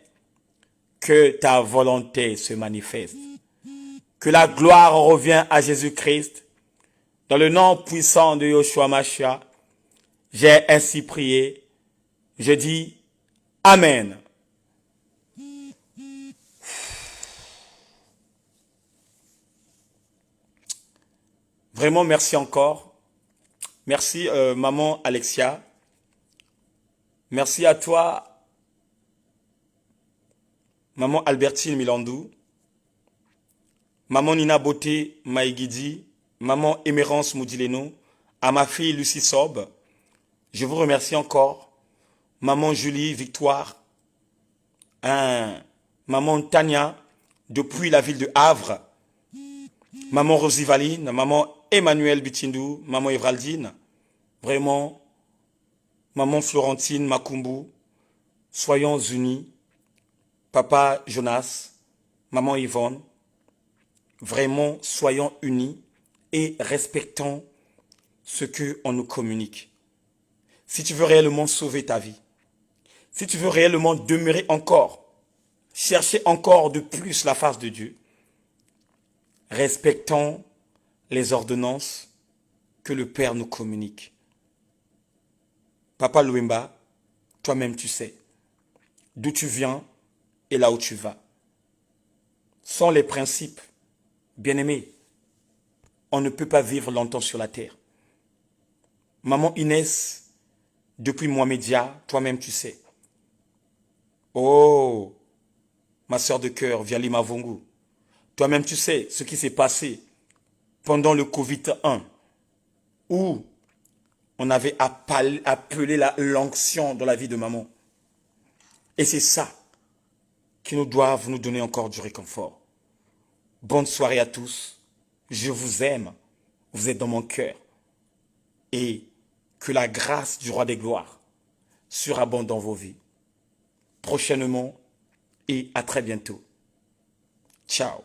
que ta volonté se manifeste. Que la gloire revienne à Jésus-Christ. Dans le nom puissant de Yoshua Mashiach, j'ai ainsi prié. Je dis Amen. Vraiment, merci encore. Merci, maman Alexia. Merci à toi, maman Albertine Milandou. Maman Nina Beauté Maïguidi. Maman Émérance Moudileno. À ma fille Lucie Sob. Je vous remercie encore. Maman Julie Victoire. Maman Tania, depuis la ville de Havre. Maman Rosie Valine, maman Emmanuel Bitindou, maman Evraldine, vraiment, maman Florentine Makumbu, soyons unis, papa Jonas, maman Yvonne, vraiment, soyons unis et respectons ce qu'on nous communique. Si tu veux réellement sauver ta vie, si tu veux réellement demeurer encore, chercher encore de plus la face de Dieu, respectons les ordonnances que le Père nous communique. Papa Louemba, toi-même tu sais d'où tu viens et là où tu vas. Sans les principes, bien-aimés, on ne peut pas vivre longtemps sur la terre. Maman Inès, depuis Mohamedia, toi-même tu sais. Oh, ma sœur de cœur, Viali Mavungu, toi-même tu sais ce qui s'est passé pendant le Covid-1, où on avait appelé l'onction dans la vie de maman. Et c'est ça qui nous doit nous donner encore du réconfort. Bonne soirée à tous. Je vous aime. Vous êtes dans mon cœur. Et que la grâce du roi des gloires surabonde dans vos vies. Prochainement et à très bientôt. Ciao.